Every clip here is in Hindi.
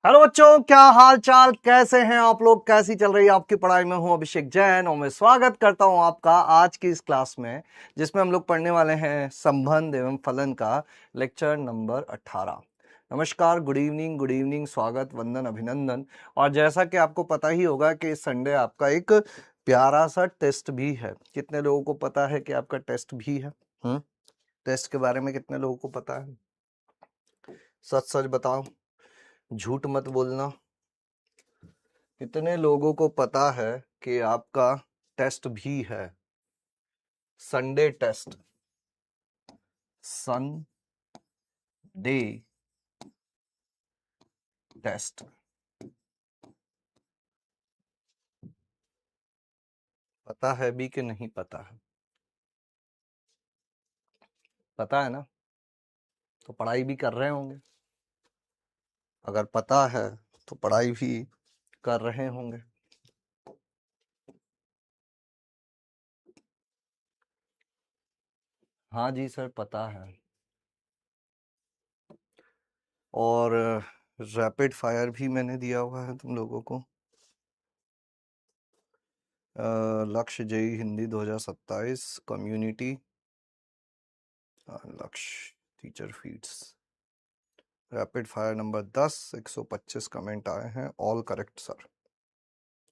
हेलो बच्चों, क्या हाल चाल, कैसे हैं आप लोग? कैसी चल रही है आपकी पढ़ाई? में हूं अभिषेक जैन और मैं स्वागत करता हूं आपका आज की इस क्लास में, जिसमें हम लोग पढ़ने वाले हैं संबंध एवं फलन का लेक्चर नंबर 18। नमस्कार, गुड इवनिंग, स्वागत, वंदन, अभिनंदन। और जैसा कि आपको पता ही होगा कि इस संडे आपका एक प्यारा सा टेस्ट भी है। कितने लोगों को पता है कि आपका टेस्ट भी है? टेस्ट के बारे में कितने लोगों को पता है? सच सच बताओ, झूठ मत बोलना। कितने लोगों को पता है कि आपका टेस्ट भी है? Sunday test, Sunday test. पता है भी कि नहीं पता है? पता है ना? तो पढ़ाई भी कर रहे होंगे। अगर पता है तो पढ़ाई भी कर रहे होंगे। हाँ जी सर, पता है। और रैपिड फायर भी मैंने दिया हुआ है तुम लोगों को। लक्ष्य जेई हिंदी 2027 कम्युनिटी लक्ष्य teacher feeds rapid fire number 10, 125 comment आए हैं, ऑल करेक्ट सर।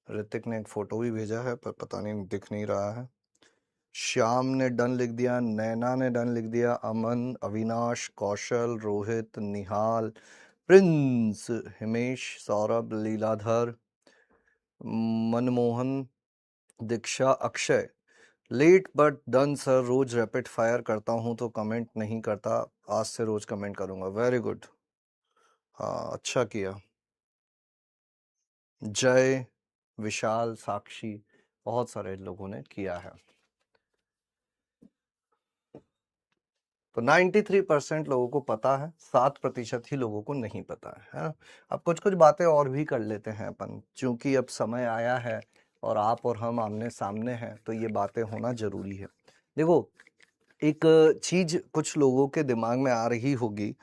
ऋतिक ने एक फोटो भी भेजा है पर पता नहीं दिख नहीं रहा है। श्याम ने डन लिख दिया, नैना ने डन लिख दिया, Aman, Avinash, Kaushal, Rohit, Nihal, Prince, Himesh, Saurabh, Leeladhar, Manmohan, Diksha, Akshay. Late but done sir, रोज रैपिड फायर करता हूं तो कमेंट नहीं करता, आज से रोज कमेंट करूंगा। वेरी गुड, हाँ अच्छा किया। जय, विशाल, साक्षी, बहुत सारे लोगों ने किया है। तो 93% लोगों को पता है, 7% ही लोगों को नहीं पता है ना? अब कुछ कुछ बातें और भी कर लेते हैं अपन, क्योंकि अब समय आया है और आप और हम आमने सामने हैं, तो ये बातें होना जरूरी है। देखो, एक चीज कुछ लोगों के दिमाग में आ रही होगी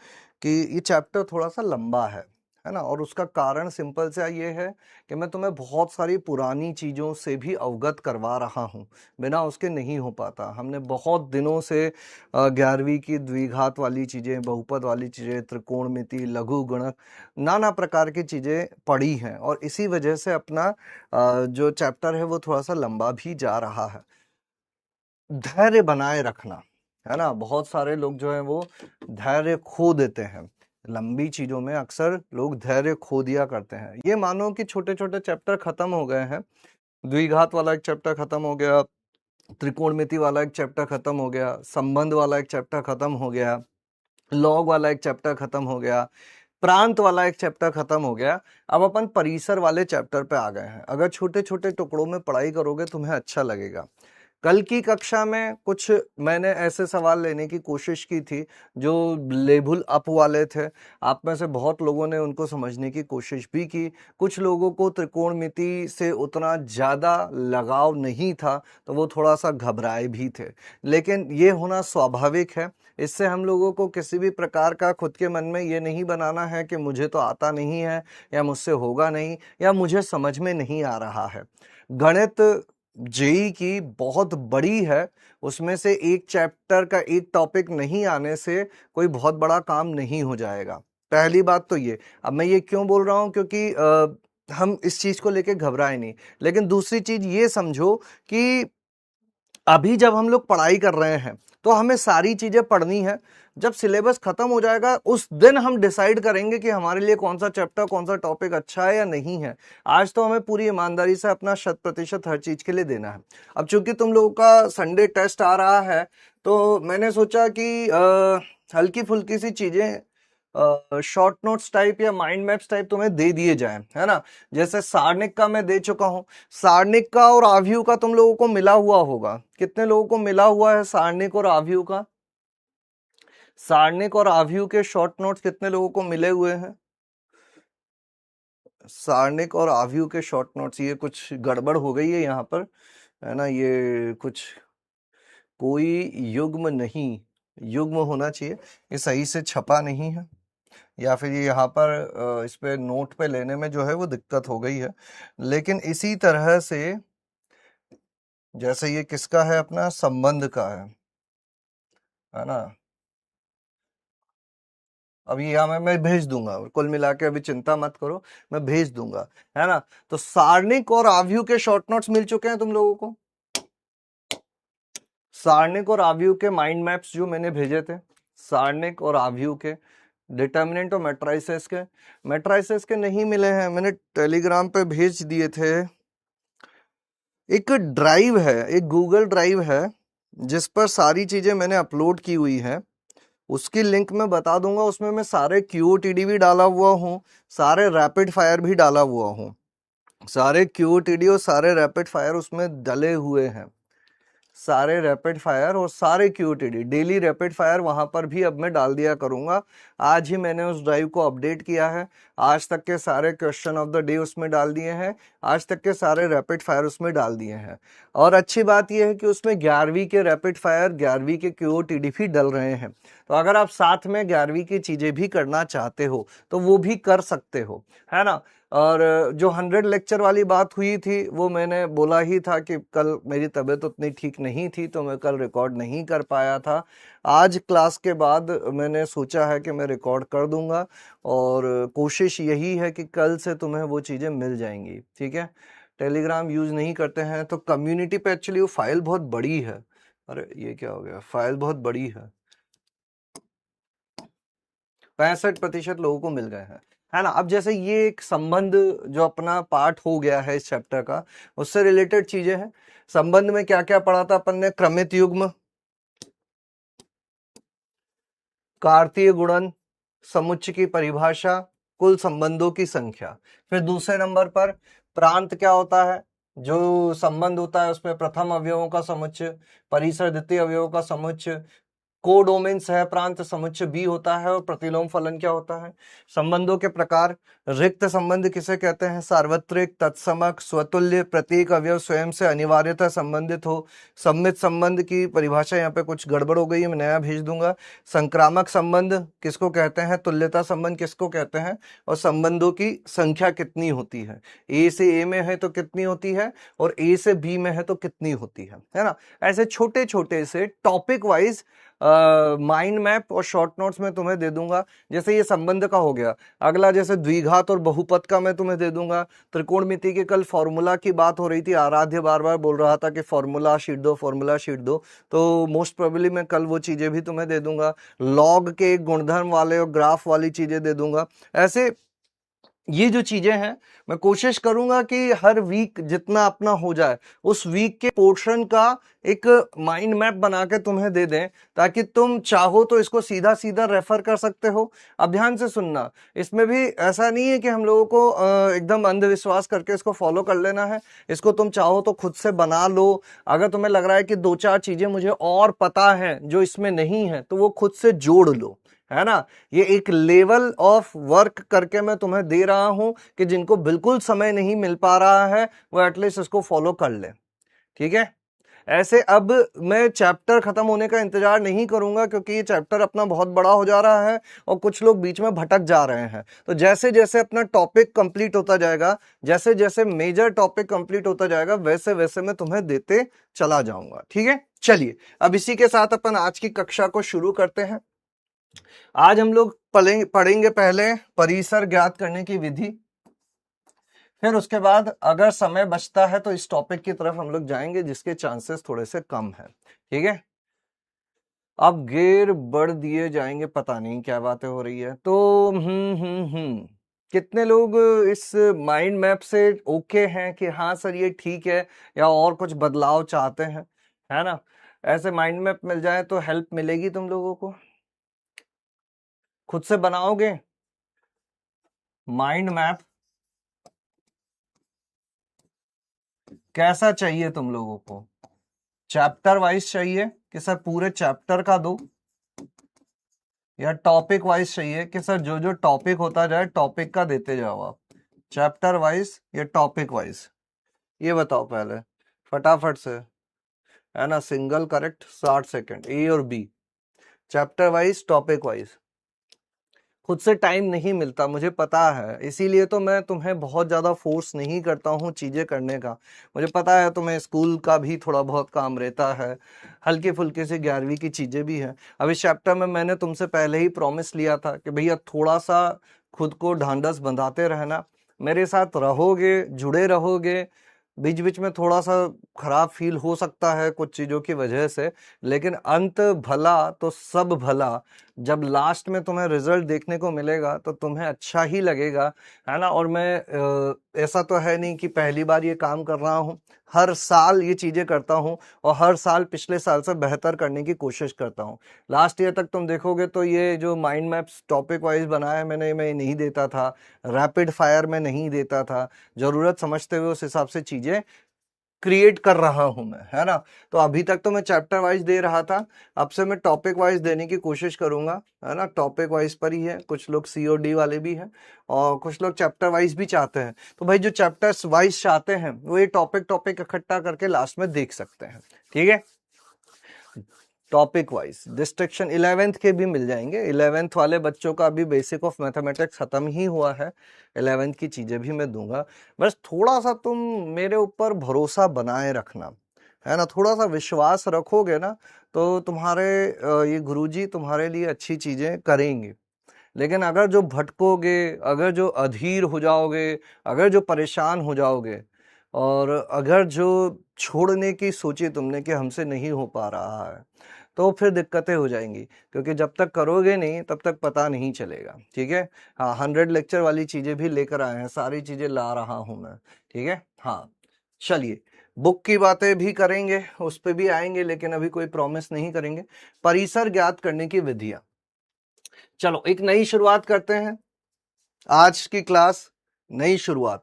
कि ये चैप्टर थोड़ा सा लंबा है ना? और उसका कारण सिंपल सा ये है कि मैं तुम्हें बहुत सारी पुरानी चीजों से भी अवगत करवा रहा हूँ, बिना उसके नहीं हो पाता। हमने बहुत दिनों से 11वीं की द्विघात वाली चीजें, बहुपद वाली चीजें, त्रिकोणमिति, लघु गुणक, नाना प्रकार की चीजें पढ़ी हैं, और इसी वजह से अपना जो चैप्टर है वो थोड़ा सा लंबा भी जा रहा है। धैर्य बनाए रखना, है ना? बहुत सारे लोग जो हैं वो धैर्य खो देते हैं। लंबी चीजों में अक्सर लोग धैर्य खो दिया करते हैं। ये मानो कि छोटे छोटे चैप्टर खत्म हो गए हैं, द्विघात वाला एक चैप्टर खत्म हो गया, त्रिकोणमिति वाला एक चैप्टर खत्म हो गया, संबंध वाला एक चैप्टर खत्म हो गया, लॉग वाला एक चैप्टर खत्म हो गया, प्रांत वाला एक चैप्टर खत्म हो गया। अब अपन परिसर वाले चैप्टर पे आ गए हैं। अगर छोटे छोटे टुकड़ों में पढ़ाई करोगे तुम्हें अच्छा लगेगा। कल की कक्षा में कुछ मैंने ऐसे सवाल लेने की कोशिश की थी जो लेवल अप वाले थे। आप में से बहुत लोगों ने उनको समझने की कोशिश भी की। कुछ लोगों को त्रिकोणमिति से उतना ज़्यादा लगाव नहीं था, तो वो थोड़ा सा घबराए भी थे। लेकिन ये होना स्वाभाविक है। इससे हम लोगों को किसी भी प्रकार का खुद के मन में ये नहीं बनाना है कि मुझे तो आता नहीं है, या मुझसे होगा नहीं, या मुझे समझ में नहीं आ रहा है। गणित जेई की बहुत बड़ी है, उसमें से एक चैप्टर का एक टॉपिक नहीं आने से कोई बहुत बड़ा काम नहीं हो जाएगा। पहली बात तो ये। अब मैं ये क्यों बोल रहा हूं? क्योंकि हम इस चीज को लेके घबराए नहीं। लेकिन दूसरी चीज ये समझो कि अभी जब हम लोग पढ़ाई कर रहे हैं तो हमें सारी चीजें पढ़नी है। जब सिलेबस खत्म हो जाएगा उस दिन हम डिसाइड करेंगे कि हमारे लिए कौन सा चैप्टर, कौन सा टॉपिक अच्छा है या नहीं है। आज तो हमें पूरी ईमानदारी से अपना 100% हर चीज के लिए देना है। अब चूंकि तुम लोगों का संडे टेस्ट आ रहा है, तो मैंने सोचा कि हल्की फुल्की सी चीजें, शॉर्ट नोट्स टाइप या माइंड मैप्स टाइप तुम्हें दे दिए जाए, है ना? जैसे सारणिक का मैं दे चुका हूं। सारणिक का और आव्यूह का तुम लोगों को मिला हुआ होगा। कितने लोगों को मिला हुआ है सारणिक और आव्यूह का? सारणिक और आव्यूह के शॉर्ट नोट्स कितने लोगों को मिले हुए हैं? सारणिक और आव्यूह के शॉर्ट नोट्स, ये कुछ गड़बड़ हो गई है यहाँ पर, है ना? ये कुछ कोई युग्म नहीं, युग्म होना चाहिए, ये सही से छपा नहीं है। या फिर ये यहाँ पर इस पे नोट पे लेने में जो है वो दिक्कत हो गई है। लेकिन इसी तरह से जैसे ये किसका है, अपना संबंध का है ना। अभी यहाँ मैं भेज दूंगा, कुल मिला के अभी चिंता मत करो, मैं भेज दूंगा, है ना। तो सारणिक और आव्यूह के शॉर्ट नोट्स मिल चुके हैं तुम लोगों को। सारणिक और आव्यूह के माइंड मैप्स जो मैंने भेजे थे, सारणिक और आव्यूह के, डिटर्मिनेंट और मैट्राइसेस के। मैट्राइसेस के नहीं मिले हैं, मैंने टेलीग्राम पे भेज दिए थे। एक ड्राइव है, एक गूगल ड्राइव है जिस पर सारी चीजें मैंने अपलोड की हुई है, उसकी लिंक मैं बता दूंगा। उसमें मैं सारे क्यूओटीडी भी डाला हुआ हूँ, सारे रैपिड फायर भी डाला हुआ हूँ, सारे क्यूओटीडी और सारे रैपिड फायर उसमें डले हुए हैं, सारे रैपिड फायर और सारे क्यूटीडी डेली रैपिड फायर वहां पर भी अब मैं डाल दिया करूंगा। आज ही मैंने उस ड्राइव को अपडेट किया है, आज तक के सारे क्वेश्चन ऑफ द डे उसमें डाल दिए हैं, आज तक के सारे रैपिड फायर उसमें डाल दिए हैं। और अच्छी बात यह है कि उसमें 11वीं के रैपिड फायर, 11वीं के क्यूटीडी भी डल रहे हैं। तो अगर आप साथ में 11वीं की चीजें भी करना चाहते हो तो वो भी कर सकते हो, है ना। और जो 100 लेक्चर वाली बात हुई थी वो मैंने बोला ही था कि कल मेरी तबीयत उतनी ठीक नहीं थी तो मैं कल रिकॉर्ड नहीं कर पाया था। आज क्लास के बाद मैंने सोचा है कि मैं रिकॉर्ड कर दूंगा और कोशिश यही है कि कल से तुम्हें वो चीज़ें मिल जाएंगी, ठीक है। टेलीग्राम यूज़ नहीं करते हैं तो कम्युनिटी पे एक्चुअली वो फाइल बहुत बड़ी है। अरे ये क्या हो गया, फाइल बहुत बड़ी है। 65% लोगों को मिल गए हैं, है ना। अब जैसे ये एक संबंध जो अपना पार्ट हो गया है इस चैप्टर का, उससे रिलेटेड चीजें हैं। संबंध में क्या क्या पढ़ा था अपन ने, क्रमित युग्म, कार्तीय गुणन, समुच्चय की परिभाषा, कुल संबंधों की संख्या। फिर दूसरे नंबर पर प्रांत क्या होता है, जो संबंध होता है उसमें प्रथम अवयवों का समुच्चय, परिसर द्वितीय अवयवों का समुच्चय, कोडोमेन सह प्रांत समुच्चय बी होता है, और प्रतिलोम फलन क्या होता है। संबंधों के प्रकार, रिक्त संबंध किसे कहते हैं, सार्वत्रिक, तत्समक, स्वतुल्य, प्रत्येक अवयव स्वयं से अनिवार्यता संबंधित हो। सम्मित संबंध की परिभाषा यहाँ पे कुछ गड़बड़ हो गई है, मैं नया भेज दूंगा। संक्रामक संबंध किसको कहते हैं, तुल्यता संबंध किसको कहते हैं, और संबंधों की संख्या कितनी होती है, ए से ए में है तो कितनी होती है, और ए से बी में है तो कितनी होती है ना। ऐसे छोटे छोटे से टॉपिक वाइज माइंड मैप और शॉर्ट नोट्स में तुम्हें दे दूंगा। जैसे ये संबंध का हो गया, अगला जैसे द्विघात और बहुपद का मैं तुम्हें दे दूंगा। त्रिकोणमिति के कल फॉर्मूला की बात हो रही थी, आराध्य बार बार बोल रहा था कि फॉर्मूला शीट दो, फॉर्मूला शीट दो, तो मोस्ट प्रोबेबली मैं कल वो चीजें भी तुम्हें दे दूंगा। लॉग के गुणधर्म वाले और ग्राफ वाली चीजें दे दूंगा। ऐसे ये जो चीजें हैं मैं कोशिश करूंगा कि हर वीक जितना अपना हो जाए उस वीक के पोर्शन का एक माइंड मैप बना के तुम्हें दे दें, ताकि तुम चाहो तो इसको सीधा सीधा रेफर कर सकते हो। अब ध्यान से सुनना, इसमें भी ऐसा नहीं है कि हम लोगों को एकदम अंधविश्वास करके इसको फॉलो कर लेना है। इसको तुम चाहो तो खुद से बना लो। अगर तुम्हें लग रहा है कि 2-4 चीजें मुझे और पता है जो इसमें नहीं है तो वो खुद से जोड़ लो, है ना। ये एक लेवल ऑफ वर्क करके मैं तुम्हें दे रहा हूं कि जिनको बिल्कुल समय नहीं मिल पा रहा है वो एटलीस्ट इसको फॉलो कर ले, ठीक है। ऐसे अब मैं चैप्टर खत्म होने का इंतजार नहीं करूंगा, क्योंकि ये चैप्टर अपना बहुत बड़ा हो जा रहा है और कुछ लोग बीच में भटक जा रहे हैं। तो जैसे जैसे अपना टॉपिक कंप्लीट होता जाएगा, जैसे जैसे मेजर टॉपिक कंप्लीट होता जाएगा, वैसे वैसे मैं तुम्हें देते चला जाऊंगा, ठीक है। चलिए अब इसी के साथ अपन आज की कक्षा को शुरू करते हैं। आज हम लोग पढ़ेंगे पहले परिसर ज्ञात करने की विधि, फिर उसके बाद अगर समय बचता है तो इस टॉपिक की तरफ हम लोग जाएंगे जिसके चांसेस थोड़े से कम है, ठीक है। अब गेर बढ़ दिए जाएंगे, पता नहीं क्या बातें हो रही है। तो कितने लोग इस माइंड मैप से ओके हैं कि हाँ सर ये ठीक है, या और कुछ बदलाव चाहते हैं, है ना। ऐसे माइंड मैप मिल जाए तो हेल्प मिलेगी तुम लोगों को। खुद से बनाओगे माइंड मैप, कैसा चाहिए तुम लोगों को, चैप्टर वाइज चाहिए कि सर पूरे चैप्टर का दो, या टॉपिक वाइज चाहिए कि सर जो जो टॉपिक होता जाए टॉपिक का देते जाओ आप, चैप्टर वाइज या टॉपिक वाइज, ये बताओ पहले फटाफट से, है ना। सिंगल करेक्ट 60 सेकंड, ए और B, chapter wise topic wise. खुद से टाइम नहीं मिलता, मुझे पता है, इसीलिए तो मैं तुम्हें बहुत ज़्यादा फोर्स नहीं करता हूँ चीज़ें करने का। मुझे पता है तुम्हें स्कूल का भी थोड़ा बहुत काम रहता है, हल्के फुल्के से 11वीं की चीज़ें भी हैं। अब इस चैप्टर में मैंने तुमसे पहले ही प्रॉमिस लिया था कि भैया थोड़ा सा खुद को ढांढस बंधाते रहना, मेरे साथ रहोगे, जुड़े रहोगे। बीच बीच में थोड़ा सा खराब फील हो सकता है कुछ चीज़ों की वजह से, लेकिन अंत भला तो सब भला। जब लास्ट में तुम्हें रिजल्ट देखने को मिलेगा तो तुम्हें अच्छा ही लगेगा, है ना। और मैं ऐसा तो है नहीं कि पहली बार ये काम कर रहा हूँ, हर साल ये चीज़ें करता हूँ और हर साल पिछले साल से बेहतर करने की कोशिश करता हूँ। लास्ट ईयर तक तुम देखोगे तो ये जो माइंड मैप्स टॉपिक वाइज बनाया मैंने, मैं नहीं देता था, रैपिड फायर में नहीं देता था, ज़रूरत समझते हुए उस हिसाब से चीज़ें क्रिएट कर रहा हूं मैं, है ना। तो अभी तक तो मैं चैप्टर वाइज दे रहा था, अब से मैं टॉपिक वाइज देने की कोशिश करूंगा, है ना। टॉपिक वाइज पर ही है, कुछ लोग सीओडी वाले भी हैं और कुछ लोग चैप्टर वाइज भी चाहते हैं। तो भाई जो चैप्टर्स वाइज चाहते हैं वो ये टॉपिक टॉपिक इकट्ठा करके लास्ट में देख सकते हैं, ठीक है। टॉपिक वाइज डिस्ट्रक्शन 11th के भी मिल जाएंगे, 11th वाले बच्चों का भी बेसिक ऑफ मैथमेटिक्स खत्म ही हुआ है, 11th की चीजें भी मैं दूंगा। बस थोड़ा सा तुम मेरे ऊपर भरोसा बनाए रखना, है ना। थोड़ा सा विश्वास रखोगे ना तो तुम्हारे ये गुरुजी तुम्हारे लिए अच्छी चीजें करेंगे। लेकिन अगर जो भटकोगे, अगर जो अधीर हो जाओगे, अगर जो परेशान हो जाओगे और अगर जो छोड़ने की सोची तुमने कि हमसे नहीं हो पा रहा है, तो फिर दिक्कतें हो जाएंगी, क्योंकि जब तक करोगे नहीं तब तक पता नहीं चलेगा, ठीक है। हाँ, 100 लेक्चर वाली चीजें भी लेकर आए हैं, सारी चीजें ला रहा हूं मैं, ठीक है। हाँ चलिए, बुक की बातें भी करेंगे, उस पर भी आएंगे, लेकिन अभी कोई प्रॉमिस नहीं करेंगे। परिसर ज्ञात करने की विधियां, चलो एक नई शुरुआत करते हैं। आज की क्लास नई शुरुआत,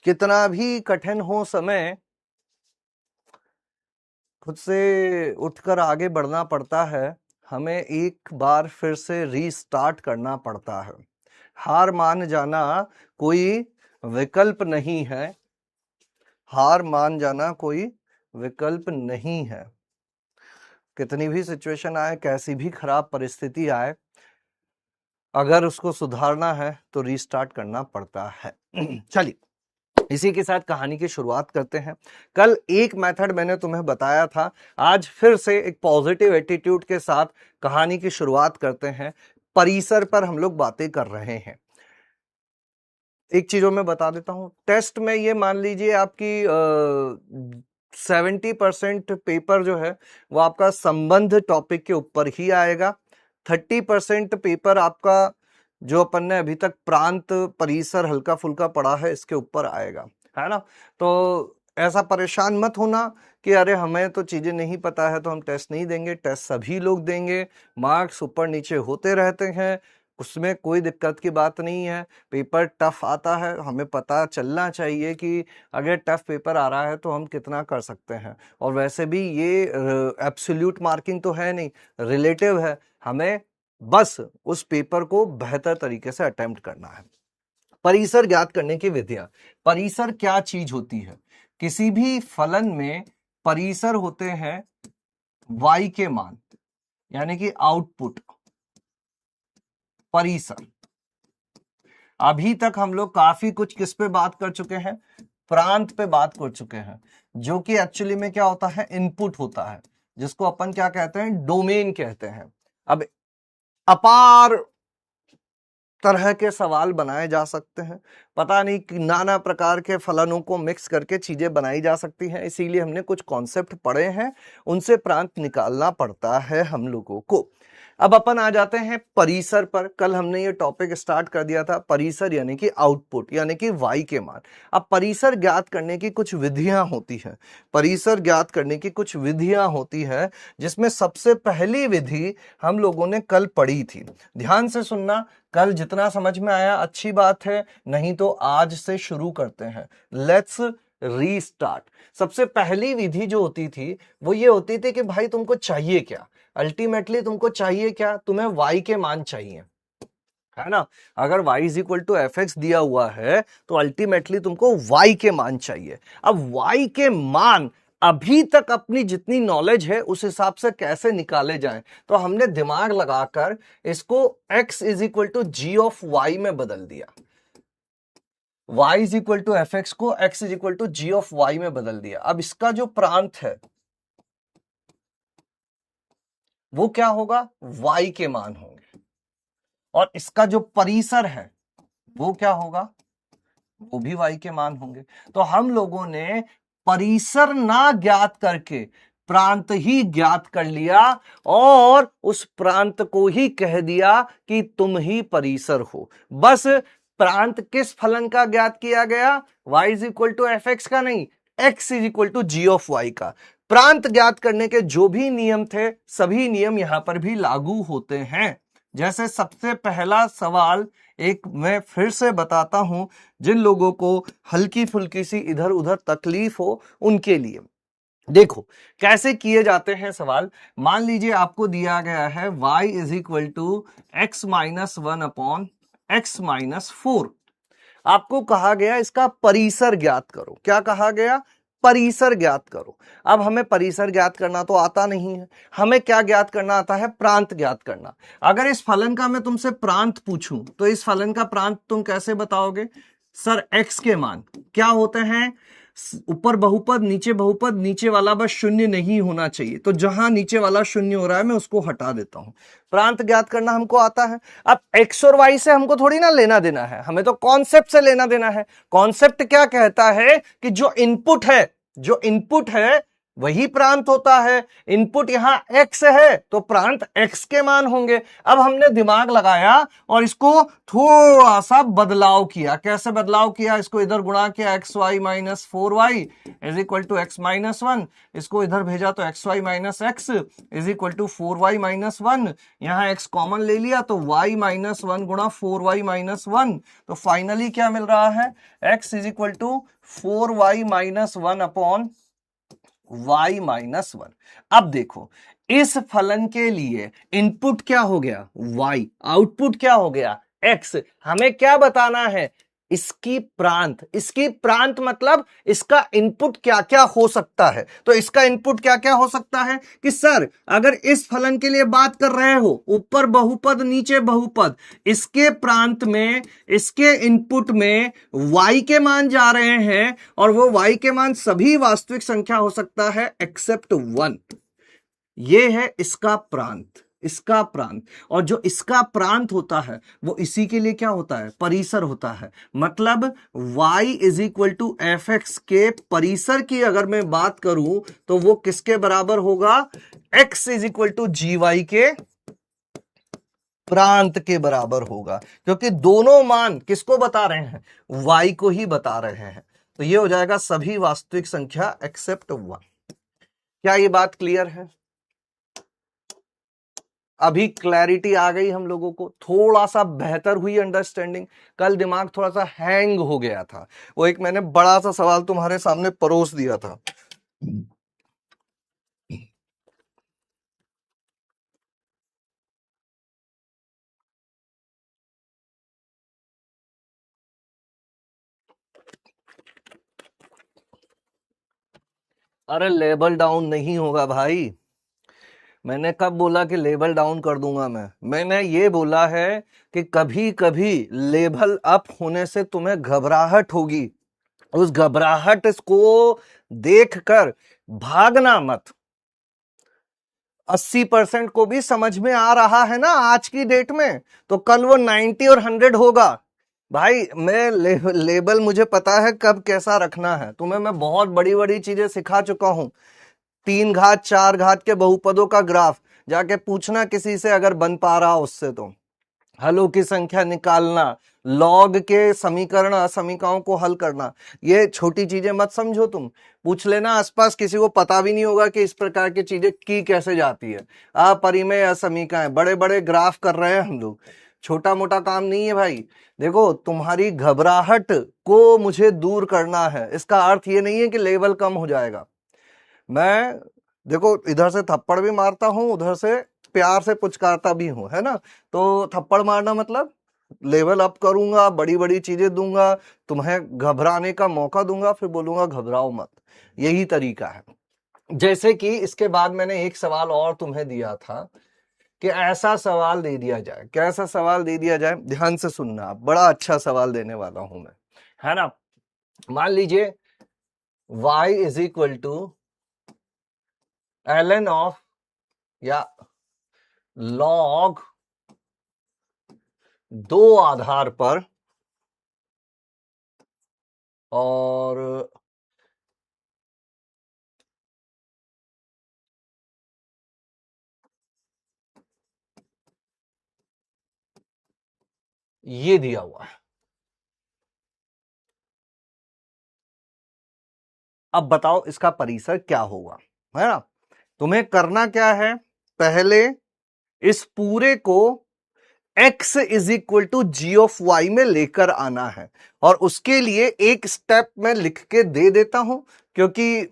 कितना भी कठिन हो समय, खुद से उठकर आगे बढ़ना पड़ता है, हमें एक बार फिर से रीस्टार्ट करना पड़ता है। हार मान जाना कोई विकल्प नहीं है, हार मान जाना कोई विकल्प नहीं है। कितनी भी सिचुएशन आए, कैसी भी खराब परिस्थिति आए, अगर उसको सुधारना है तो रीस्टार्ट करना पड़ता है। चलिए इसी के साथ कहानी की शुरुआत करते हैं। कल एक मेथड मैंने तुम्हें बताया था, आज फिर से एक पॉजिटिव एटीट्यूड के साथ कहानी की शुरुआत करते हैं। परिसर पर हम लोग बातें कर रहे हैं। एक चीजों में बता देता हूं, टेस्ट में ये मान लीजिए आपकी 70% पेपर जो है वो आपका संबंध टॉपिक के ऊपर ही आएगा, 30% पेपर आपका जो अपन ने अभी तक प्रांत परिसर हल्का फुल्का पढ़ा है इसके ऊपर आएगा, है ना। तो ऐसा परेशान मत होना कि अरे हमें तो चीजें नहीं पता है तो हम टेस्ट नहीं देंगे, टेस्ट सभी लोग देंगे, मार्क्स ऊपर नीचे होते रहते हैं, उसमें कोई दिक्कत की बात नहीं है। पेपर टफ आता है, हमें पता चलना चाहिए कि अगर टफ पेपर आ रहा है तो हम कितना कर सकते हैं। और वैसे भी ये एब्सोल्यूट मार्किंग तो है नहीं, रिलेटिव है, हमें बस उस पेपर को बेहतर तरीके से अटेम्प्ट करना है। परिसर ज्ञात करने की विधियां, परिसर क्या चीज होती है? किसी भी फलन में परिसर होते हैं y के मान, यानी कि आउटपुट परिसर। अभी तक हम लोग काफी कुछ किस पे बात कर चुके हैं? प्रांत पे बात कर चुके हैं, जो कि एक्चुअली में क्या होता है? इनपुट होता है, जिसको अपन क्या कहते हैं? डोमेन कहते हैं। अब अपार तरह के सवाल बनाए जा सकते हैं, पता नहीं कि नाना प्रकार के फलनों को मिक्स करके चीजें बनाई जा सकती हैं, इसीलिए हमने कुछ कॉन्सेप्ट पढ़े हैं, उनसे प्रांत निकालना पड़ता है हम लोगों को। अब अपन आ जाते हैं परिसर पर। कल हमने ये टॉपिक स्टार्ट कर दिया था, परिसर यानी कि आउटपुट, यानी कि y के मान। अब परिसर ज्ञात करने की कुछ विधियां होती हैं, परिसर ज्ञात करने की कुछ विधियां होती है, जिसमें सबसे पहली विधि हम लोगों ने कल पढ़ी थी। ध्यान से सुनना, कल जितना समझ में आया अच्छी बात है, नहीं तो आज से शुरू करते हैं। Let's restart. सबसे पहली विधि जो होती थी वो ये होती थी कि भाई तुमको चाहिए क्या? अल्टीमेटली तुमको चाहिए क्या? तुम्हें y के मान चाहिए, है ना। अगर y is equal to f x दिया हुआ है तो अल्टीमेटली तुमको y के मान चाहिए। अब y के मान अभी तक अपनी जितनी नॉलेज है उस हिसाब से कैसे निकाले जाएं, तो हमने दिमाग लगाकर इसको x is equal to ji of y में बदल दिया। y is equal to f x को x is equal to ji of y में बदल दिया। अब इसका जो प्रांत है वो क्या होगा, y के मान होंगे, और इसका जो परिसर है वो क्या होगा, वो भी y के मान होंगे। तो हम लोगों ने परिसर ना ज्ञात करके प्रांत ही ज्ञात कर लिया और उस प्रांत को ही कह दिया कि तुम ही परिसर हो। बस प्रांत किस फलन का ज्ञात किया गया, y is equal to f x का नहीं, x is equal to ji of y का। प्रांत ज्ञात करने के जो भी नियम थे सभी नियम यहां पर भी लागू होते हैं। जैसे सबसे पहला सवाल एक मैं फिर से बताता हूं, जिन लोगों को हल्की फुल्की सी इधर उधर तकलीफ हो उनके लिए। देखो कैसे किए जाते हैं सवाल। मान लीजिए आपको दिया गया है y is equal to x minus one upon x minus four. आपको कहा गया इसका परिसर ज्ञात करो। क्या कहा गया, परिसर ज्ञात करो। अब हमें परिसर ज्ञात करना तो आता नहीं है, हमें क्या ज्ञात करना आता है, प्रांत ज्ञात करना। अगर इस फलन का मैं तुमसे प्रांत पूछूं तो इस फलन का प्रांत तुम कैसे बताओगे, सर x के मान क्या होते हैं, ऊपर बहुपद नीचे बहुपद, नीचे वाला बस शून्य नहीं होना चाहिए, तो जहां नीचे वाला शून्य हो रहा है मैं उसको हटा देता हूं। प्रांत ज्ञात करना हमको आता है। अब x और y से हमको थोड़ी ना लेना देना है, हमें तो कॉन्सेप्ट से लेना देना है। कॉन्सेप्ट क्या कहता है कि जो इनपुट है वही प्रांत होता है। इनपुट यहां x है तो प्रांत x के मान होंगे। अब हमने दिमाग लगाया और इसको थोड़ा सा बदलाव किया। कैसे बदलाव किया, इसको इधर गुणा किया, x y minus four y is equal to x minus one. इसको इधर भेजा तो x y minus x is equal to four y minus one. यहां एक्स कॉमन ले लिया तो वाई माइनस वन गुणा फोर वाई माइनस वन। तो फाइनली क्या मिल रहा है, x is equal to four y minus one upon y minus one. अब देखो इस फलन के लिए इनपुट क्या हो गया y, आउटपुट क्या हो गया x। हमें क्या बताना है, इसकी प्रांत मतलब इसका इनपुट क्या क्या हो सकता है। तो इसका इनपुट क्या क्या हो सकता है कि सर अगर इस फलन के लिए बात कर रहे हो ऊपर बहुपद नीचे बहुपद, इसके प्रांत में इसके इनपुट में y के मान जा रहे हैं और वो y के मान सभी वास्तविक संख्या हो सकता है एक्सेप्ट वन। ये है इसका प्रांत, और जो इसका प्रांत होता है वो इसी के लिए क्या होता है, परिसर होता है। मतलब y is equal to f x के परिसर की अगर मैं बात करूं तो वो किसके बराबर होगा, x is equal to g y के प्रांत के बराबर होगा, क्योंकि दोनों मान किसको बता रहे हैं, y को ही बता रहे हैं। तो ये हो जाएगा सभी वास्तविक संख्या एक्सेप्ट वन। क्या ये बात क्लियर है, अभी क्लैरिटी आ गई हम लोगों को, थोड़ा सा बेहतर हुई अंडरस्टैंडिंग। कल दिमाग थोड़ा सा हैंग हो गया था, वो एक मैंने बड़ा सा सवाल तुम्हारे सामने परोस दिया था। अरे लेवल डाउन नहीं होगा भाई, मैंने कब बोला कि लेवल डाउन कर दूंगा मैंने ये बोला है कि कभी कभी लेवल अप होने से तुम्हें घबराहट होगी, उस घबराहट को देखकर भागना मत। 80% को भी समझ में आ रहा है ना आज की डेट में, तो कल वो 90 और 100 होगा भाई। मैं लेबल मुझे पता है कब कैसा रखना है, तुम्हें मैं बहुत बड़ी बड़ी चीजें सिखा चुका हूं। 3 घात 4 घात के बहुपदों का ग्राफ जाके पूछना किसी से अगर बन पा रहा उससे, तो हलों की संख्या निकालना, लॉग के समीकरण असमीकाओं को हल करना, ये छोटी चीजें मत समझो तुम। पूछ लेना आसपास, किसी को पता भी नहीं होगा कि इस प्रकार की चीजें की कैसे जाती है। अपरिमेय असमीकाएं, बड़े बड़े ग्राफ कर रहे हैं हम लोग, छोटा मोटा काम नहीं है भाई। देखो तुम्हारी घबराहट को मुझे दूर करना है, इसका अर्थ ये नहीं है कि लेवल कम हो जाएगा। मैं देखो इधर से थप्पड़ भी मारता हूं, उधर से प्यार से पुचकारता भी हूं, है ना। तो थप्पड़ मारना मतलब लेवल अप करूंगा, बड़ी बड़ी चीजें दूंगा, तुम्हें घबराने का मौका दूंगा, फिर बोलूंगा घबराओ मत। यही तरीका है। जैसे कि इसके बाद मैंने एक सवाल और तुम्हें दिया था कि ऐसा सवाल दे दिया जाए, कैसा सवाल दे दिया जाए, ध्यान से सुनना, आप बड़ा अच्छा सवाल देने वाला हूं मैं, है ना। मान लीजिए y is equal to ln of या log दो आधार पर और ये दिया हुआ है। अब बताओ इसका परिसर क्या होगा, है ना। तुम्हें करना क्या है, पहले इस पूरे को x is equal to ji of y में लेकर आना है, और उसके लिए एक स्टेप मैं लिख के दे देता हूं, क्योंकि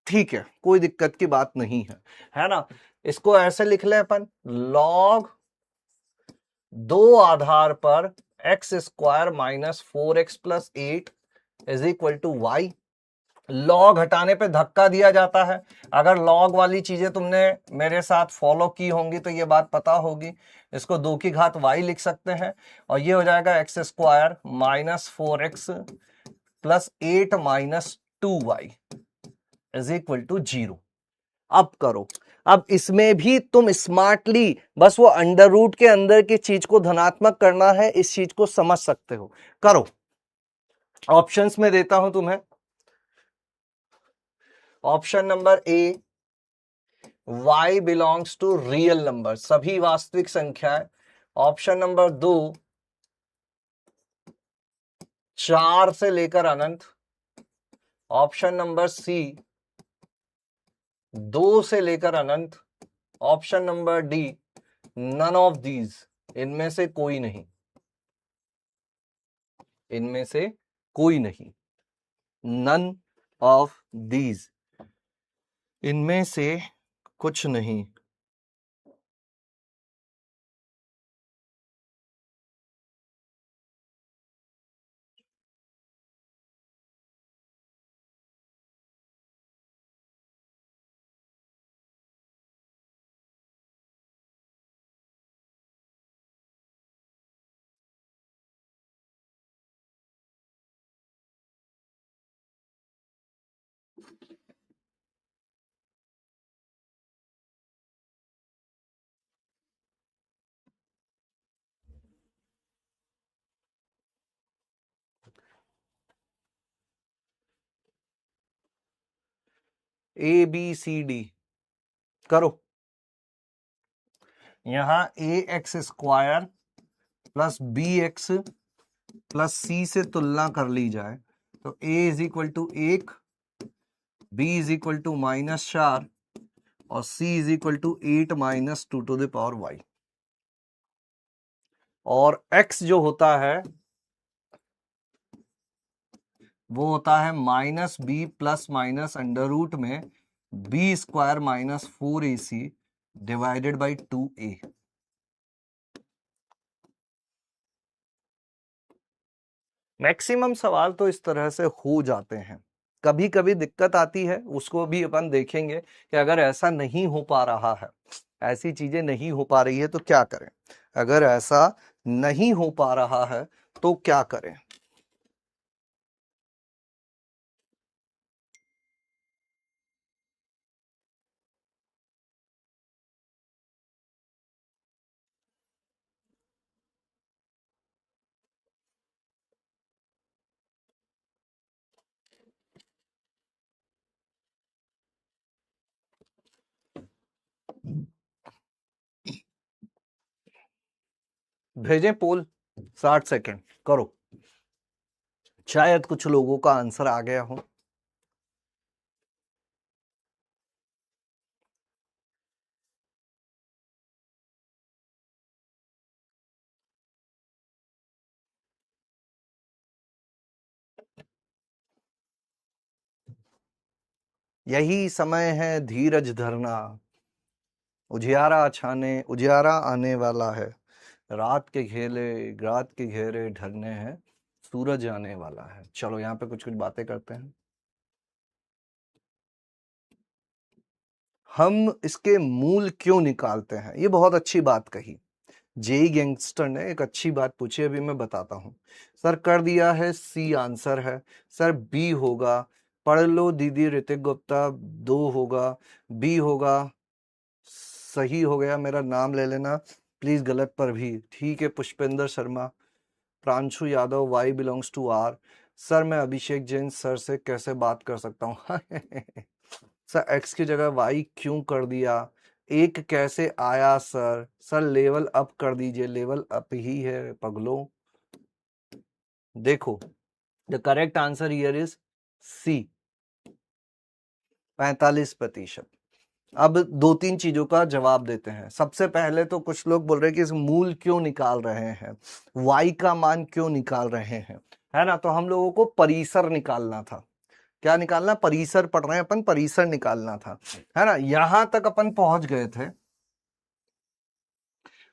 ठीक है कोई दिक्कत की बात नहीं है ना। इसको ऐसे लिख ले अपन, log दो आधार पर x square minus 4x plus 8 is equal to y. Log हटाने पे धक्का दिया जाता है। अगर लॉग वाली चीजें तुमने मेरे साथ फॉलो की होंगी तो ये बात पता होगी। इसको 2 की घात y लिख सकते हैं, और ये हो जाएगा x square minus 4x plus 8 minus 2y is equal to 0। अब करो, अब इसमें भी तुम स्मार्टली बस वो अंडर रूट के अंदर की चीज को धनात्मक करना है, इस चीज को समझ सकते हो। करो, ऑप्शंस में देता हूं तुम्हें। Option number A, y belongs to real number, सभी वास्तविक संख्याएं। ऑप्शन नंबर 2, 4 से लेकर अनंत। ऑप्शन नंबर सी, 2 से लेकर अनंत। Option number D, none of these, इनमें से कोई नहीं, इनमें से कोई नहीं, नन ऑफ दीज, इनमें से कुछ नहीं। ए बी सी डी करो। यहां A X square plus B X plus C से तुलना कर ली जाए तो a is equal to 1, b is equal to -4 और c is equal to 8 minus 2 to the power y। और x जो होता है वो होता है minus B plus minus under root में B square minus 4ac divided by 2a। Maximum सवाल तो इस तरह से हो जाते हैं, कभी कभी दिक्कत आती है, उसको भी अपन देखेंगे कि अगर ऐसा नहीं हो पा रहा है, ऐसी चीजें नहीं हो पा रही है तो क्या करें। अगर ऐसा नहीं हो पा रहा है तो क्या करें। भेजें पोल, 60 सेकेंड करो, शायद कुछ लोगों का आंसर आ गया हो। यही समय है धीरज धरना, उजियारा आने वाला है, रात के घेरे ढलने हैं, सूरज आने वाला है। चलो यहाँ पे कुछ कुछ बातें करते हैं। हम इसके मूल क्यों निकालते हैं? ये बहुत अच्छी बात कही। जेई गैंगस्टर ने एक अच्छी बात पूछी, अभी मैं बताता हूं। सर कर दिया है, सी आंसर है। सर बी होगा, पढ़ लो दीदी ऋतिक गुप्ता, 2 होगा, बी होगा। सही हो गया, मेरा नाम ले लेना प्लीज, गलत पर भी ठीक है। Pushpendra Sharma, Pranshu Yadav, y belongs to R. Sir मैं अभिषेक जैन सर से कैसे बात कर सकता हूँ? सर एक्स की जगह वाई क्यों कर दिया? एक कैसे आया सर? सर लेवल अप कर दीजिए, लेवल अप ही है पगलो। देखो the correct answer here is C, 45%। अब 2-3 चीजों का जवाब देते हैं। सबसे पहले तो कुछ लोग बोल रहे हैं कि इस मूल क्यों निकाल रहे हैं, y का मान क्यों निकाल रहे हैं, है ना? तो हम लोगों को परिसर निकालना था। क्या निकालना? परिसर पढ़ रहे हैं अपन, परिसर निकालना था, है ना? यहां तक अपन पहुंच गए थे।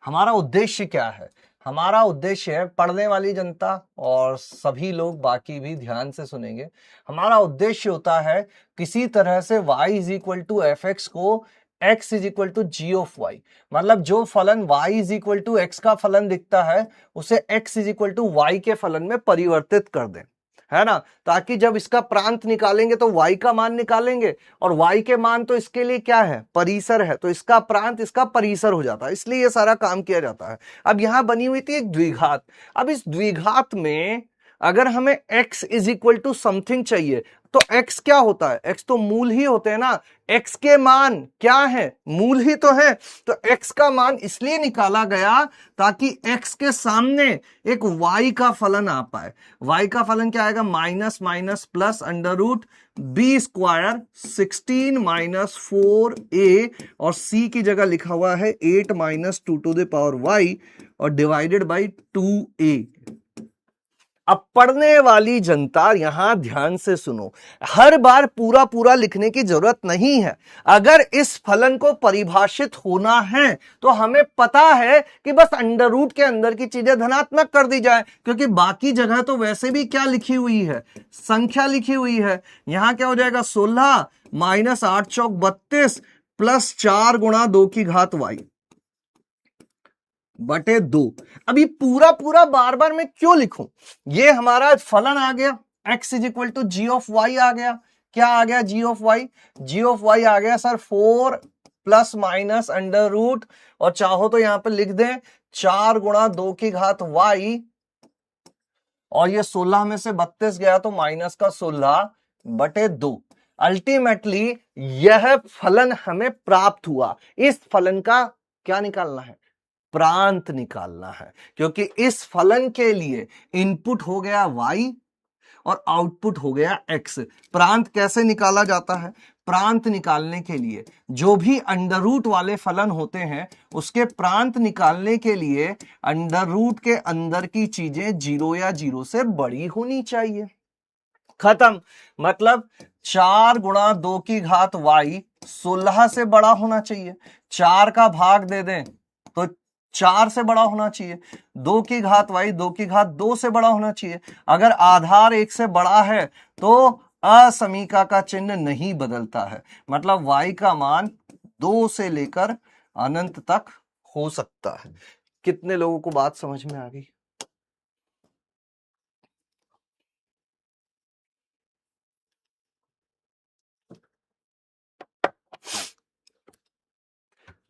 हमारा उद्देश्य क्या है? हमारा उद्देश्य है, पढ़ने वाली जनता और सभी लोग बाकी भी ध्यान से सुनेंगे, हमारा उद्देश्य होता है किसी तरह से y is equal to f x को x is equal to ji of y, मतलब जो फलन y is equal to x का फलन दिखता है उसे x is equal to y के फलन में परिवर्तित कर दें, है ना? ताकि जब इसका प्रांत निकालेंगे तो y का मान निकालेंगे, और y के मान तो इसके लिए क्या है? परिसर है, तो इसका प्रांत इसका परिसर हो जाता है, इसलिए ये सारा काम किया जाता है। अब यहां बनी हुई थी एक द्विघात। अब इस द्विघात में अगर हमें x is equal to something चाहिए तो x क्या होता है? x तो मूल ही होते हैं ना। x के मान क्या है? मूल ही तो है। तो x का मान इसलिए निकाला गया ताकि x के सामने एक y का फलन आ पाए। y का फलन क्या आएगा? Minus minus plus under root b square 16 minus 4a, और c की जगह लिखा हुआ है 8 minus 2 to the power y और डिवाइडेड बाई 2a। अब पढ़ने वाली जनता यहां ध्यान से सुनो, हर बार पूरा पूरा लिखने की जरूरत नहीं है। अगर इस फलन को परिभाषित होना है तो हमें पता है कि बस अंडर रूट के अंदर की चीजें धनात्मक कर दी जाए, क्योंकि बाकी जगह तो वैसे भी क्या लिखी हुई है? संख्या लिखी हुई है। यहां क्या हो जाएगा? 16 माइनस 8 चौक 32 प्लस 4 गुणा 2 की घात वाई बटे 2। अभी पूरा पूरा बार बार मैं क्यों लिखूं? ये हमारा फलन आ गया, x is equal to ji of Y आ गया। क्या आ गया? G of Y. G of Y आ गया sir 4 plus minus under root, और चाहो तो यहां पर लिख दें 4 गुणा 2 की घात y, और ये 16 में से 32 गया तो माइनस का 16 बटे 2। अल्टीमेटली यह फलन हमें प्राप्त हुआ। इस फलन का क्या निकालना है? प्रांत निकालना है, क्योंकि इस फलन के लिए इनपुट हो गया y और आउटपुट हो गया x। प्रांत कैसे निकाला जाता है? प्रांत निकालने के लिए जो भी अंडर रूट वाले फलन होते हैं उसके प्रांत निकालने के लिए अंडर रूट के अंदर की चीजें 0 या 0 से बड़ी होनी चाहिए। खत्म। मतलब 4 गुणा 2 की घात y 16 से बड़ा होना चाहिए। 4 का भाग दे दें तो 4 से बड़ा होना चाहिए। 2 की घात y 2 की घात 2 से बड़ा होना चाहिए। अगर आधार 1 से बड़ा है तो असमीका का चिन्ह नहीं बदलता है, मतलब y का मान 2 से लेकर अनंत तक हो सकता है। कितने लोगों को बात समझ में आ गई?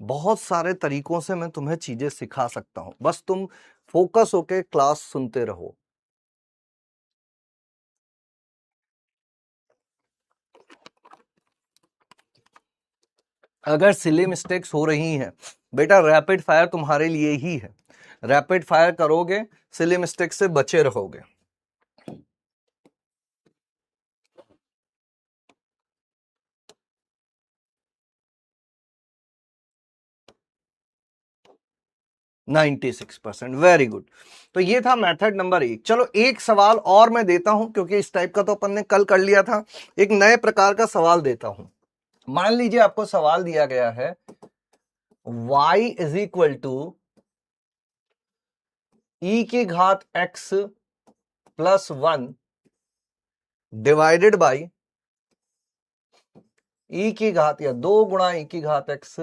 बहुत सारे तरीकों से मैं तुम्हें चीजें सिखा सकता हूं, बस तुम फोकस होके क्लास सुनते रहो। अगर सिली मिस्टेक्स हो रही हैं बेटा, रैपिड फायर तुम्हारे लिए ही है। रैपिड फायर करोगे, सिली मिस्टेक्स से बचे रहोगे। %96, वेरी गुड। तो ये था मेथड नंबर 1। चलो एक सवाल और मैं देता हूं, क्योंकि इस टाइप का तो अपन ने कल कर लिया था। एक नए प्रकार का सवाल देता हूं। मान लीजिए आपको सवाल दिया गया है y is equal to e की घात x plus 1 divided by e की घात या 2 गुणा ई की घात x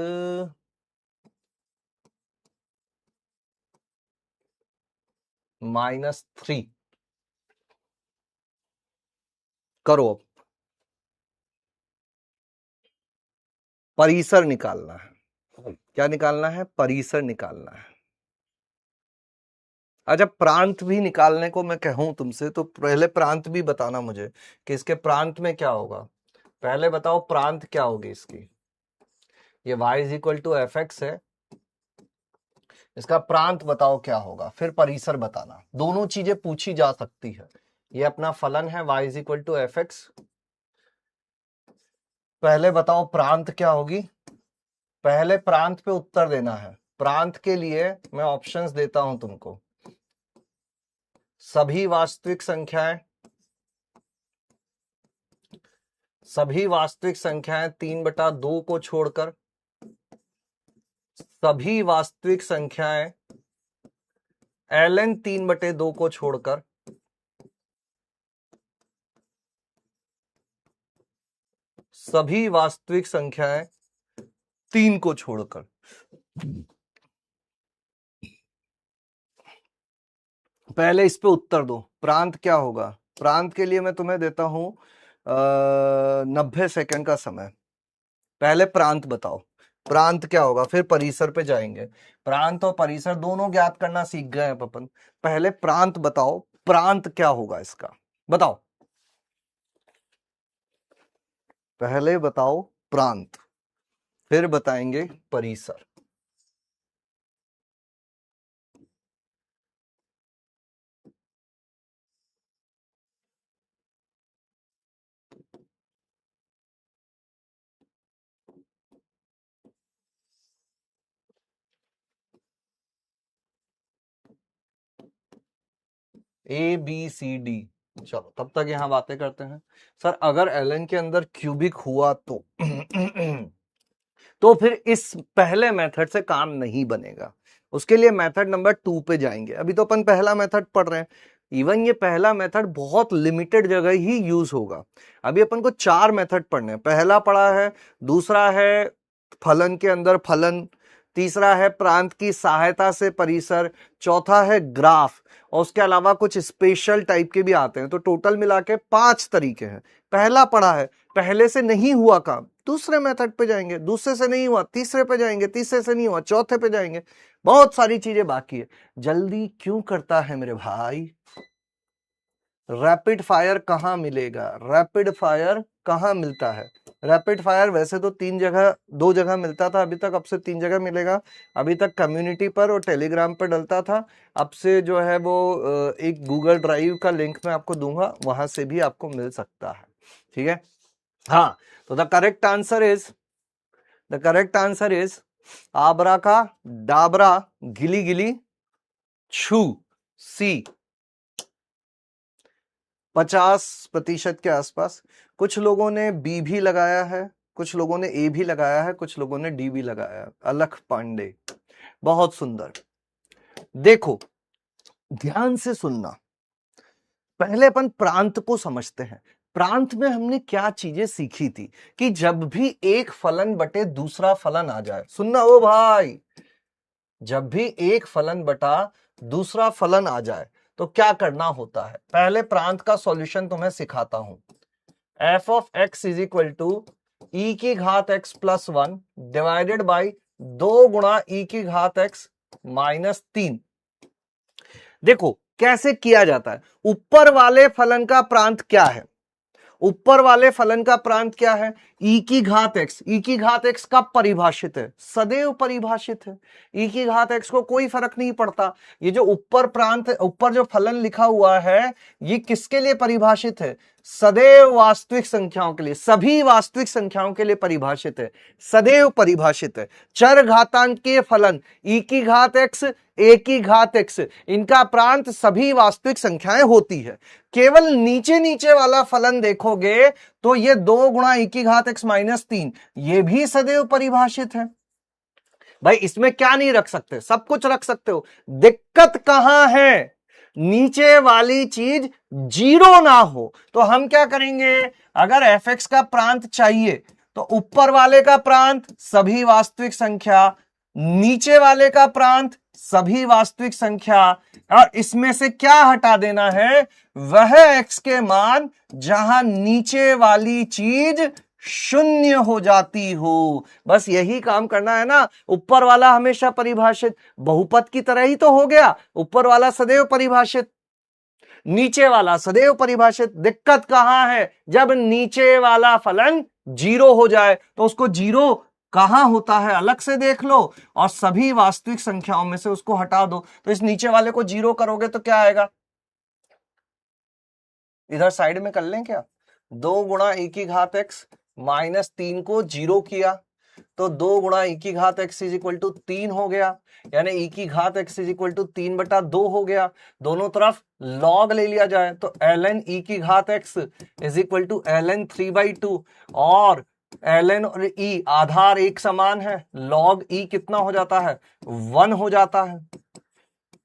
-3 करो। अब परिसर निकालना है। क्या निकालना है? परिसर निकालना है। अच्छा, प्रांत भी निकालने को मैं कहूं तुमसे तो पहले प्रांत भी बताना मुझे कि इसके प्रांत में क्या होगा। पहले बताओ प्रांत क्या होगी इसकी। ये y is equal to f x है, इसका प्रांत बताओ क्या होगा, फिर परिसर बताना। दोनों चीजें पूछी जा सकती है। ये अपना फलन है y is equal to f x. पहले बताओ प्रांत क्या होगी। पहले प्रांत पे उत्तर देना है। प्रांत के लिए मैं ऑप्शंस देता हूं तुमको। सभी वास्तविक संख्याएं, सभी वास्तविक संख्याएं 3/2 को छोड़कर, सभी वास्तविक संख्याएं ln 3/2 को छोड़कर, सभी वास्तविक संख्याएं 3 को छोड़कर। पहले इस पे उत्तर दो, प्रांत क्या होगा। प्रांत के लिए मैं तुम्हें देता हूं 90 सेकंड का समय। पहले प्रांत बताओ, प्रांत क्या होगा, फिर परिसर पे जाएंगे। प्रांत और परिसर दोनों ज्ञात करना सीख गए हैं अपन। पहले प्रांत बताओ, प्रांत क्या होगा इसका, बताओ। पहले बताओ प्रांत, फिर बताएंगे परिसर। ए बी सी डी, चलो तब तक यहां बातें करते हैं। सर अगर ln के अंदर क्यूबिक हुआ तो फिर इस पहले मेथड से काम नहीं बनेगा। उसके लिए मेथड नंबर 2 पे जाएंगे। अभी तो अपन पहला मेथड पढ़ रहे हैं। इवन ये पहला मेथड बहुत लिमिटेड जगह ही यूज होगा। अभी अपन को 4 मेथड पढ़ने हैं। पहला पढ़ा है, दूसरा है फलन के अंदर फलन, तीसरा है प्रांत की सहायता से परिसर, चौथा है ग्राफ, और उसके अलावा कुछ स्पेशल टाइप के भी आते हैं। तो टोटल मिला के 5 तरीके हैं। पहला पढ़ा है, पहले से नहीं हुआ काम, दूसरे मेथड पे जाएंगे। दूसरे से नहीं हुआ, तीसरे पे जाएंगे। तीसरे से नहीं हुआ, चौथे पे जाएंगे। बहुत सारी चीजें बाकी है। जल्दी क्यों करता है मेरे भाई? रैपिड फायर कहां मिलेगा? रैपिड फायर कहां मिलता है? रैपिड फायर वैसे तो 2 जगह मिलता था अभी तक, अब से 3 जगह मिलेगा। अभी तक कम्युनिटी पर और टेलीग्राम पर डलता था। अब से जो है वो एक गूगल ड्राइव का लिंक मैं आपको दूंगा, वहां से भी आपको मिल सकता है। ठीक है, हाँ। तो द करेक्ट आंसर इज आबरा का डाबरा गिली गिली छू, सी। 50% के आसपास। कुछ लोगों ने बी भी लगाया है, कुछ लोगों ने ए भी लगाया है, कुछ लोगों ने डी भी लगाया है। अलख पांडे, बहुत सुंदर। देखो ध्यान से सुनना, पहले अपन प्रांत को समझते हैं। प्रांत में हमने क्या चीजें सीखी थी कि जब भी एक फलन बटे दूसरा फलन आ जाए, सुनना ओ भाई, जब भी एक फलन बटा दूसरा फलन आ जाए तो क्या करना होता है। पहले प्रांत का सॉल्यूशन तुम्हें सिखाता हूं। F of X is equal to E की घात एक्स प्लस 1 डिवाइडेड बाई 2 गुणा ई की घात एक्स -3। देखो कैसे किया जाता है। ऊपर वाले फलन का प्रांत क्या है? ऊपर वाले फलन का प्रांत क्या है? ई की घात एक्स। ई की घात एक्स कब परिभाषित है? सदैव परिभाषित है। ई की घात एक्स को कोई फर्क नहीं पड़ता। ये जो ऊपर प्रांत, ऊपर जो फलन लिखा हुआ है, ये किसके लिए परिभाषित है? सदैव वास्तविक संख्याओं के लिए, सभी वास्तविक संख्याओं के लिए परिभाषित है, सदैव परिभाषित है। चर घातांकीय फलन ई की घात एक्स, ए की घात एक्स, इनका प्रांत सभी वास्तविक संख्याएं होती है। केवल नीचे नीचे वाला फलन देखोगे तो ये 2 गुणा ई की घात एक्स -3, ये भी सदैव परिभाषित है। भाई इसमें क्या नहीं रख सकते? सब कुछ रख सकते हो। दिक्कत कहां है? नीचे वाली चीज 0 ना हो। तो हम क्या करेंगे? अगर एफ एक्स का प्रांत चाहिए तो ऊपर वाले का प्रांत सभी वास्तविक संख्या, नीचे वाले का प्रांत सभी वास्तविक संख्या, और इसमें से क्या हटा देना है, वह x के मान जहां नीचे वाली चीज शून्य हो जाती हो। बस यही काम करना है ना। ऊपर वाला हमेशा परिभाषित बहुपद की तरह ही तो हो गया, ऊपर वाला सदैव परिभाषित, नीचे वाला सदैव परिभाषित। दिक्कत कहां है, जब नीचे वाला फलन जीरो हो जाए तो उसको जीरो कहां होता है अलग से देख लो, और सभी वास्तविक संख्याओं में से उसको हटा दो। तो इस नीचे वाले को जीरो करोगे तो क्या आएगा, इधर साइड में कर लें क्या, 2 गुणा e की घात x माइनस 3 को जीरो किया तो 2 गुणा e की घात x इज इक्वल टू 3 हो गया, यानी e की घात x इज इक्वल टू 3/2 हो गया। दोनों तरफ log ले लिया जाए तो ln e की घात x is equal to ln 3/2, और ln और e आधार एक समान है, log e कितना हो जाता है, 1 हो जाता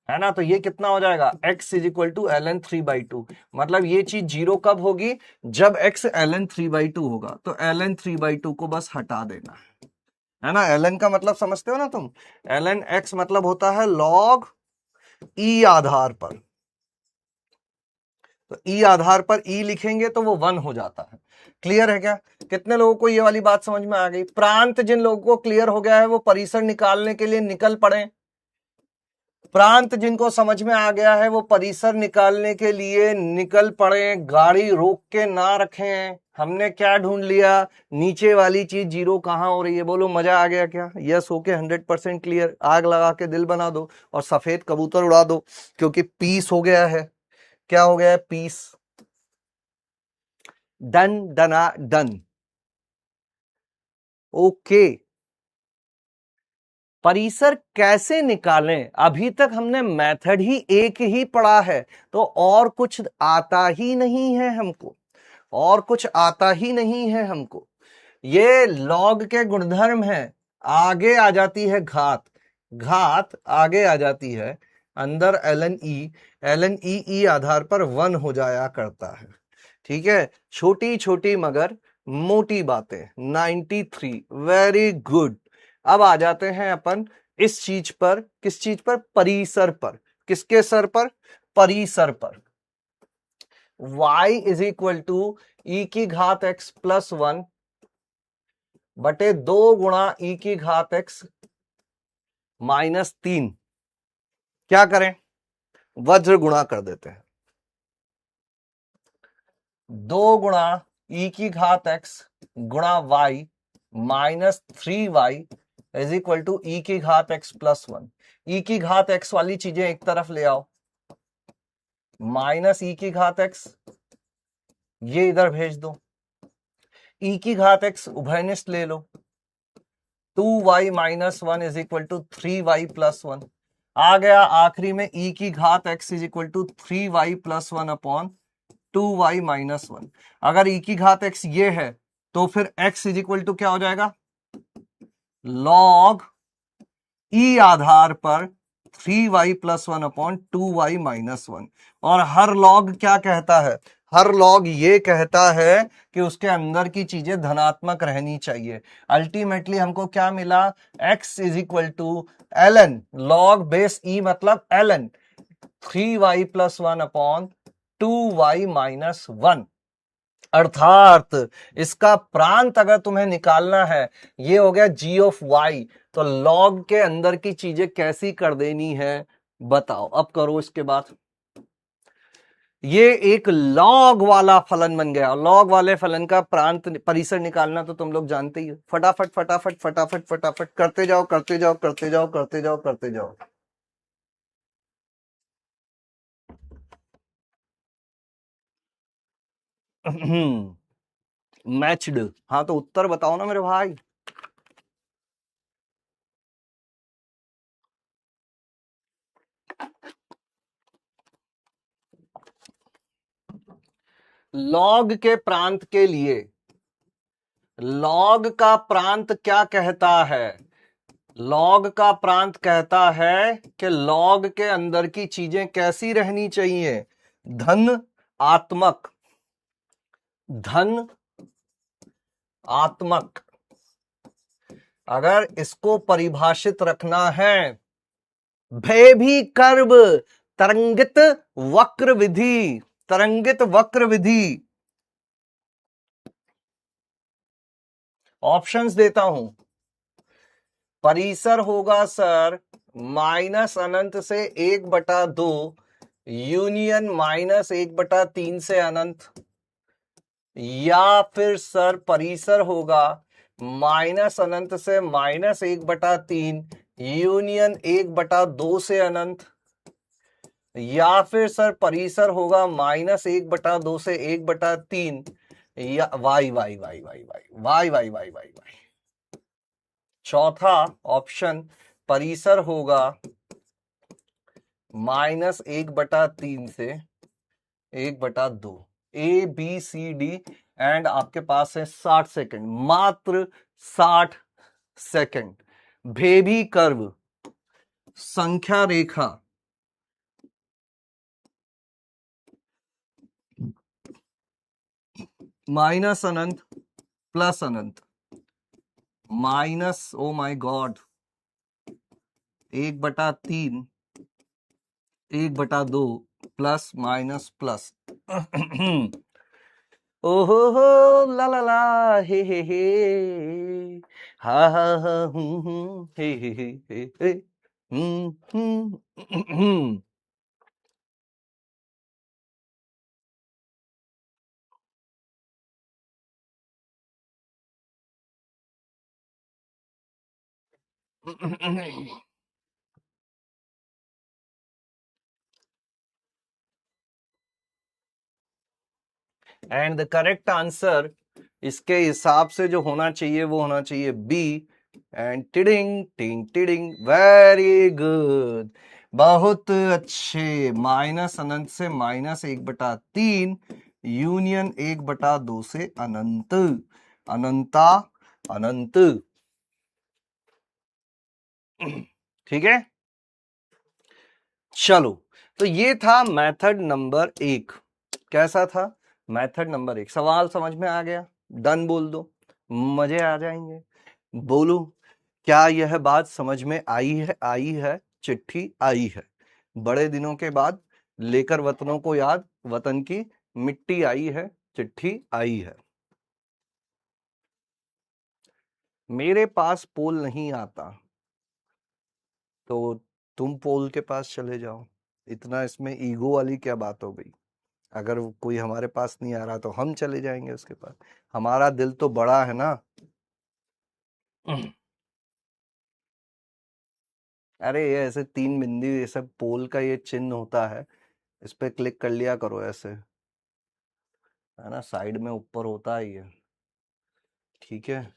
है ना। तो ये कितना हो जाएगा, x is equal to ln 3/2। मतलब ये चीज जीरो कब होगी, जब x ln 3/2 होगा। तो ln 3/2 को बस हटा देना है ना। ln का मतलब समझते हो ना तुम, ln x मतलब होता है log e आधार पर, तो e आधार पर e लिखेंगे तो वो 1 हो जाता है। क्लियर है क्या, कितने लोगों को ये वाली बात समझ में आ गई। प्रांत जिन लोगों को क्लियर हो गया है वो परिसर निकालने के लिए निकल पड़े, प्रांत जिनको समझ में आ गया है वो परिसर निकालने के लिए निकल पड़े, गाड़ी रोक के ना रखें। हमने क्या ढूंढ लिया, नीचे वाली चीज जीरो कहां हो रही है। बोलो मजा आ गया क्या, यस हो के 100% क्लियर। आग लगा के दिल बना दो और सफेद कबूतर उड़ा दो, क्योंकि पीस हो गया है। क्या हो गया है, पीस, डन डना डन। ओके, परिसर कैसे निकालें, अभी तक हमने मेथड ही एक ही पढ़ा है, तो और कुछ आता ही नहीं है हमको, और कुछ आता ही नहीं है हमको। ये लॉग के गुणधर्म है, आगे आ जाती है घात, घात आगे आ जाती है, अंदर ln e आधार पर 1 हो जाया करता है। ठीक है, छोटी छोटी मगर मोटी बातें। 93, वेरी गुड। अब आ जाते हैं अपन इस चीज पर, किस चीज पर, परिसर पर। किसके सर पर, परिसर पर। y is equal to e की घात x प्लस 1 बटे 2 गुणा e की घात x माइनस 3। क्या करें, वज्र गुणा कर देते हैं। 2 गुणा e की घात x गुणा y minus 3y is equal to e की घात x प्लस 1। e की घात x वाली चीजें एक तरफ ले आओ, माइनस e की घात x ये इधर भेज दो, e की घात x उभयनिष्ठ ले लो, 2y minus 1 is equal to 3y plus 1 आ गया। आखिरी में e की घात x is equal to 3y plus 1 upon 2y minus 1। अगर e की घात x ये है तो फिर x इज इक्वल टू क्या हो जाएगा, log e आधार पर 3y plus 1 upon 2y minus 1। और हर log क्या कहता है, हर log ये कहता है कि उसके अंदर की चीजें धनात्मक रहनी चाहिए। अल्टीमेटली हमको क्या मिला, x is equal to ln log base e मतलब ln 3y plus 1 upon 2y minus 1। अर्थात इसका प्रांत अगर तुम्हें निकालना है, ये हो गया g ऑफ y, तो log के अंदर की चीजें कैसी कर देनी है बताओ। अब करो इसके बाद, ये एक लॉग वाला फलन बन गया। लॉग वाले फलन का प्रांत परिसर निकालना तो तुम लोग जानते ही हो। फटाफट फटाफट फटाफट फटाफट करते जाओ करते जाओ करते जाओ करते जाओ करते जाओ। मैच्ड, हाँ तो उत्तर बताओ ना मेरे भाई। लॉग के प्रांत के लिए, लॉग का प्रांत क्या कहता है, लॉग का प्रांत कहता है कि लॉग के अंदर की चीजें कैसी रहनी चाहिए, धन आत्मक, धन आत्मक। अगर इसको परिभाषित रखना है, भैभी कर्व तरंगित वक्र विधि, तरंगित वक्र विधि। ऑप्शंस देता हूं। परिसर होगा सर माइनस अनंत से 1/2 यूनियन माइनस 1/3 से अनंत, या फिर सर परिसर होगा माइनस अनंत से माइनस 1/3 यूनियन 1/2 से अनंत, या फिर सर परिसर होगा माइनस 1/2 से 1/3 या y y y y y y y y y y. चौथा ऑप्शन परिसर होगा माइनस 1/3 से 1/2। A B C D and आपके पास है 60 सेकंड, मात्र 60 सेकंड। भेभी कर्व, संख्या रेखा, माइनस अनंत प्लस अनंत, minus oh my god 1/3 1/2 plus minus plus ओहो हो ला ला हे हा हा हा हे एंड द करेक्ट आंसर इसके हिसाब से जो होना चाहिए वो होना चाहिए बी। एंड टिडिंग टिंग टिडिंग, वेरी गुड, बहुत अच्छे। माइनस अनंत से माइनस 1/3 यूनियन 1/2 से अनंत, अनंता अनंत। ठीक है, चलो। तो ये था मेथड नंबर 1। कैसा था मेथड नंबर 1? सवाल समझ में आ गया? डन बोल दो, मजे आ जाएंगे। बोलो, क्या यह बात समझ में आई है? आई है, चिट्ठी आई है। बड़े दिनों के बाद लेकर वतनों को याद, वतन की मिट्टी आई है, चिट्ठी आई है। मेरे पास पोल नहीं आता तो तुम पोल के पास चले जाओ। इतना इसमें ईगो वाली क्या बात हो गई? अगर कोई हमारे पास नहीं आ रहा तो हम चले जाएंगे उसके पास। हमारा दिल तो बड़ा है ना। अरे ये ऐसे 3 बिंदी, ये सब पोल का ये चिन्ह होता है, इस पे क्लिक कर लिया करो ऐसे, है ना, साइड में ऊपर होता है ये। ठीक है,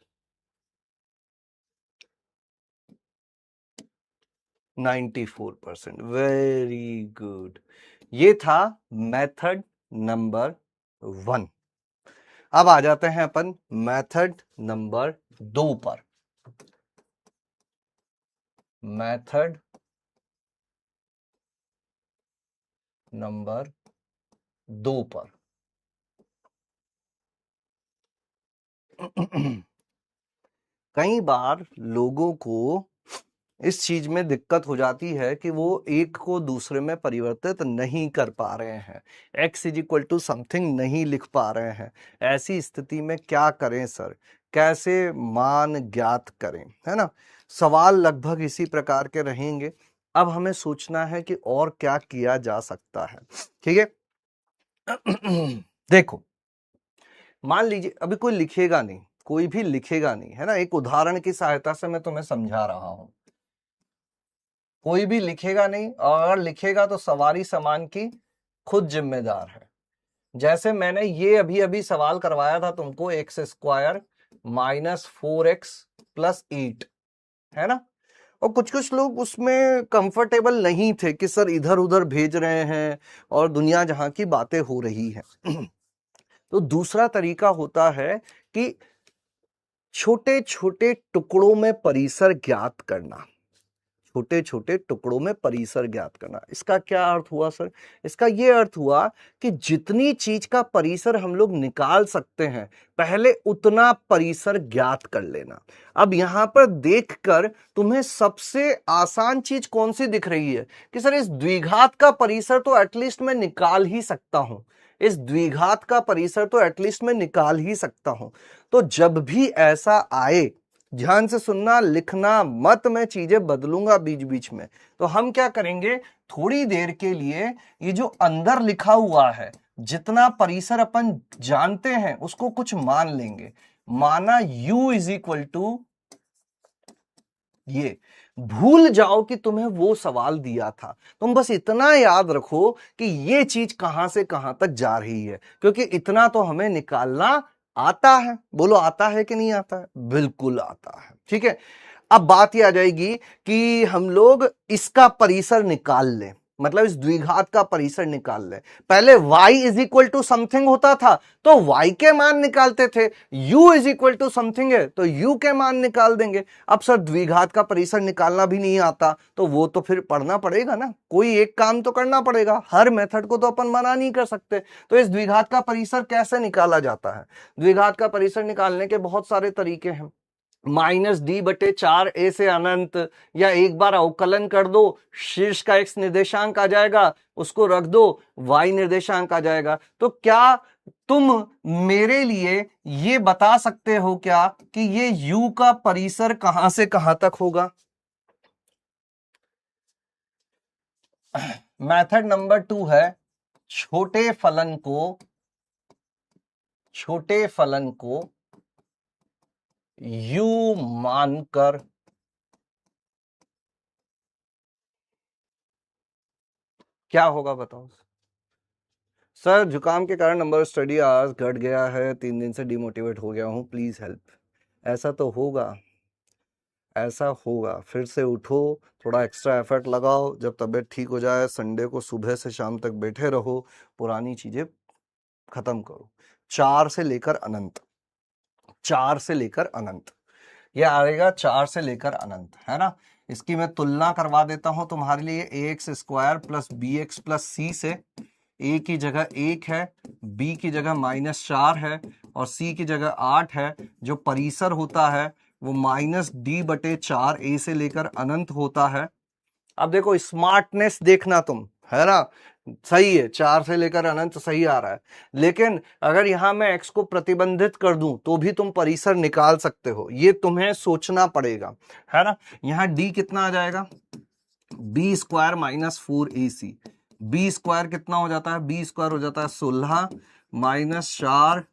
94%, वेरी गुड। ये था मेथड नंबर 1। अब आ जाते हैं अपन मेथड नंबर 2 पर। मेथड नंबर 2 पर कई बार लोगों को इस चीज में दिक्कत हो जाती है कि वो एक को दूसरे में परिवर्तित नहीं कर पा रहे हैं, x is equal to something नहीं लिख पा रहे हैं। ऐसी स्थिति में क्या करें सर, कैसे मान ज्ञात करें, है ना? सवाल लगभग इसी प्रकार के रहेंगे। अब हमें सोचना है कि और क्या किया जा सकता है। ठीक है, देखो, मान लीजिए अभी कोई लिखेगा नहीं, कोई भी लिखेगा नहीं, है ना। एक उदाहरण की सहायता से मैं तुम्हें समझा रहा हूं। कोई भी लिखेगा नहीं, और अगर लिखेगा तो सवारी सामान की खुद जिम्मेदार है। जैसे मैंने ये अभी अभी सवाल करवाया था तुमको, x² माइनस 4x प्लस 8, है ना। और कुछ कुछ लोग उसमें कंफर्टेबल नहीं थे कि सर इधर उधर भेज रहे हैं और दुनिया जहां की बातें हो रही है। तो दूसरा तरीका होता है कि छोटे छोटे टुकड़ों में परिसर ज्ञात करना। छोटे छोटे टुकड़ों में परिसर ज्ञात करना। इसका क्या अर्थ हुआ सर? इसका ये अर्थ हुआ कि जितनी चीज का परिसर हम लोग निकाल सकते हैं पहले उतना परिसर ज्ञात कर लेना। अब यहां पर देखकर तुम्हें सबसे आसान चीज कौन सी दिख रही है कि सर इस द्विघात का परिसर तो एटलीस्ट मैं निकाल ही सकता हूं, इस द्विघात का परिसर तो एटलीस्ट मैं निकाल ही सकता हूं। तो जब भी ऐसा आए, ध्यान से सुनना, लिखना मत, मैं चीजें बदलूंगा बीच बीच में। तो हम क्या करेंगे, थोड़ी देर के लिए ये जो अंदर लिखा हुआ है जितना परिसर अपन जानते हैं उसको कुछ मान लेंगे। माना u इज इक्वल टू ये, भूल जाओ कि तुम्हें वो सवाल दिया था, तुम बस इतना याद रखो कि ये चीज कहां से कहां तक जा रही है, क्योंकि इतना तो हमें निकालना आता है। बोलो आता है कि नहीं आता है? बिल्कुल आता है। ठीक है, अब बात ये आ जाएगी कि हम लोग इसका परिसर निकाल लें, मतलब इस द्विघात का परिसर निकाल लें। पहले y is equal to something होता था तो y के मान निकालते थे, u is equal to something है तो u के मान निकाल देंगे। अब सर द्विघात का परिसर निकालना भी नहीं आता तो वो तो फिर पढ़ना पड़ेगा ना, कोई एक काम तो करना पड़ेगा, हर मेथड को तो अपन मना नहीं कर सकते। तो इस द्विघात का परिसर कैसे निकाला जाता है? द्विघात का परिसर निकालने के बहुत सारे तरीके हैं। -d/4 a से अनंत, या एक बार अवकलन कर दो, शीर्ष का x निर्देशांक आ जाएगा, उसको रख दो, y निर्देशांक आ जाएगा। तो क्या तुम मेरे लिए ये बता सकते हो क्या कि ये u का परिसर कहां से कहां तक होगा? मेथड नंबर 2 है छोटे फलन को u मानकर क्या होगा बताओ। सर जुकाम के कारण नंबर स्टडी आवर्स घट गया है, 3 दिन से डिमोटिवेट हो गया हूं, प्लीज हेल्प। ऐसा तो होगा, ऐसा होगा, फिर से उठो, थोड़ा एक्स्ट्रा एफर्ट लगाओ, जब तबीयत ठीक हो जाए संडे को सुबह से शाम तक बैठे रहो, पुरानी चीजें खत्म करो। 4 से लेकर अनंत, 4 से लेकर अनंत, ये आएगा 4 से लेकर अनंत, है ना। इसकी मैं तुलना करवा देता हूं तुम्हारे लिए, ax² plus bx plus c से। a की जगह 1 है, b की जगह -4 है और c की जगह 8 है। जो परिसर होता है वो -d/4 a से लेकर अनंत होता है। अब देखो स्मार्टनेस देखना तुम, है ना, सही है, 4 से लेकर अनंत सही आ रहा है, लेकिन अगर यहां मैं x को प्रतिबंधित कर दूं तो भी तुम परिसर निकाल सकते हो, ये तुम्हें सोचना पड़ेगा, है ना। यहां d कितना आ जाएगा, b² -4ac, b² कितना हो जाता है, b² हो जाता है 16 -4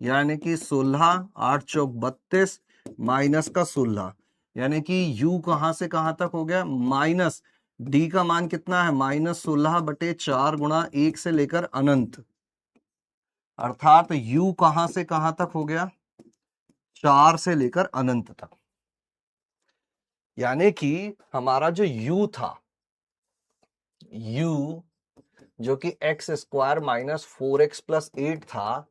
यानी कि 16, 8 चौक 32 माइनस का 16, यानी कि u कहां से कहां तक हो गया, माइनस d का मान कितना है, -16/4 गुणा 1 से लेकर अनंत, अर्थात u कहां से कहां तक हो गया, 4 से लेकर अनंत तक। यानी कि हमारा जो u था, u जो कि x² -4x + 8 था,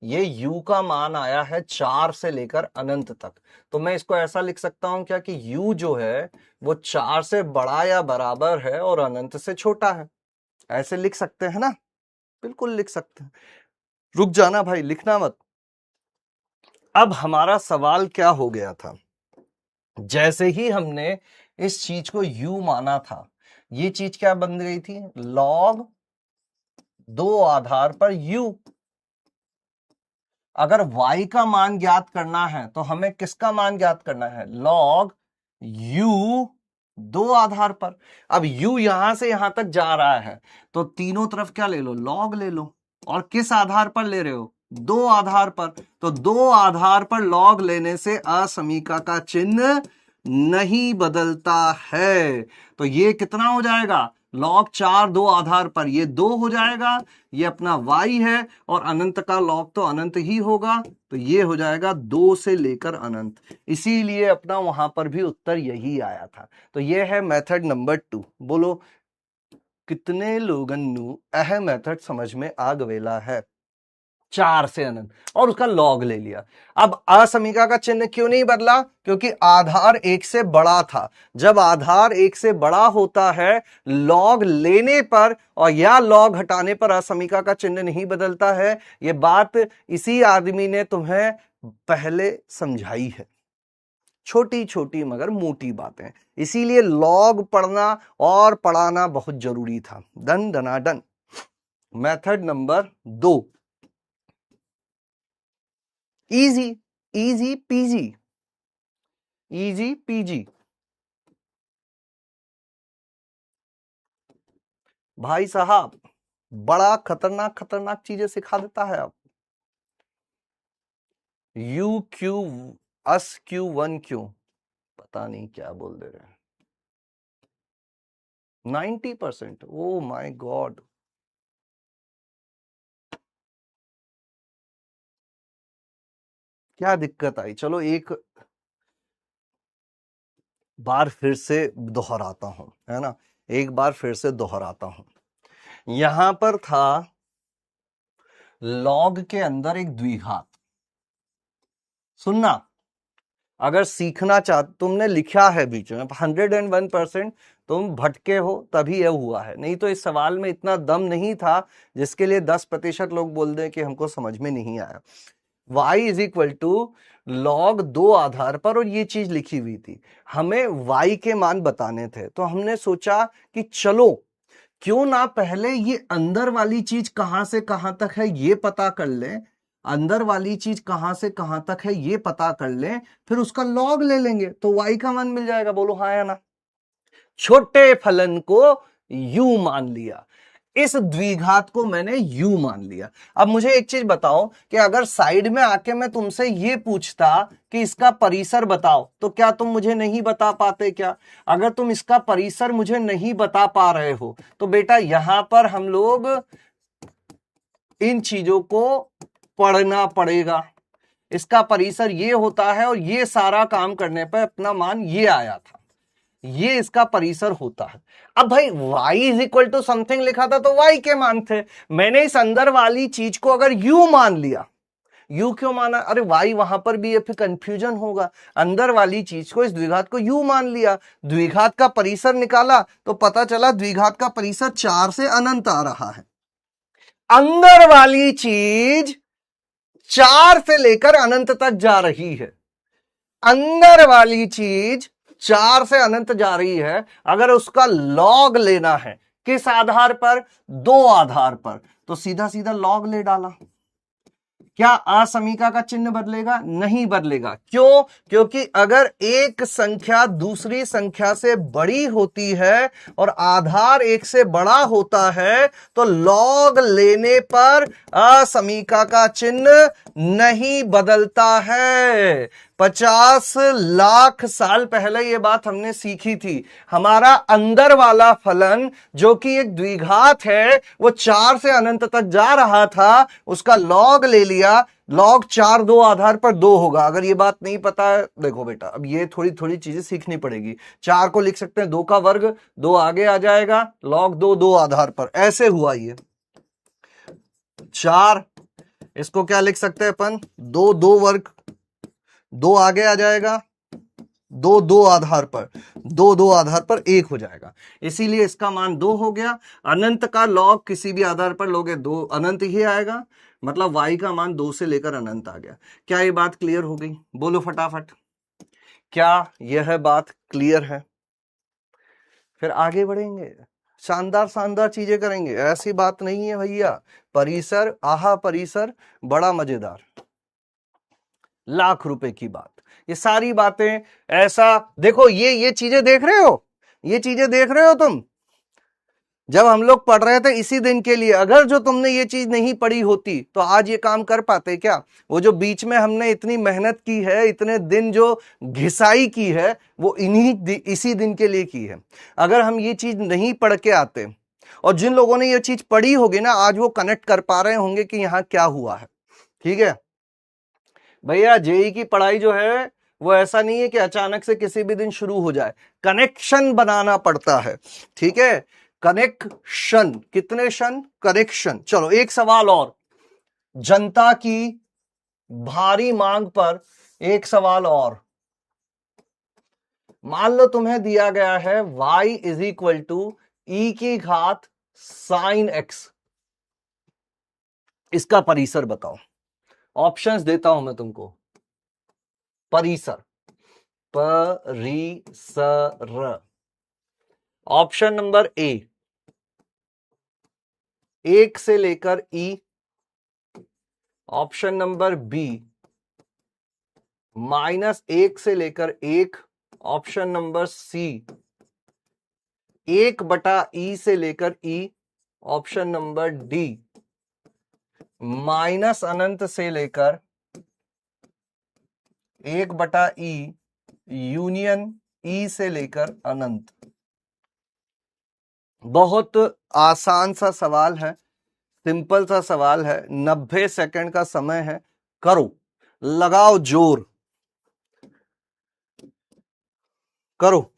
ये u का मान आया है 4 से लेकर अनंत तक। तो मैं इसको ऐसा लिख सकता हूं क्या कि u जो है वो 4 से बड़ा या बराबर है और अनंत से छोटा है, ऐसे लिख सकते हैं ना, बिल्कुल लिख सकते हैं। रुक जाना भाई, लिखना मत। अब हमारा सवाल क्या हो गया था, जैसे ही हमने इस चीज को u माना था, ये चीज क्या बन गई थी, log 2 आधार पर u। अगर y का मान ज्ञात करना है तो हमें किसका मान ज्ञात करना है, log u 2 आधार पर। अब u यहां से यहां तक जा रहा है तो तीनों तरफ क्या ले लो, log ले लो, और किस आधार पर ले रहे हो, 2 आधार पर। तो 2 आधार पर log लेने से असमीका का चिन्ह नहीं बदलता है। तो ये कितना हो जाएगा, log 4 2 आधार पर, ये 2 हो जाएगा, ये अपना y है, और अनंत का log तो अनंत ही होगा, तो ये हो जाएगा 2 से लेकर अनंत। इसीलिए अपना वहां पर भी उत्तर यही आया था। तो ये है मेथड नंबर 2। बोलो कितने लोगन नू यह मेथड समझ में आ गवेला है? 4 से अनंत, और उसका लॉग ले लिया। अब असमीका का चिन्ह क्यों नहीं बदला? क्योंकि आधार 1 से बड़ा था। जब आधार 1 से बड़ा होता है, लॉग लेने पर और या लॉग हटाने पर असमीका का चिन्ह नहीं बदलता है। यह बात इसी आदमी ने तुम्हें पहले समझाई है। छोटी छोटी मगर मोटी बातें, इसीलिए लॉग पढ़ना और पढ़ाना बहुत जरूरी था। डन डनाडन। Method number 2, easy easy peasy, easy peasy. भाई साहब बड़ा खतरनाक खतरनाक चीजें सिखा देता है। आप you Q us Q one Q, पता नहीं क्या बोल दे रहे हैं। 90%, ओ माय गॉड। क्या दिक्कत आई? चलो एक बार फिर से दोहराता हूं, है ना, एक बार फिर से दोहराता हूं। यहां पर था लॉग के अंदर एक द्विघात। सुनना, अगर सीखना तुमने लिखा है बीच में 101%, तुम भटके हो तभी यह हुआ है, नहीं तो इस सवाल में इतना दम नहीं था जिसके लिए 10% लोग बोल दें कि हमको समझ में नहीं आया। y is equal to log 2 आधार पर, और ये चीज लिखी हुई थी। हमें y के मान बताने थे, तो हमने सोचा कि चलो क्यों ना पहले ये अंदर वाली चीज कहां से कहां तक है ये पता कर लें, अंदर वाली चीज कहां से कहां तक है ये पता कर लें, फिर उसका लॉग ले लेंगे तो y का मान मिल जाएगा। बोलो हाँ या ना। छोटे फलन को u मान लिया, इस द्विघात को मैंने u मान लिया। अब मुझे एक चीज बताओ कि अगर साइड में आके मैं तुमसे ये पूछता कि इसका परिसर बताओ, तो क्या तुम मुझे नहीं बता पाते क्या? अगर तुम इसका परिसर मुझे नहीं बता पा रहे हो तो बेटा यहां पर हम लोग इन चीजों को पढ़ना पड़ेगा। इसका परिसर ये होता है और ये सारा काम करने पर अपना मान ये आया था, ये इसका परिसर होता है। अब भाई y is equal to something लिखा था तो y के मान थे। मैंने इस अंदर वाली चीज को अगर u मान लिया, u क्यों माना? अरे y वहां पर भी है, फिर कंफ्यूजन होगा। अंदर वाली चीज को, इस द्विघात को u मान लिया, द्विघात का परिसर निकाला तो पता चला द्विघात का परिसर 4 से अनंत आ रहा है। अंदर वाली चीज 4 से लेकर अनंत तक जा रही है। अंदर वाली चीज 4 से अनंत जा रही है। अगर उसका लॉग लेना है, किस आधार पर? 2 आधार पर, तो सीधा सीधा लॉग ले डाला। क्या असमीका का चिन्ह बदलेगा? नहीं बदलेगा। क्यों? क्योंकि अगर एक संख्या दूसरी संख्या से बड़ी होती है और आधार 1 से बड़ा होता है तो लॉग लेने पर असमीका का चिन्ह नहीं बदलता है। 50 लाख साल पहले यह बात हमने सीखी थी। हमारा अंदर वाला फलन जो कि एक द्विघात है, वो 4 से अनंत तक जा रहा था, उसका लॉग ले लिया। लॉग 4 2 आधार पर 2 होगा। अगर ये बात नहीं पता है, देखो बेटा अब ये थोड़ी थोड़ी चीजें सीखनी पड़ेगी। 4 को लिख सकते हैं 2 का वर्ग, 2 आगे आ जाएगा, लॉग 2 2 आधार पर, ऐसे हुआ ये 4। इसको क्या लिख सकते हैं अपन? 2 2 वर्ग, 2 आगे आ जाएगा, 2 2 आधार पर, 2 2 आधार पर 1 हो जाएगा। इसीलिए इसका मान 2 हो गया। अनंत का लॉग किसी भी आधार पर लोगे 2 अनंत ही आएगा, मतलब y का मान 2 से लेकर अनंत आ गया। क्या ये बात क्लियर हो गई? बोलो फटाफट, क्या यह बात क्लियर है? फिर आगे बढ़ेंगे, शानदार शानदार चीजें करेंगे। ऐसी बात नहीं है भैया, परिसर आहा परिसर बड़ा मजेदार, लाख रुपए की बात। ये सारी बातें ऐसा देखो, ये चीजें देख रहे हो, ये चीजें देख रहे हो तुम। जब हम लोग पढ़ रहे थे इसी दिन के लिए, अगर जो तुमने ये चीज नहीं पढ़ी होती तो आज ये काम कर पाते क्या? वो जो बीच में हमने इतनी मेहनत की है, इतने दिन जो घिसाई की है, वो इसी दिन के लिए की है। अगर हम ये चीज नहीं पढ़ के आते, और जिन लोगों ने ये चीज पढ़ी होगी ना, आज वो कनेक्ट कर पा रहे होंगे कि यहां क्या हुआ है। ठीक है भैया, जेई की पढ़ाई जो है वो ऐसा नहीं है कि अचानक से किसी भी दिन शुरू हो जाए, कनेक्शन बनाना पड़ता है। ठीक है, कनेक्शन, कितने शन? कनेक्शन। चलो एक सवाल और, जनता की भारी मांग पर एक सवाल और। मान लो तुम्हें दिया गया है y is equal to E की घात साइन एक्स, इसका परिसर बताओ। ऑप्शंस देता हूं मैं तुमको। परिसर, परिसर। ऑप्शन नंबर ए, 1 से लेकर ई। ऑप्शन नंबर बी, -1 से लेकर 1। ऑप्शन नंबर सी, 1/e से लेकर ई। ऑप्शन नंबर डी, -अनंत से लेकर 1/e यूनियन ई से लेकर अनंत। बहुत आसान सा सवाल है, सिंपल सा सवाल है। 90 सेकंड का समय है। करो, लगाओ जोर, करो।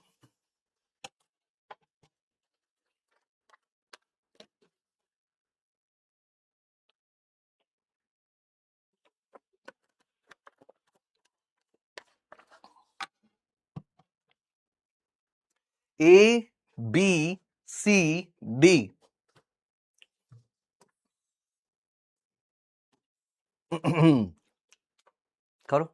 A B C D. करो।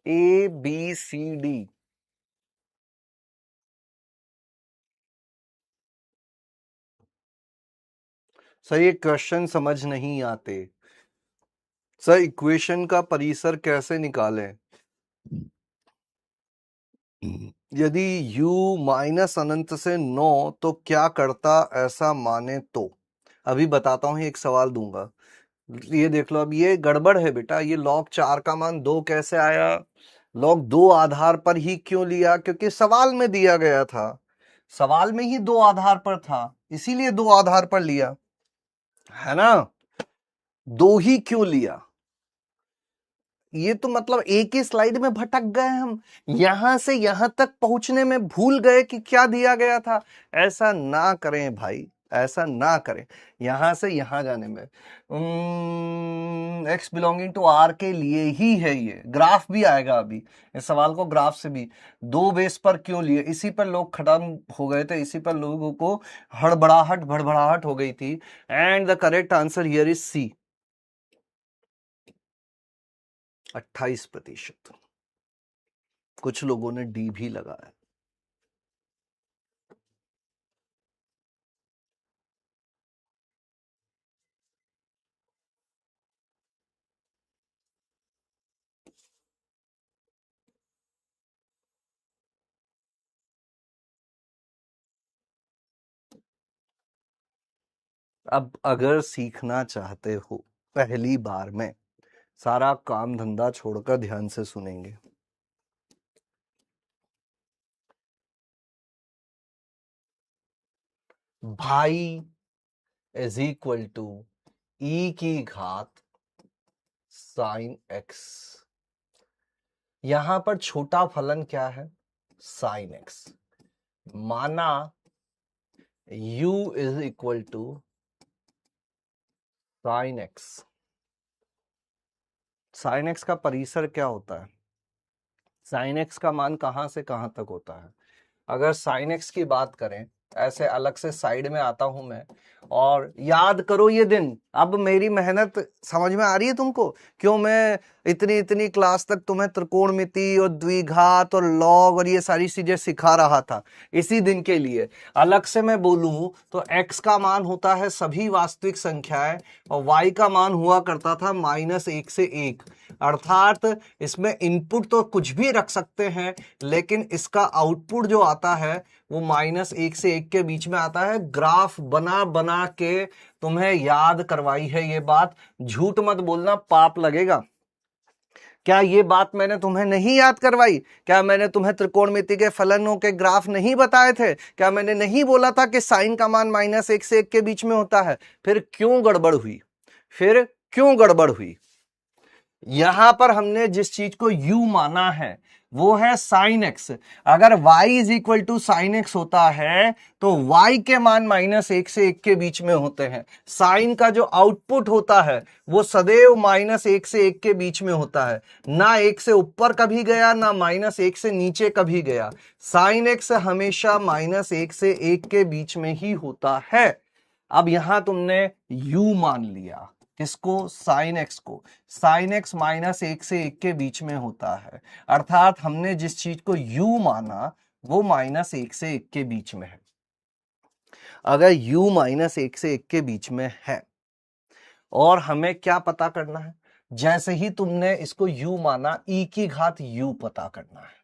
A B C D. Sir ये क्वेश्चन समझ नहीं आते। सर इक्वेशन का परिसर कैसे निकालें? यदि u -अनंत से 9 तो क्या करता, ऐसा माने तो। अभी बताता हूं, एक सवाल दूंगा। ये देख लो, अब ये गड़बड़ है बेटा। ये log 4 का मान 2 कैसे आया? log 2 आधार पर ही क्यों लिया? क्योंकि सवाल में दिया गया था, सवाल में ही 2 आधार पर था, इसीलिए 2 आधार पर लिया, है ना। 2 ही क्यों लिया? ये तो मतलब एक ही स्लाइड में भटक गए हम, यहां से यहां तक पहुंचने में भूल गए कि क्या दिया गया था। ऐसा ना करें भाई, ऐसा ना करें। यहां से यहां जाने में x बिलोंगिंग टू r के लिए ही है। ये ग्राफ भी आएगा अभी, इस सवाल को ग्राफ से भी। 2 बेस पर क्यों लिए? इसी पर लोग खत्म हो गए थे, इसी पर लोगों को भड़बड़ाहट हो गई थी। And the correct answer here is C, 28%। कुछ लोगों ने डी भी लगाया। अब अगर सीखना चाहते हो पहली बार में, सारा काम धंधा छोड़कर ध्यान से सुनेंगे। भाई इज इक्वल टू ई की घात साइन एक्स। यहां पर छोटा फलन क्या है? Sine x. माना u is equal to sine x. Sine x का परिसर क्या होता है? साइन एक्स का मान कहां से कहां तक होता है? अगर साइन एक्स की बात करें, ऐसे अलग से साइड में आता हूं मैं, और याद करो ये दिन। अब मेरी मेहनत समझ में आ रही है तुमको, क्यों मैं इतनी इतनी क्लास तक तुम्हें त्रिकोणमिति और द्विघात और लॉग और ये सारी चीजें सिखा रहा था, इसी दिन के लिए। अलग से मैं बोलूं तो x का मान होता है सभी वास्तविक संख्याएं, और y का मान हुआ करता था -1 से 1। अर्थात इसमें इनपुट तो कुछ भी रख सकते हैं, लेकिन इसका आउटपुट जो आता है वो -1 से 1 के बीच में आता है। ग्राफ बना बना के तुम्हें याद करवाई है ये बात, झूठ मत बोलना, पाप लगेगा। क्या ये बात मैंने तुम्हें नहीं याद करवाई? क्या मैंने तुम्हें त्रिकोणमिति के फलनों के ग्राफ नहीं बताए थे? क्या मैंने नहीं बोला था कि साइन का मान -1 से 1 के बीच में होता है? फिर क्यों गड़बड़ हुई? फिर क्यों गड़बड़ हुई? यहां पर हमने जिस चीज को u माना है वो है साइन एक्स। अगर y is equal to sine x होता है तो y के मान -1 से 1 के बीच में होते हैं। साइन का जो आउटपुट होता है वो सदैव -1 से 1 के बीच में होता है, ना 1 से ऊपर कभी गया ना -1 से नीचे कभी गया। साइन एक्स हमेशा -1 से 1 के बीच में ही होता है। अब यहां तुमने u मान लिया, किसको? साइन एक्स को। साइन एक्स -1 से 1 के बीच में होता है, अर्थात हमने जिस चीज को u माना वो -1 से 1 के बीच में है। अगर u -1 से 1 के बीच में है और हमें क्या पता करना है? जैसे ही तुमने इसको u माना, e की घात u पता करना है।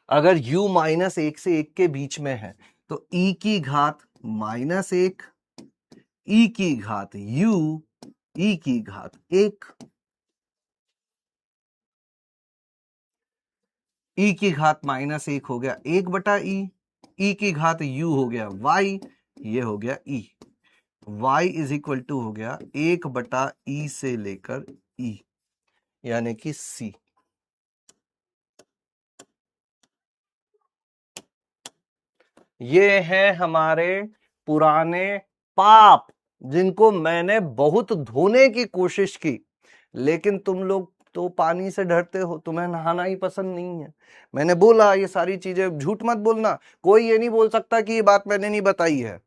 अगर u -1 से 1 के बीच में है तो e की घात -1, e की घात u, e की घात 1, e की घात -1 हो गया 1/e, e की घात u हो गया y, ये हो गया e। y is equal to हो गया 1/e से लेकर e, यानी कि c। ये हैं हमारे पुराने पाप, जिनको मैंने बहुत धोने की कोशिश की, लेकिन तुम लोग तो पानी से डरते हो, तुम्हें नहाना ही पसंद नहीं है। मैंने बोला ये सारी चीजें, झूठ मत बोलना। कोई ये नहीं बोल सकता कि ये बात मैंने नहीं बताई है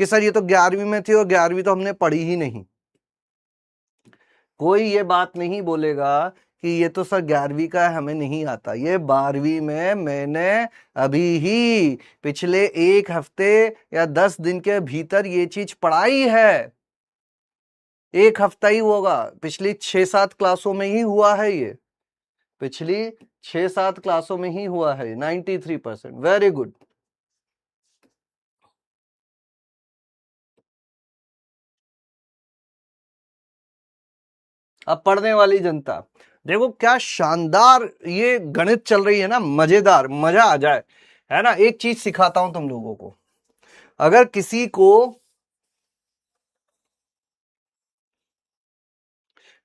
कि सर ये तो 11वीं में थी और 11वीं तो हमने पढ़ी ही नहीं। कोई ये बात नहीं बोलेगा कि ये तो सर 11वीं का है, हमें नहीं आता। ये 12वीं में मैंने अभी ही पिछले 1 हफ्ते या 10 दिन के भीतर ये चीज पढ़ाई है। 1 हफ्ता ही होगा, पिछली 6-7 क्लासों में ही हुआ है ये, पिछली 6-7 क्लासों में ही हुआ है। 93%, वेरी गुड। अब पढ़ने वाली जनता देखो क्या शानदार ये गणित चल रही है ना, मजेदार, मजा आ जाए, है ना। एक चीज सिखाता हूं तुम लोगों को। अगर किसी को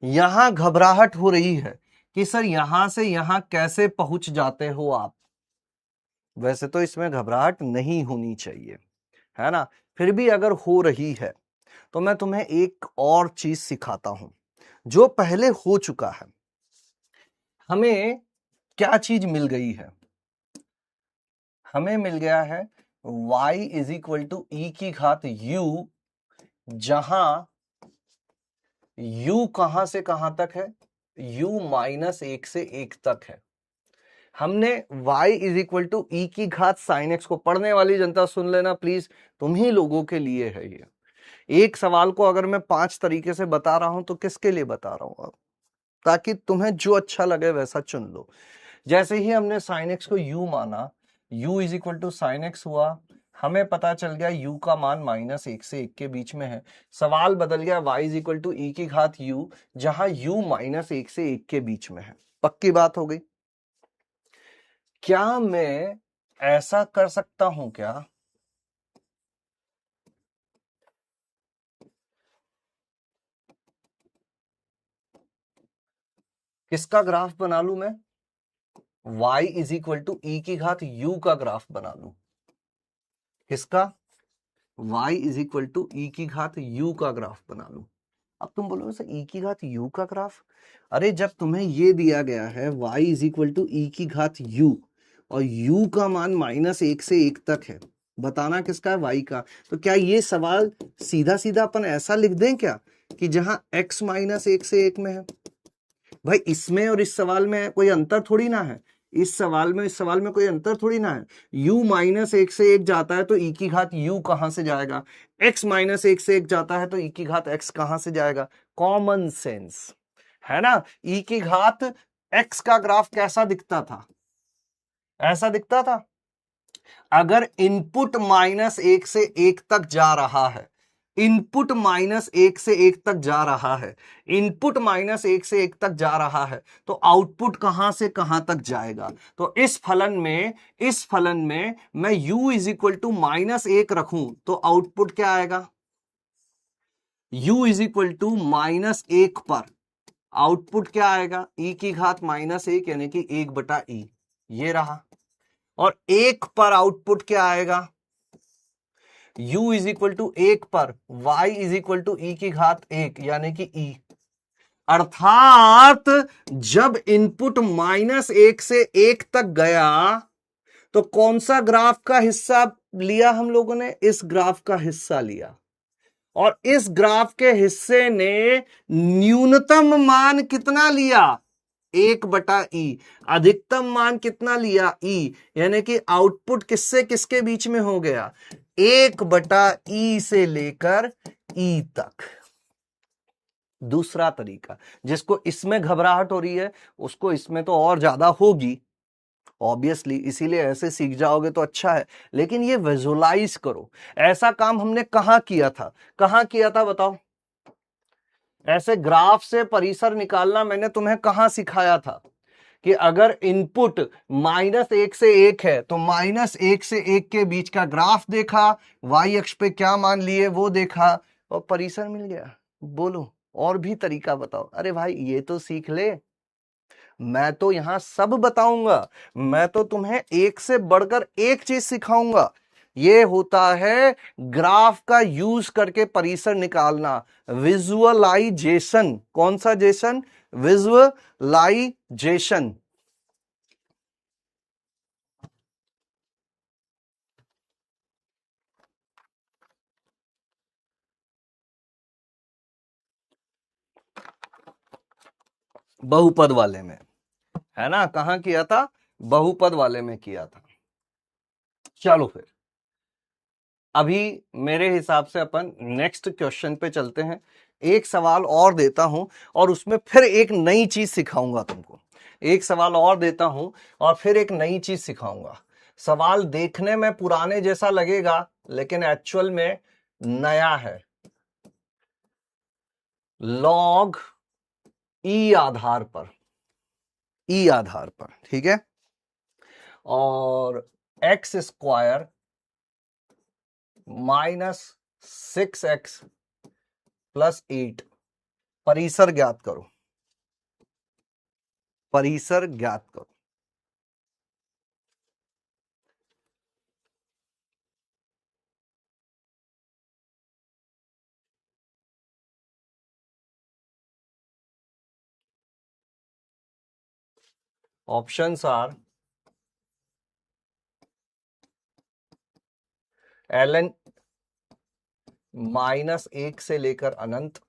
यहां घबराहट हो रही है कि सर यहां से यहां कैसे पहुंच जाते हो आप, वैसे तो इसमें घबराहट नहीं होनी चाहिए, है ना। फिर भी अगर हो रही है तो मैं तुम्हें एक और चीज सिखाता हूं जो पहले हो चुका है। हमें क्या चीज मिल गई है? हमें मिल गया है y is equal to E की घात u, जहां u कहां से कहां तक है? u -1 से 1 तक है। हमने y is equal to E की घात साइन एक्स को, पढ़ने वाली जनता सुन लेना प्लीज, तुम ही लोगों के लिए है ये। एक सवाल को अगर मैं 5 तरीके से बता रहा हूं तो किसके लिए बता रहा हूं अब? ताकि तुम्हें जो अच्छा लगे वैसा चुन लो। जैसे ही हमने साइन एक्स को u माना, u is equal to sine x हुआ, हमें पता चल गया u का मान -1 से 1 के बीच में है। सवाल बदल गया, y is equal to E की घात u, जहां u -1 से 1 के बीच में है। पक्की बात हो गई। क्या मैं ऐसा कर सकता हूं क्या? किसका ग्राफ बना लू मैं? y is equal to E की घात u का ग्राफ बना लू। किसका? y is equal to E की घात u का ग्राफ बना लू। अब तुम बोलोगे सर ई की घात u का ग्राफ? अरे जब तुम्हें ये दिया गया है y is equal to E की घात u और u का मान -1 से 1 तक है, बताना किसका है? y का। तो क्या ये सवाल सीधा सीधा अपन ऐसा लिख दें क्या कि जहां x -1 से 1 में है? भाई इसमें और इस सवाल में कोई अंतर थोड़ी ना है। इस सवाल में कोई अंतर थोड़ी ना है। u -1 से 1 जाता है तो e की घात u कहां से जाएगा? x -1 से 1 जाता है तो e की घात x कहां से जाएगा? कॉमन सेंस, है ना। e की घात x का ग्राफ कैसा दिखता था? ऐसा दिखता था। अगर इनपुट -1 से 1 तक जा रहा है इनपुट -1 से 1 तक जा रहा है, इनपुट -1 से 1 तक जा रहा है, तो आउटपुट कहां से कहां तक जाएगा? तो इस फलन में मैं u इज इक्वल टू -1 रखूं तो आउटपुट क्या आएगा? u इज इक्वल टू -1 पर आउटपुट क्या आएगा? e की घात -1 यानी कि 1/e, ये रहा। और 1 पर आउटपुट क्या आएगा? u इज इक्वल टू 1 पर y is equal to e की घात 1 यानी कि e। अर्थात जब इनपुट -1 से 1 तक गया तो कौन सा ग्राफ का हिस्सा लिया हम लोगों ने? इस ग्राफ का हिस्सा लिया, और इस ग्राफ के हिस्से ने न्यूनतम मान कितना लिया? 1/e। अधिकतम मान कितना लिया? e। यानी कि आउटपुट किससे किसके बीच में हो गया? 1/e से लेकर e तक। दूसरा तरीका, जिसको इसमें घबराहट हो रही है उसको इसमें तो और ज्यादा होगी ऑब्वियसली, इसीलिए ऐसे सीख जाओगे तो अच्छा है, लेकिन ये विजुलाइज करो। ऐसा काम हमने कहां किया था? कहां किया था बताओ? ऐसे ग्राफ से परिसर निकालना मैंने तुम्हें कहां सिखाया था? कि अगर इनपुट -1 से 1 है तो -1 से 1 के बीच का ग्राफ देखा, y अक्ष पे क्या मान लिए वो देखा, और परिसर मिल गया। बोलो और भी तरीका बताओ। अरे भाई ये तो सीख ले, मैं तो यहां सब बताऊंगा, मैं तो तुम्हें एक से बढ़कर एक चीज सिखाऊंगा। ये होता है ग्राफ का यूज करके परिसर निकालना, विजुअलाइजेशन। कौन सा जेशन? विजुअलाइजेशन। बहुपद वाले में, है ना? कहां किया था? बहुपद वाले में किया था। चलो फिर अभी मेरे हिसाब से अपन नेक्स्ट क्वेश्चन पे चलते हैं। एक सवाल और देता हूं और उसमें फिर एक नई चीज सिखाऊंगा तुमको। एक सवाल और देता हूं और फिर एक नई चीज सिखाऊंगा। सवाल देखने में पुराने जैसा लगेगा लेकिन एक्चुअल में नया है। लॉग ई आधार पर, ई आधार पर, ठीक है? और x² -6x + 8 परिसर ज्ञात करो। परिसर ज्ञात करो। ऑप्शंस आर ln -1 से लेकर अनंत,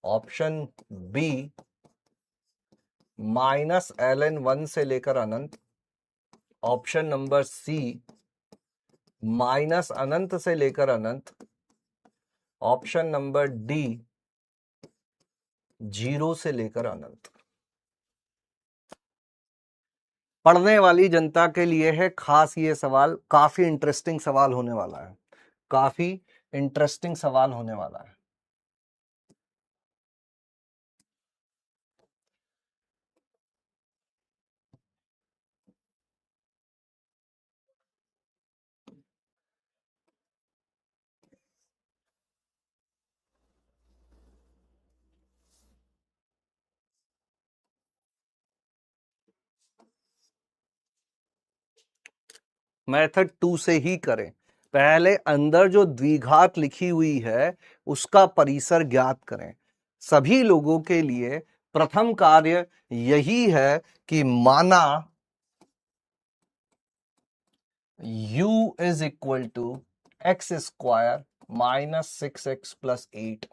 ऑप्शन बी -ln 1 से लेकर अनंत, ऑप्शन नंबर सी -अनंत से लेकर अनंत, ऑप्शन नंबर डी 0 से लेकर अनंत। पढ़ने वाली जनता के लिए है खास ये सवाल, काफी इंटरेस्टिंग सवाल होने वाला है, काफी इंटरेस्टिंग सवाल होने वाला है। मेथड 2 से ही करें। पहले अंदर जो द्विघात लिखी हुई है उसका परिसर ज्ञात करें। सभी लोगों के लिए प्रथम कार्य यही है कि माना u is equal to x² -6x + 8।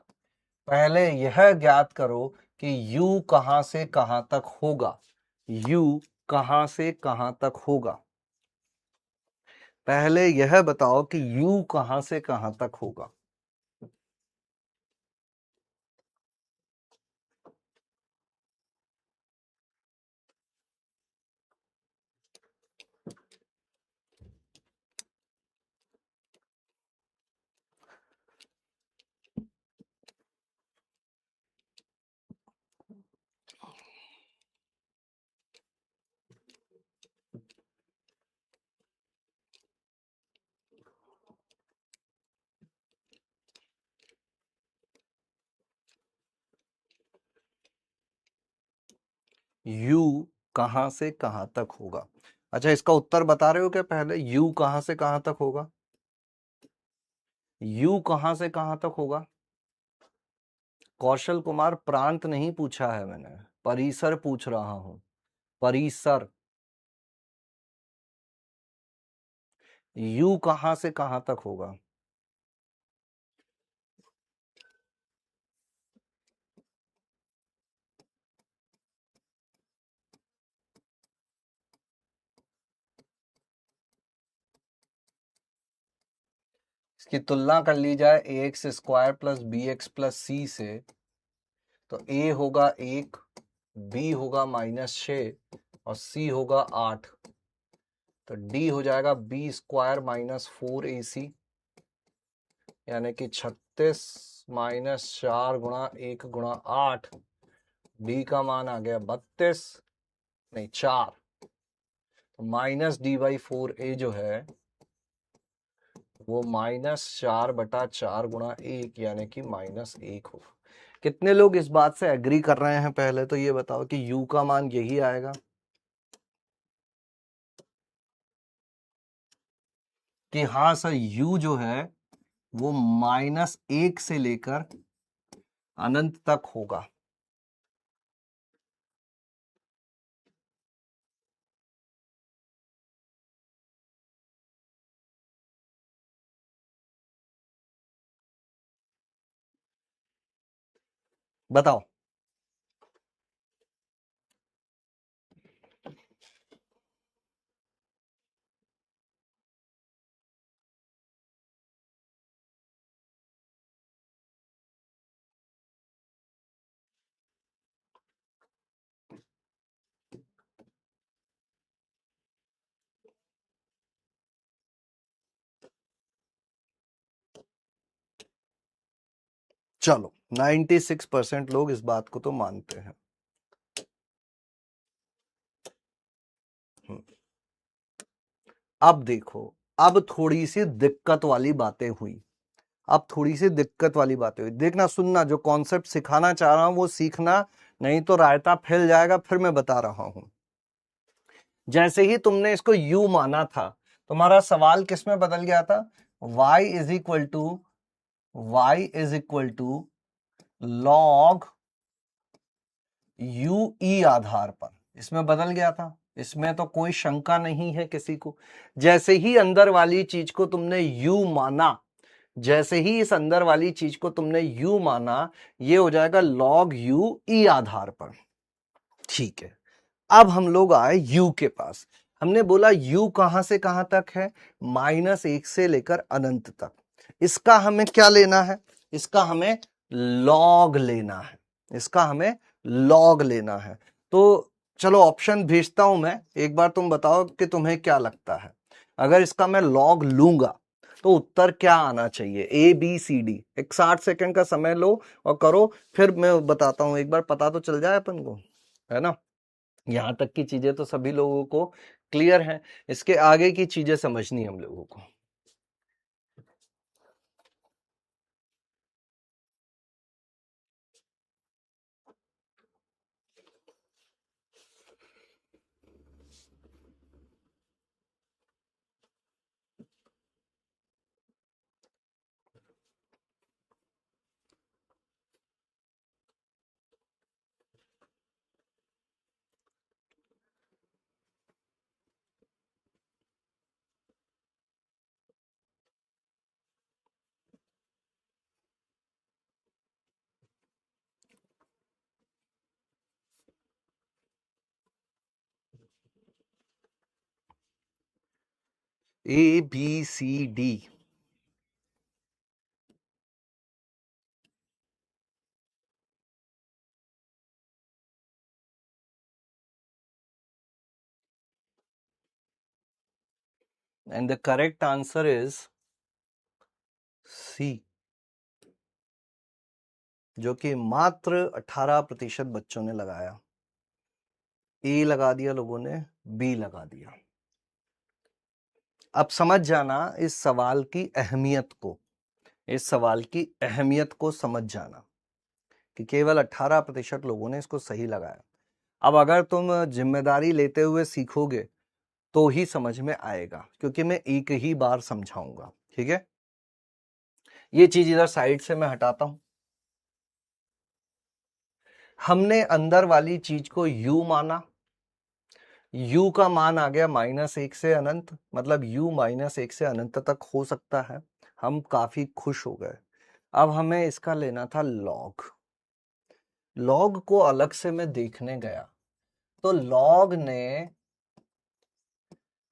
पहले यह ज्ञात करो कि u कहां से कहां तक होगा। u कहां से कहां तक होगा, पहले यह बताओ कि u कहां से कहां तक होगा। u कहां से कहां तक होगा? अच्छा, इसका उत्तर बता रहे हो क्या पहले? u कहां से कहां तक होगा? u कहां से कहां तक होगा? कौशल कुमार, प्रांत नहीं पूछा है मैंने, परिसर पूछ रहा हूं। परिसर। u कहां से कहां तक होगा? इसकी तुलना कर ली जाए ax square plus B X plus C से, तो a होगा 1, b होगा -6 और c होगा 8। तो d हो जाएगा b स्क्वायर -4ac, यानी कि 36 -4 गुणा 1 गुणा 8। d का मान आ गया 32, नहीं 4। तो -d/4a जो है वो -4/4 गुणा 1 यानी कि -1 होगा। कितने लोग इस बात से एग्री कर रहे हैं? पहले तो ये बताओ कि u का मान यही आएगा। कि हाँ सर, u जो है वो -1 से लेकर अनंत तक होगा। बताओ। चलो, 96% लोग इस बात को तो मानते हैं। अब देखो, अब थोड़ी सी दिक्कत वाली बातें हुई। अब थोड़ी सी दिक्कत वाली बातें हुई। देखना, सुनना, जो कॉन्सेप्ट सिखाना चाह रहा हूं वो सीखना, नहीं तो रायता फैल जाएगा। फिर मैं बता रहा हूं, जैसे ही तुमने इसको u माना था, तुम्हारा सवाल किस में बदल गया था? y is equal to log u e आधार पर, इसमें बदल गया था। इसमें तो कोई शंका नहीं है किसी को। जैसे ही अंदर वाली चीज को तुमने u माना, जैसे ही इस अंदर वाली चीज को तुमने u माना, ये हो जाएगा log u e आधार पर। ठीक है, अब हम लोग आए u के पास। हमने बोला u कहां से कहां तक है? -1 से लेकर अनंत तक। इसका हमें क्या लेना है? इसका हमें log लेना है। इसका हमें log लेना है। तो चलो ऑप्शन भेजता हूं मैं, एक बार तुम बताओ कि तुम्हें क्या लगता है। अगर इसका मैं log लूंगा तो उत्तर क्या आना चाहिए? ABCD। एक 60 सेकंड का समय लो और करो, फिर मैं बताता हूं। एक बार पता तो चल जाए अपन को, है ना? यहां तक की चीजें तो सभी लोगों को क्लियर हैं। इसके आगे की चीजें समझनी हम लोगों को। ABCD। And the correct answer is C, जो कि मात्र 18% बच्चों ने लगाया। A लगा दिया लोगों ने, B लगा दिया। अब समझ जाना इस सवाल की अहमियत को, इस सवाल की अहमियत को समझ जाना कि केवल 18% लोगों ने इसको सही लगाया। अब अगर तुम जिम्मेदारी लेते हुए सीखोगे तो ही समझ में आएगा, क्योंकि मैं एक ही बार समझाऊंगा। ठीक है, ये चीज इधर साइड से मैं हटाता हूं। हमने अंदर वाली चीज को u माना, u का मान आ गया -1 से अनंत, मतलब u -1 से अनंत तक हो सकता है। हम काफी खुश हो गए। अब हमें इसका लेना था लॉग। लॉग को अलग से मैं देखने गया तो लॉग ने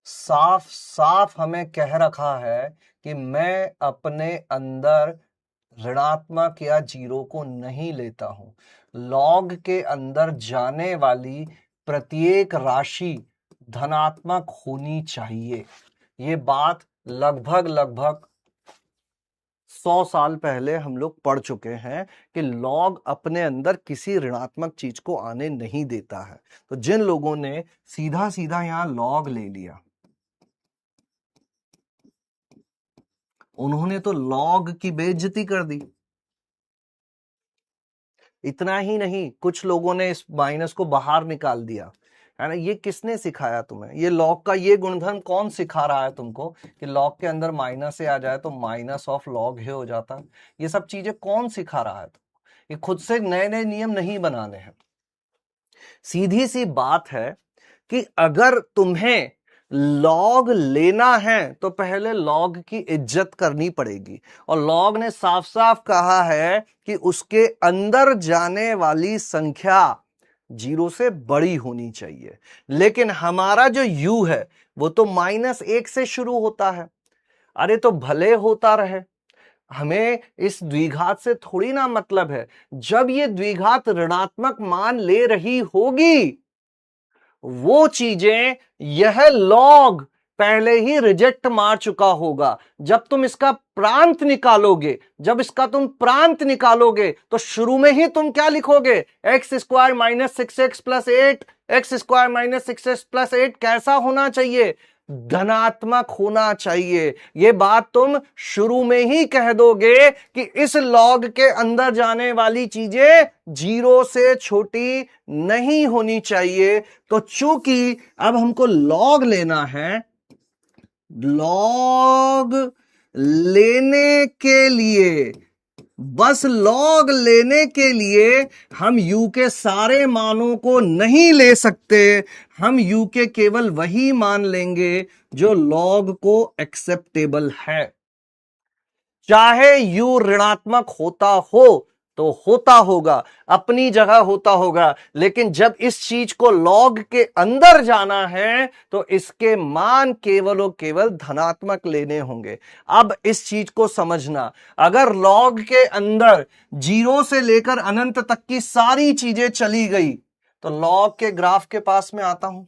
साफ साफ हमें कह रखा है कि मैं अपने अंदर ऋणात्मक या जीरो को नहीं लेता हूं। लॉग के अंदर जाने वाली प्रत्येक राशि धनात्मक होनी चाहिए। ये बात लगभग लगभग 100 साल पहले हम लोग पढ़ चुके हैं कि लॉग अपने अंदर किसी ऋणात्मक चीज को आने नहीं देता है। तो जिन लोगों ने सीधा सीधा यहां लॉग ले लिया, उन्होंने तो लॉग की बेइज्जती कर दी। इतना ही नहीं, कुछ लोगों ने इस माइनस को बाहर निकाल दिया, है ना। ये किसने सिखाया तुम्हें? ये लॉग का ये गुणधर्म कौन सिखा रहा है तुमको कि लॉग के अंदर माइनस से आ जाए तो माइनस ऑफ लॉग ही हो जाता है? ये सब चीजें कौन सिखा रहा है तुमको? ये खुद से नए नए नियम नहीं बनाने हैं। सीधी सी बात है कि अगर तुम्हें लॉग लेना है तो पहले लॉग की इज्जत करनी पड़ेगी। और लॉग ने साफ साफ कहा है कि उसके अंदर जाने वाली संख्या 0 से बड़ी होनी चाहिए। लेकिन हमारा जो u है वो तो -1 से शुरू होता है। अरे तो भले होता रहे, हमें इस द्विघात से थोड़ी ना मतलब है। जब ये द्विघात ऋणात्मक मान ले रही होगी, वो चीजें यह लॉग पहले ही रिजेक्ट मार चुका होगा। जब तुम इसका प्रांत निकालोगे, जब इसका तुम प्रांत निकालोगे तो शुरू में ही तुम क्या लिखोगे? x² - 6x + 8, x² - 6x + 8 कैसा होना चाहिए? धनात्मक होना चाहिए। ये बात तुम शुरू में ही कह दोगे कि इस लॉग के अंदर जाने वाली चीजें 0 से छोटी नहीं होनी चाहिए। तो चूंकि अब हमको लॉग लेना है, लॉग लेने के लिए, बस लॉग लेने के लिए हम u के सारे मानों को नहीं ले सकते। हम u के केवल वही मान लेंगे जो लॉग को एक्सेप्टेबल है। चाहे u ऋणात्मक होता हो तो होता होगा, अपनी जगह होता होगा, लेकिन जब इस चीज को लॉग के अंदर जाना है तो इसके मान केवल और केवल धनात्मक लेने होंगे। अब इस चीज को समझना, अगर लॉग के अंदर 0 से लेकर अनंत तक की सारी चीजें चली गई तो लॉग के ग्राफ के पास में आता हूं।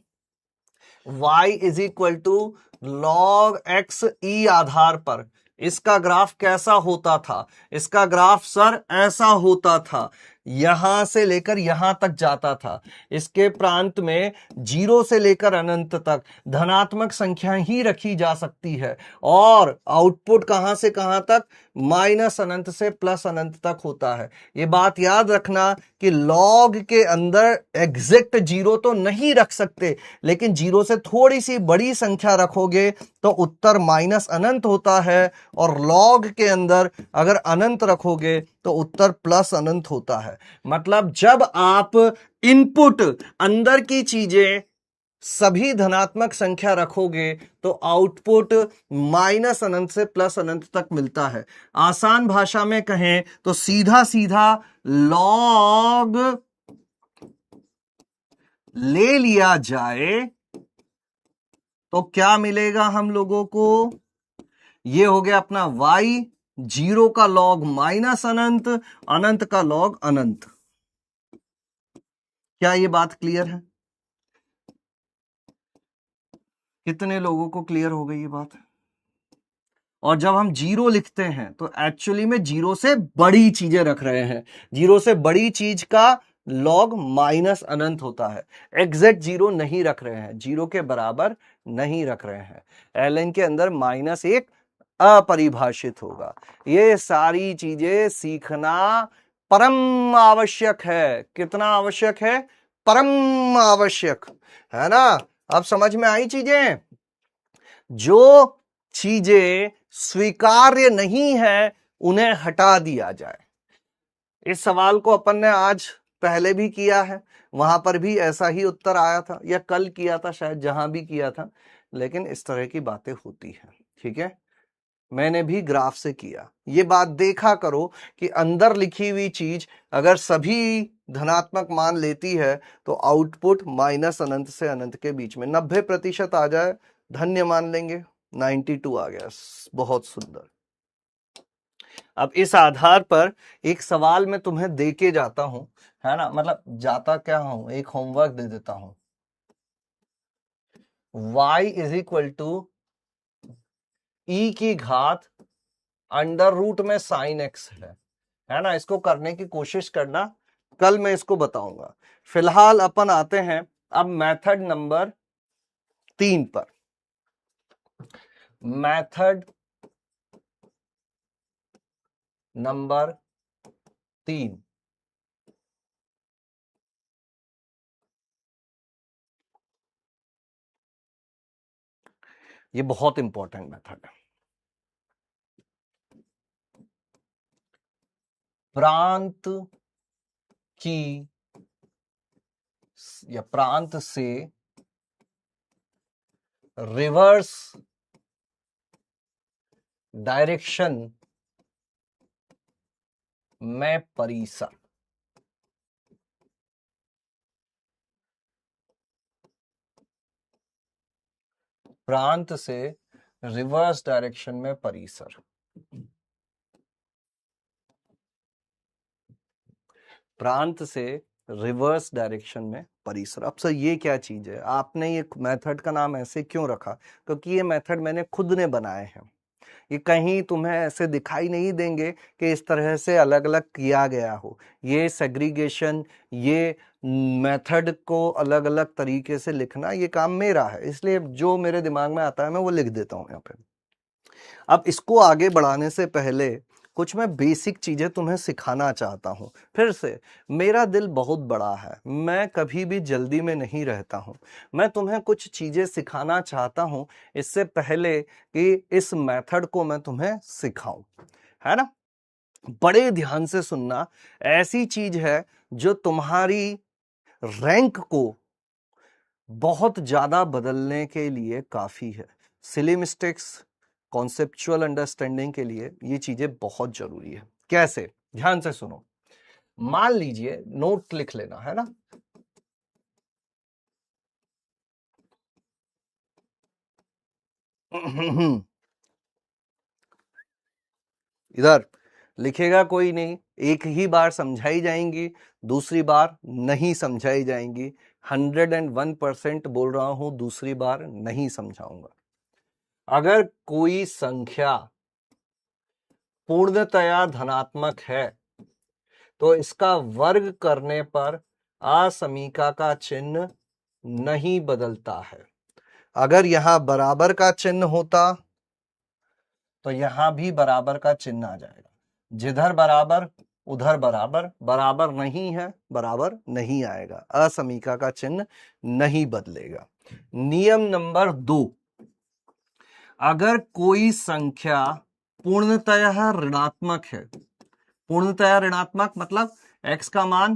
y = log x e आधार पर इसका ग्राफ कैसा होता था? इसका ग्राफ सर ऐसा होता था, यहां से लेकर यहां तक जाता था। इसके प्रांत में 0 से लेकर अनंत तक धनात्मक संख्या ही रखी जा सकती है, और आउटपुट कहां से कहां तक? -अनंत से +अनंत तक होता है। ये बात याद रखना कि लॉग के अंदर एग्जैक्ट 0 तो नहीं रख सकते, लेकिन 0 से थोड़ी सी बड़ी संख्या रखोगे तो उत्तर -अनंत होता है, और लॉग के अंदर अगर अनंत रखोगे तो उत्तर +अनंत होता है। मतलब जब आप इनपुट अंदर की चीजें सभी धनात्मक संख्या रखोगे तो आउटपुट -अनंत से +अनंत तक मिलता है। आसान भाषा में कहें तो सीधा सीधा लॉग ले लिया जाए तो क्या मिलेगा हम लोगों को? ये हो गया अपना y, 0 का लॉग -अनंत, अनंत का लॉग अनंत। क्या ये बात क्लियर है? कितने लोगों को क्लियर हो गई ये बात? और जब हम 0 लिखते हैं तो एक्चुअली में 0 से बड़ी चीजें रख रहे हैं। 0 से बड़ी चीज का लॉग -अनंत होता है। एग्जैक्ट 0 नहीं रख रहे हैं, 0 के बराबर नहीं रख रहे हैं। ln के अंदर -1 अपरिभाषित होगा। ये सारी चीजें सीखना परम आवश्यक है। कितना आवश्यक है? परम आवश्यक, है ना। अब समझ में आई चीजें। जो चीजें स्वीकार्य नहीं है उन्हें हटा दिया जाए। इस सवाल को अपन ने आज पहले भी किया है, वहां पर भी ऐसा ही उत्तर आया था, या कल किया था शायद, जहां भी किया था, लेकिन इस तरह की बातें होती हैं। ठीक है, मैंने भी ग्राफ से किया। ये बात देखा करो कि अंदर लिखी हुई चीज अगर सभी धनात्मक मान लेती है तो आउटपुट माइनस अनंत से अनंत के बीच में 90% आ जाए, धन्य मान लेंगे। 92 आ गया, बहुत सुंदर। अब इस आधार पर एक सवाल मैं तुम्हें दे के जाता हूं, है ना, मतलब जाता क्या हूं, एक होमवर्क दे देता हूं। y is equal to E की घात अंडर रूट में साइन एक्स है ना। इसको करने की कोशिश करना, कल मैं इसको बताऊंगा। फिलहाल अपन आते हैं अब मेथड नंबर 3 पर। मेथड नंबर 3, ये बहुत इंपॉर्टेंट मेथड है। प्रांत की या प्रांत से रिवर्स डायरेक्शन में परिसर। प्रांत से रिवर्स डायरेक्शन में परिसर। प्रांत से रिवर्स डायरेक्शन में परिसर। अब सर ये क्या चीज है, आपने ये मेथड का नाम ऐसे क्यों रखा? क्योंकि ये मेथड मैंने खुद ने बनाए हैं। ये कहीं तुम्हें ऐसे दिखाई नहीं देंगे कि इस तरह से अलग अलग किया गया हो। ये सेग्रीगेशन, ये मेथड को अलग अलग तरीके से लिखना, ये काम मेरा है, इसलिए जो मेरे दिमाग में आता है मैं वो लिख देता हूं यहाँ पे। अब इसको आगे बढ़ाने से पहले कुछ मैं बेसिक चीजें तुम्हें सिखाना चाहता हूं। फिर से, मेरा दिल बहुत बड़ा है, मैं कभी भी जल्दी में नहीं रहता हूं। मैं तुम्हें कुछ चीजें सिखाना चाहता हूं इससे पहले कि इस मेथड को मैं तुम्हें सिखाऊं, है ना। बड़े ध्यान से सुनना, ऐसी चीज है जो तुम्हारी रैंक को बहुत ज्यादा बदलने के लिए काफी है। सिली मिस्टेक्स, कॉन्सेप्चुअल अंडरस्टैंडिंग के लिए ये चीजें बहुत जरूरी है। कैसे? ध्यान से सुनो। मान लीजिए, नोट लिख लेना, है ना। इधर लिखेगा कोई नहीं, एक ही बार समझाई जाएंगी, दूसरी बार नहीं समझाई जाएंगी। 101% बोल रहा हूं, दूसरी बार नहीं समझाऊंगा। अगर कोई संख्या पूर्णतया धनात्मक है तो इसका वर्ग करने पर असमीका का चिन्ह नहीं बदलता है। अगर यहां बराबर का चिन्ह होता तो यहां भी बराबर का चिन्ह आ जाएगा। जिधर बराबर उधर बराबर, बराबर नहीं है बराबर नहीं आएगा, असमीका का चिन्ह नहीं बदलेगा। नियम नंबर 2, अगर कोई संख्या पूर्णतया ऋणात्मक है, पूर्णतया ऋणात्मक मतलब x का मान,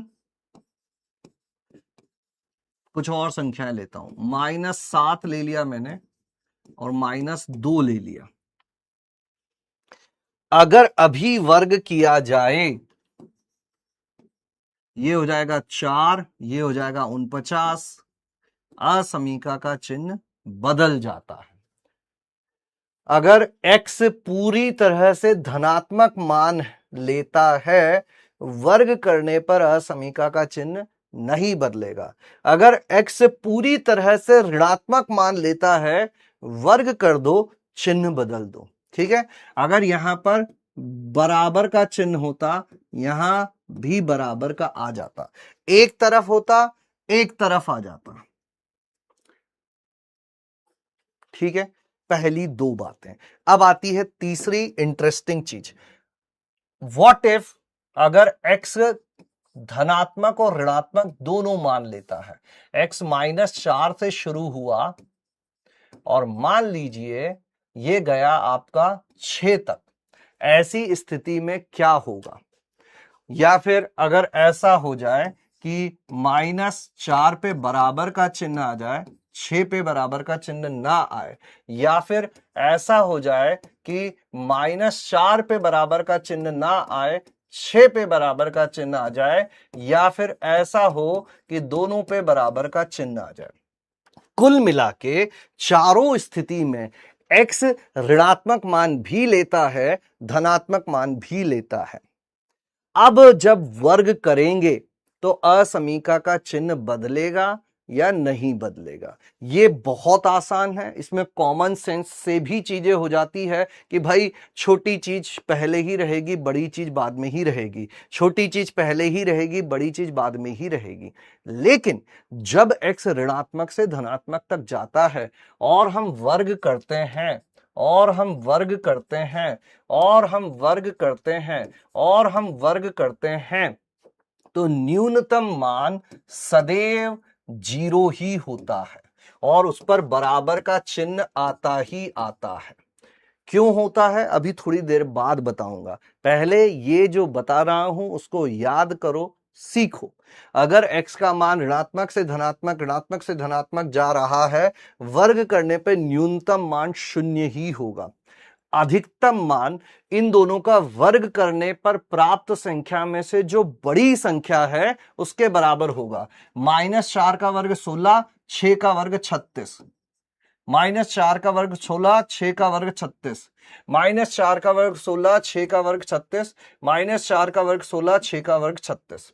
कुछ और संख्याएं लेता हूं, -7 ले लिया मैंने और -2 ले लिया। अगर अभी वर्ग किया जाए, ये हो जाएगा 4, ये हो जाएगा 49, असमीका का चिन्ह बदल जाता है। अगर x पूरी तरह से धनात्मक मान लेता है, वर्ग करने पर असमीका का चिन्ह नहीं बदलेगा। अगर x पूरी तरह से ऋणात्मक मान लेता है, वर्ग कर दो, चिन्ह बदल दो। ठीक है, अगर यहां पर बराबर का चिन्ह होता, यहां भी बराबर का आ जाता, एक तरफ होता एक तरफ आ जाता। ठीक है, पहली 2 बातें। अब आती है तीसरी इंटरेस्टिंग चीज। व्हाट इफ अगर x धनात्मक और ऋणात्मक दोनों मान लेता है। x -4 से शुरू हुआ और मान लीजिए ये गया आपका 6 तक। ऐसी स्थिति में क्या होगा? या फिर अगर ऐसा हो जाए कि -4 पे बराबर का चिन्ह आ जाए, 6 पे बराबर का चिन्ह ना आए, या फिर ऐसा हो जाए कि -4 पे बराबर का चिन्ह ना आए, 6 पे बराबर का चिन्ह आ जाए, या फिर ऐसा हो कि दोनों पे बराबर का चिन्ह आ जाए। कुल मिला के चारों स्थिति में x ऋणात्मक मान भी लेता है, धनात्मक मान भी लेता है। अब जब वर्ग करेंगे तो असमीका का चिन्ह बदलेगा या नहीं बदलेगा? ये बहुत आसान है। इसमें कॉमन सेंस से भी चीजें हो जाती है कि भाई छोटी चीज पहले ही रहेगी, बड़ी चीज बाद में ही रहेगी, छोटी चीज पहले ही रहेगी, बड़ी चीज बाद में ही रहेगी। लेकिन जब x ऋणात्मक से धनात्मक तक जाता है और हम वर्ग करते हैं और हम वर्ग करते हैं और हम वर्ग करते हैं और हम वर्ग करते हैं, तो न्यूनतम मान सदैव 0 ही होता है और उस पर बराबर का चिन्ह आता ही आता है। क्यों होता है अभी थोड़ी देर बाद बताऊंगा। पहले ये जो बता रहा हूं उसको याद करो, सीखो। अगर x का मान ऋणात्मक से धनात्मक, ऋणात्मक से धनात्मक जा रहा है, वर्ग करने पर न्यूनतम मान 0 ही होगा। अधिकतम मान इन दोनों का वर्ग करने पर प्राप्त संख्या में से जो बड़ी संख्या है उसके बराबर होगा। -4 का वर्ग 16, 6 का वर्ग 36, -4 का वर्ग 16, 6 का वर्ग 36, -4 का वर्ग 16, 6 का वर्ग 36, -4 का वर्ग 16, 6 का वर्ग 36।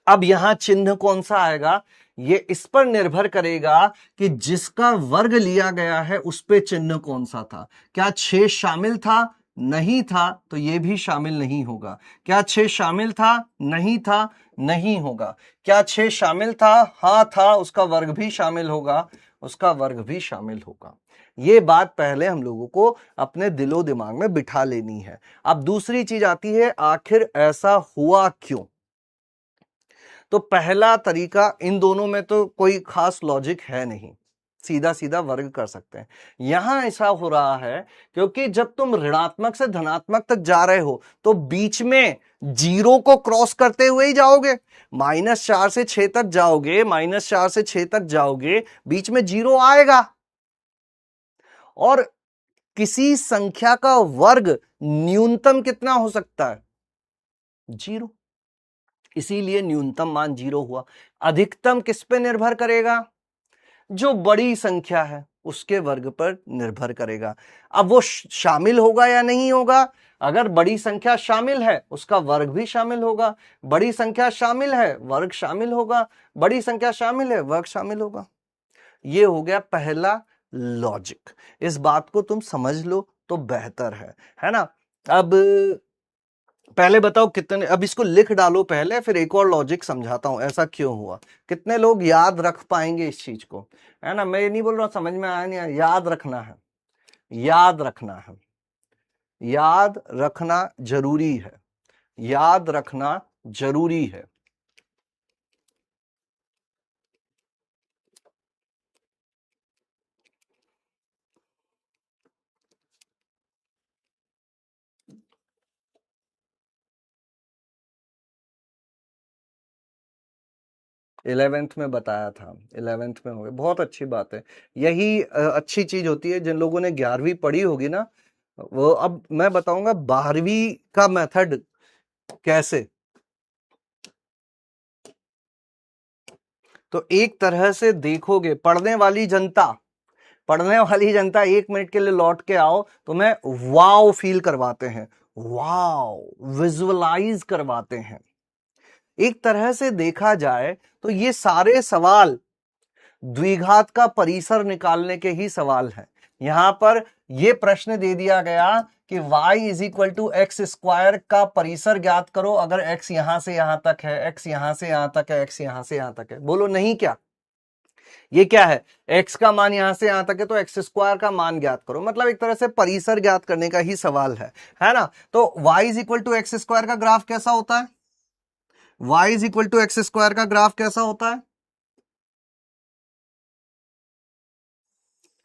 अब यहां चिन्ह कौन सा आएगा ये इस पर निर्भर करेगा कि जिसका वर्ग लिया गया है उस पे चिन्ह कौन सा था। क्या 6 शामिल था? नहीं था, तो ये भी शामिल नहीं होगा। क्या 6 शामिल था? नहीं था, नहीं होगा। क्या 6 शामिल था? हां था, उसका वर्ग भी शामिल होगा, उसका वर्ग भी शामिल होगा। ये बात पहले हम लोगों को अपने दिलो दिमाग में बिठा लेनी है। अब दूसरी चीज आती है, आखिर ऐसा हुआ क्यों? तो पहला तरीका, इन दोनों में तो कोई खास लॉजिक है नहीं, सीधा सीधा वर्ग कर सकते हैं। यहां ऐसा हो रहा है क्योंकि जब तुम ऋणात्मक से धनात्मक तक जा रहे हो तो बीच में 0 को क्रॉस करते हुए ही जाओगे। -4 से 6 तक जाओगे, -4 से 6 तक जाओगे, बीच में 0 आएगा और किसी संख्या का वर्ग न्यूनतम कितना हो सकता है? 0। इसीलिए न्यूनतम मान 0 हुआ। अधिकतम किस पे निर्भर करेगा? जो बड़ी संख्या है उसके वर्ग पर निर्भर करेगा। अब वो शामिल होगा या नहीं होगा? अगर बड़ी संख्या शामिल है उसका वर्ग भी शामिल होगा, बड़ी संख्या शामिल है वर्ग शामिल होगा, बड़ी संख्या शामिल है वर्ग शामिल होगा। ये हो गया पहला लॉजिक। इस बात को तुम समझ लो तो बेहतर है ना। अब पहले बताओ कितने, अब इसको लिख डालो पहले, फिर एक और लॉजिक समझाता हूं ऐसा क्यों हुआ। कितने लोग याद रख पाएंगे इस चीज को, है ना। मैं ये नहीं बोल रहा समझ में आया नहीं आया, याद रखना है, याद रखना है, याद रखना जरूरी है, याद रखना जरूरी है। इलेवेंथ में बताया था, 11th में हो गया, बहुत अच्छी बात है। यही अच्छी चीज होती है। जिन लोगों ने 11वीं पढ़ी होगी ना, वो, अब मैं बताऊंगा 12वीं का मेथड कैसे। तो एक तरह से देखोगे, पढ़ने वाली जनता 1 मिनट के लिए लौट के आओ, तो मैं वाव फील करवाते हैं, वाव विजुअलाइज करवाते हैं। एक तरह से देखा जाए तो ये सारे सवाल द्विघात का परिसर निकालने के ही सवाल हैं। यहां पर यह प्रश्न दे दिया गया कि y is equal to x square का परिसर ज्ञात करो अगर x यहां से यहां तक है, x यहां से यहां तक है, x यहां से यहां तक है। बोलो नहीं क्या? ये क्या है? x का मान यहां से यहां तक है तो एक्स स्क्वायर का मान ज्ञात करो, मतलब एक तरह से परिसर ज्ञात करने का ही सवाल है ना। तो y is equal to x square का ग्राफ कैसा होता है? y is equal to x square का ग्राफ कैसा होता है?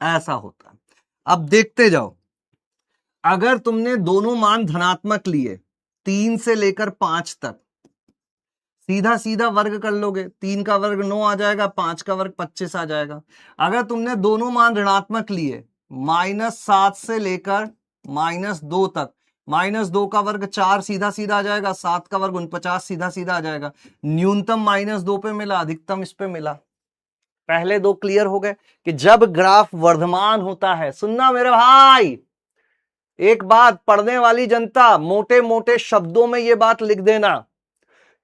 ऐसा होता है। अब देखते जाओ, अगर तुमने दोनों मान धनात्मक लिए 3 से लेकर 5 तक, सीधा सीधा वर्ग कर लोगे, 3 का वर्ग 9 आ जाएगा, 5 का वर्ग 25 आ जाएगा। अगर तुमने दोनों मान ऋणात्मक लिए -7 से लेकर -2 तक, -2 का वर्ग 4 सीधा सीधा आ जाएगा, 7 का वर्ग 49 सीधा सीधा आ जाएगा। न्यूनतम -2 पे मिला, अधिकतम इस पे मिला। पहले दो क्लियर हो गए कि जब ग्राफ वर्धमान होता है, सुनना मेरे भाई, एक बात पढ़ने वाली जनता, मोटे मोटे शब्दों में यह बात लिख देना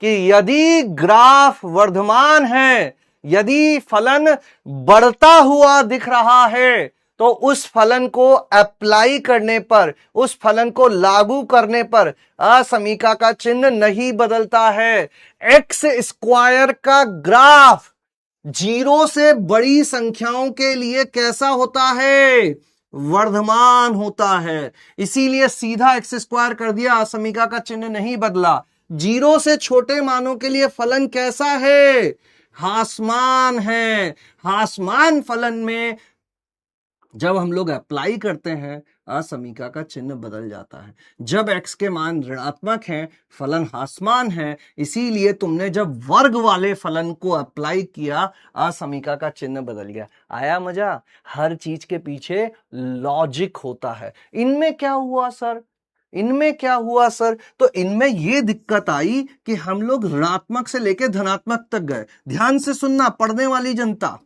कि यदि ग्राफ वर्धमान है, यदि फलन बढ़ता हुआ दिख रहा है, तो उस फलन को अप्लाई करने पर, उस फलन को लागू करने पर असमीका का चिन्ह नहीं बदलता है। एक्स स्क्वायर का ग्राफ 0 से बड़ी संख्याओं के लिए कैसा होता है? वर्धमान होता है। इसीलिए सीधा एक्स स्क्वायर कर दिया, असमीका का चिन्ह नहीं बदला। 0 से छोटे मानों के लिए फलन कैसा है? हासमान है। हासमान फलन में जब हम लोग अप्लाई करते हैं, असमीका का चिन्ह बदल जाता है। जब x के मान ऋणात्मक हैं, फलन हासमान है, इसीलिए तुमने जब वर्ग वाले फलन को अप्लाई किया, असमीका का चिन्ह बदल गया। आया मजा? हर चीज के पीछे लॉजिक होता है। इनमें क्या हुआ सर? इनमें क्या हुआ सर? तो इनमें यह दिक्कत आई कि हम लोग ऋणात्मक से लेकर धनात्मक तक गए। ध्यान से सुनना पढ़ने वाली जनता,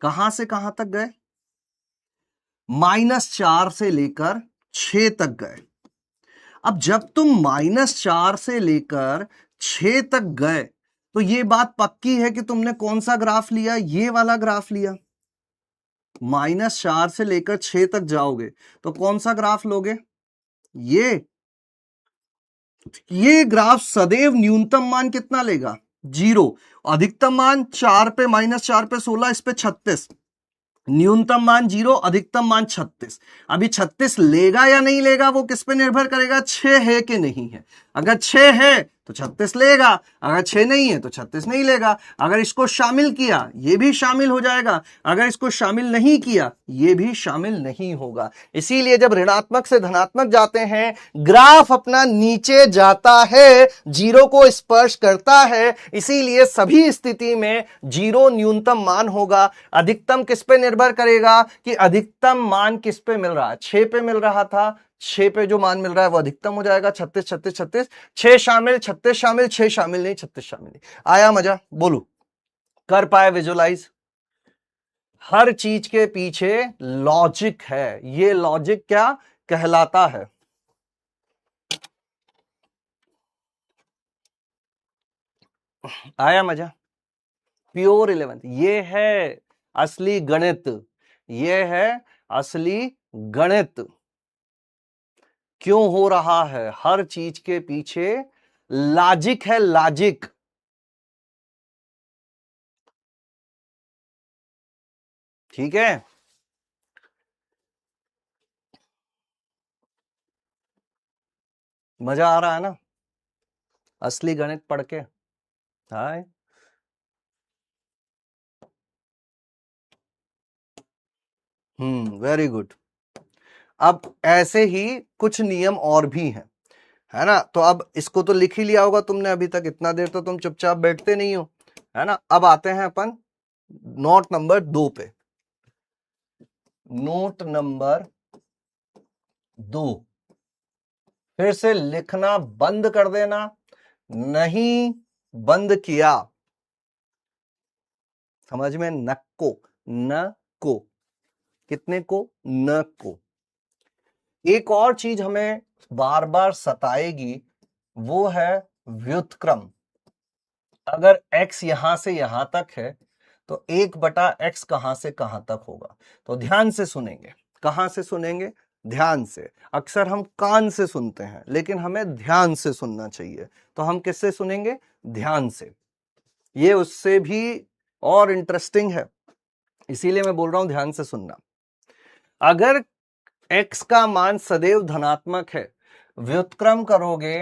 कहां से कहां तक गए? -4 से लेकर 6 तक गए। अब जब तुम -4 से लेकर 6 तक गए, तो यह बात पक्की है कि तुमने कौन सा ग्राफ लिया? ये वाला ग्राफ लिया। -4 से लेकर 6 तक जाओगे तो कौन सा ग्राफ लोगे? ये ग्राफ सदैव न्यूनतम मान कितना लेगा? 0। अधिकतम मान 4 पे, -4 पे 16, इस पे 36। न्यूनतम मान 0, अधिकतम मान 36। अभी 36 लेगा या नहीं लेगा, वो किस पे निर्भर करेगा? 6 है कि नहीं है। अगर 6 है तो 36 लेगा, अगर 6 नहीं है तो 36 नहीं लेगा। अगर इसको शामिल किया, ये भी शामिल हो जाएगा। अगर इसको शामिल नहीं किया, ये भी शामिल नहीं होगा। इसीलिए जब ऋणात्मक से धनात्मक जाते हैं, ग्राफ अपना नीचे जाता है, 0 को स्पर्श करता है। इसीलिए सभी स्थिति में 0 न्यूनतम मान होगा। अधिकतम किस पे निर्भर करेगा कि अधिकतम मान किस पे मिल रहा है? 6 पे मिल रहा था, 6 पे जो मान मिल रहा है वो अधिकतम हो जाएगा। 36 36 36, 6 शामिल, 36 शामिल, 6 शामिल नहीं, 36 शामिल नहीं। आया मजा? बोलो, कर पाए विजुलाइज? हर चीज के पीछे लॉजिक है। ये लॉजिक क्या कहलाता है? आया मजा? प्योर 11th, ये है असली गणित। ये है असली गणित। क्यों हो रहा है? हर चीज के पीछे लॉजिक है, लॉजिक। ठीक है? मजा आ रहा है ना असली गणित पढ़ के? हाय, वेरी गुड। अब ऐसे ही कुछ नियम और भी हैं, है ना? तो अब इसको तो लिख ही लिया होगा तुमने अभी तक, इतना देर तो तुम चुपचाप बैठते नहीं हो, है ना? अब आते हैं अपन नोट नंबर 2 पे। नोट नंबर 2, फिर से लिखना बंद कर देना। नहीं बंद किया, समझ में? नको, न को, कितने को? न को। एक और चीज हमें बार बार सताएगी, वो है व्युत्क्रम। अगर x यहां से यहां तक है तो 1/x कहां से कहां तक होगा? तो ध्यान से सुनेंगे। कहां से सुनेंगे? ध्यान से। अक्सर हम कान से सुनते हैं, लेकिन हमें ध्यान से सुनना चाहिए। तो हम किससे सुनेंगे? ध्यान से। ये उससे भी और इंटरेस्टिंग है, इसीलिए मैं बोल रहा हूं ध्यान से सुनना। अगर x का मान सदैव धनात्मक है, व्युत्क्रम करोगे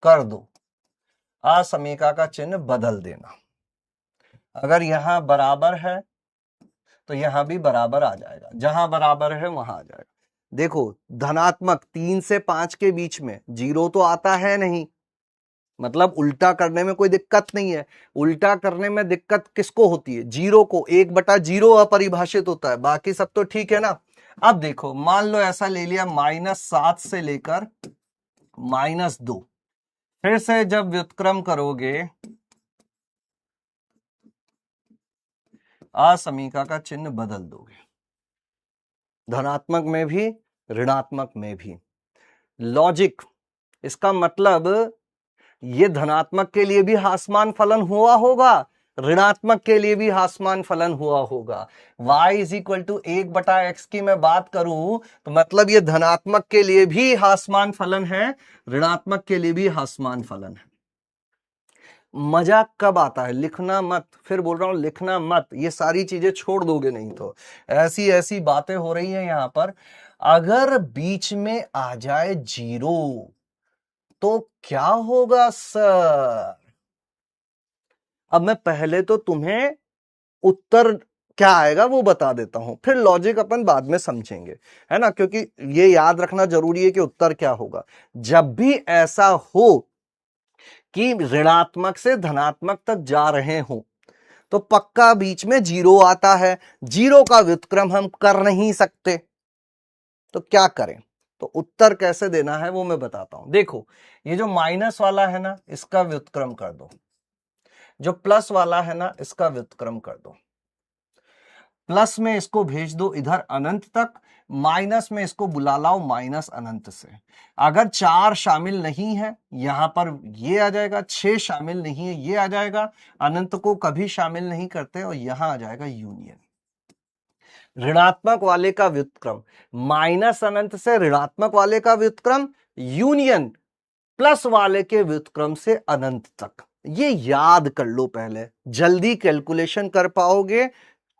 कर दो, असमीका का चिन्ह बदल देना। अगर यहां बराबर है तो यहां भी बराबर आ जाएगा, जहां बराबर है वहां आ जाएगा। देखो धनात्मक 3 से 5 के बीच में जीरो तो आता है नहीं, मतलब उल्टा करने में कोई दिक्कत नहीं है। उल्टा करने में दिक्कत किसको होती है? जीरो को। 1/0 अपरिभाषित होता है, बाकी सब तो ठीक है ना। अब देखो मान लो ऐसा ले लिया -7 से लेकर -2, फिर से जब व्युत्क्रम करोगे असमीका का चिन्ह बदल दोगे, धनात्मक में भी ऋणात्मक में भी। लॉजिक, इसका मतलब ये धनात्मक के लिए भी हासमान फलन हुआ होगा, ऋणात्मक के लिए भी हासमान फलन हुआ होगा। y is equal to 1/x की मैं बात करूं तो मतलब ये धनात्मक के लिए भी हासमान फलन है, ऋणात्मक के लिए भी हासमान फलन है। मजाक कब आता है? लिखना मत, फिर बोल रहा हूं लिखना मत, ये सारी चीजें छोड़ दोगे नहीं तो। ऐसी ऐसी बातें हो रही है यहां पर। अगर बीच में आ जाए जीरो तो क्या होगा सर? अब मैं पहले तो तुम्हें उत्तर क्या आएगा वो बता देता हूं, फिर लॉजिक अपन बाद में समझेंगे, है ना, क्योंकि ये याद रखना जरूरी है कि उत्तर क्या होगा। जब भी ऐसा हो कि ऋणात्मक से धनात्मक तक जा रहे हो तो पक्का बीच में जीरो आता है। जीरो का व्युत्क्रम हम कर नहीं सकते, तो क्या करें? तो उत्तर कैसे देना है वो मैं बताता हूं। देखो ये जो माइनस वाला है ना, इसका व्युत्क्रम कर दो, जो प्लस वाला है ना इसका व्युत्क्रम कर दो। प्लस में इसको भेज दो इधर अनंत तक, माइनस में इसको बुला लाओ माइनस अनंत से। अगर 4 शामिल नहीं है यहां पर ये आ जाएगा, 6 शामिल नहीं है ये आ जाएगा, अनंत को कभी शामिल नहीं करते और यहां आ जाएगा यूनियन। ऋणात्मक वाले का व्युत्क्रम माइनस अनंत से ऋणात्मक वाले का व्युत्क्रम यूनियन प्लस वाले के व्युत्क्रम से अनंत तक। ये याद कर लो पहले, जल्दी कैलकुलेशन कर पाओगे,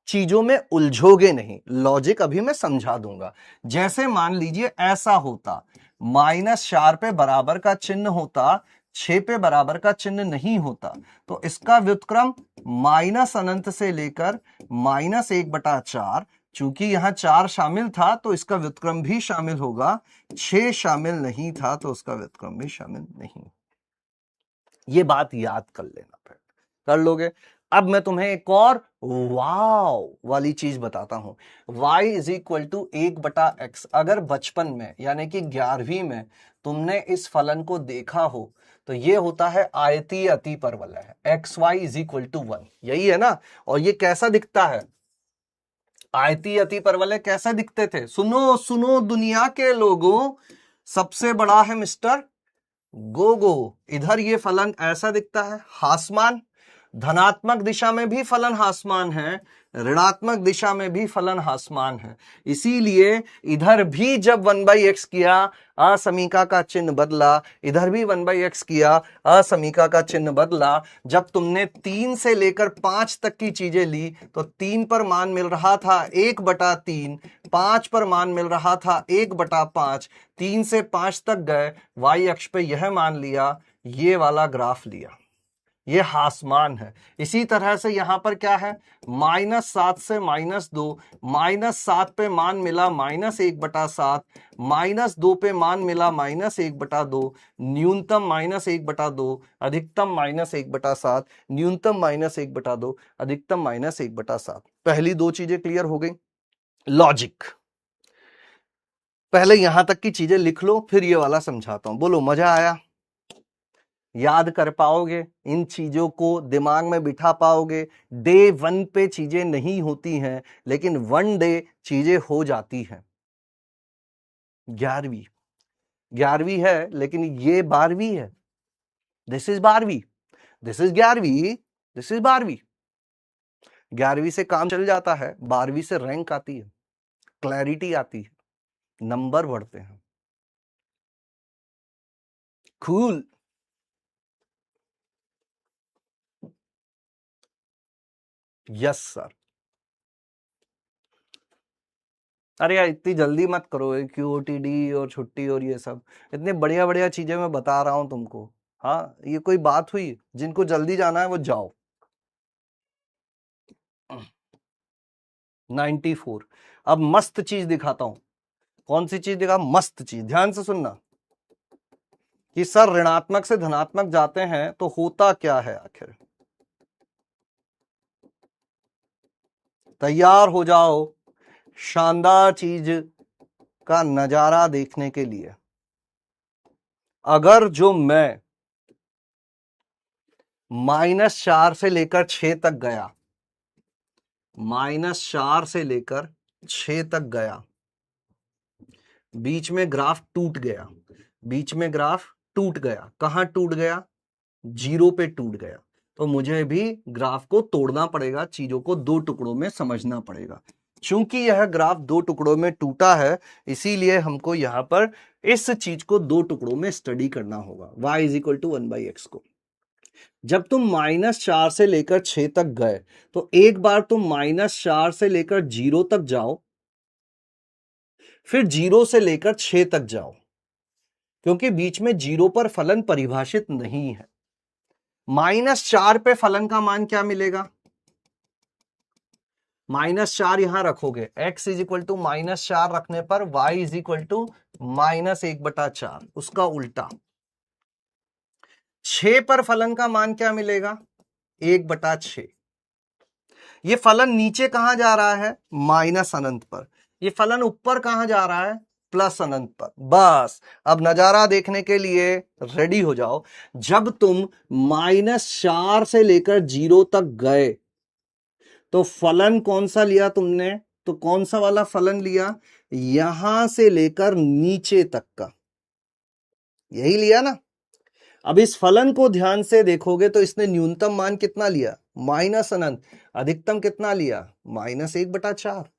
चीजों में उलझोगे नहीं। लॉजिक अभी मैं समझा दूंगा। जैसे मान लीजिए ऐसा होता, -4 पे बराबर का चिन्ह होता, 6 पे बराबर का चिन्ह नहीं होता, तो इसका व्युत्क्रम माइनस अनंत से लेकर -1/4, चूंकि यहां 4 शामिल था तो इसका व्युत्क्रम भी शामिल होगा, 6 शामिल नहीं था तो उसका व्युत्क्रम भी शामिल नहीं। ये बात याद कर लेना, फिर कर लोगे। अब मैं तुम्हें एक और वाव वाली चीज बताता हूं। y is equal to 1/x। अगर बचपन में यानी कि 11वीं में तुमने इस फलन को देखा हो तो ये होता है आयतीय अतिपरवलय है, xy इज इक्वल टू 1, यही है ना। और ये कैसा दिखता है? आयतीय अतिपरवलय कैसे दिखते थे? सुनो सुनो दुनिया के लोगों, सबसे बड़ा है मिस्टर गोगो। इधर ये फलन ऐसा दिखता है, हासमान। धनात्मक दिशा में भी फलन हासमान है, ऋणात्मक दिशा में भी फलन हासमान है। इसीलिए इधर भी जब 1/x किया असमीका का चिन्ह बदला, इधर भी 1/x किया असमीका का चिन्ह बदला। जब तुमने 3 से लेकर 5 तक की चीजें ली तो 3 पर मान मिल रहा था 1/3, 5 पर मान मिल रहा था 1/5, 3 से 5 तक गए, y अक्ष पे यह मान लिया, ये वाला ग्राफ लिया, ये हासमान है। इसी तरह से यहां पर क्या है, -7 से -2, -7 पे मान मिला -1/7, -2 पे मान मिला -1/2, न्यूनतम -1/2, अधिकतम -1/7, न्यूनतम -1/2, अधिकतम -1/7। पहली दो चीजें क्लियर हो गई। लॉजिक पहले यहां तक की चीजें लिख लो, फिर ये वाला समझाता हूं। बोलो मजा आया? याद कर पाओगे? इन चीजों को दिमाग में बिठा पाओगे? डे 1 पे चीजें नहीं होती हैं, लेकिन 1 डे चीजें हो जाती हैं। 11वीं है लेकिन ये 12वीं है। दिस इज 12वीं, दिस इज 11वीं, दिस इज 12वीं। 11वीं से काम चल जाता है, 12वीं से रैंक आती है, क्लैरिटी आती है, नंबर बढ़ते हैं। कूल। Yes sir. अरे यार इतनी जल्दी मत करो, QOTD और छुट्टी और ये सब, इतने बढ़िया बढ़िया चीजें मैं बता रहा हूं तुमको। हाँ, ये कोई बात हुई? जिनको जल्दी जाना है वो जाओ। 94। अब मस्त चीज दिखाता हूं। कौन सी चीज दिखा? मस्त चीज, ध्यान से सुनना कि सर ऋणात्मक से धनात्मक जाते हैं तो होता क्या है आखिर। तैयार हो जाओ शानदार चीज का नजारा देखने के लिए। अगर जो मैं -4 से लेकर 6 तक गया, -4 से लेकर 6 तक गया, बीच में ग्राफ टूट गया, बीच में ग्राफ टूट गया, कहां टूट गया? 0 पे टूट गया, तो मुझे भी ग्राफ को तोड़ना पड़ेगा, चीजों को दो टुकड़ों में समझना पड़ेगा। चूंकि यह ग्राफ दो टुकड़ों में टूटा है, इसीलिए हमको यहां पर इस चीज को दो टुकड़ों में स्टडी करना होगा, y is equal to 1/x को। जब तुम -4 से लेकर 6 तक गए, तो एक बार तुम -4 से लेकर 0 तक जाओ, फिर 0 से लेकर 6 तक जाओ, क्योंकि बीच में 0 पर फलन परिभाषित नहीं है। -4 पे फलन का मान क्या मिलेगा? -4 यहां रखोगे, x इज इक्वल टू -4 रखने पर y इज इक्वल टू -1/4, उसका उल्टा। 6 पर फलन का मान क्या मिलेगा? 1/6। ये फलन नीचे कहां जा रहा है? माइनस अनंत पर। ये फलन ऊपर कहां जा रहा है? प्लस अनंत पर। बस अब नजारा देखने के लिए रेडी हो जाओ। जब तुम -4 से लेकर 0 तक गए, तो फलन कौन सा लिया तुमने? तो कौन सा वाला फलन लिया? यहां से लेकर नीचे तक का, यही लिया ना। अब इस फलन को ध्यान से देखोगे तो इसने न्यूनतम मान कितना लिया? माइनस अनंत। अधिकतम कितना लिया? -1/4।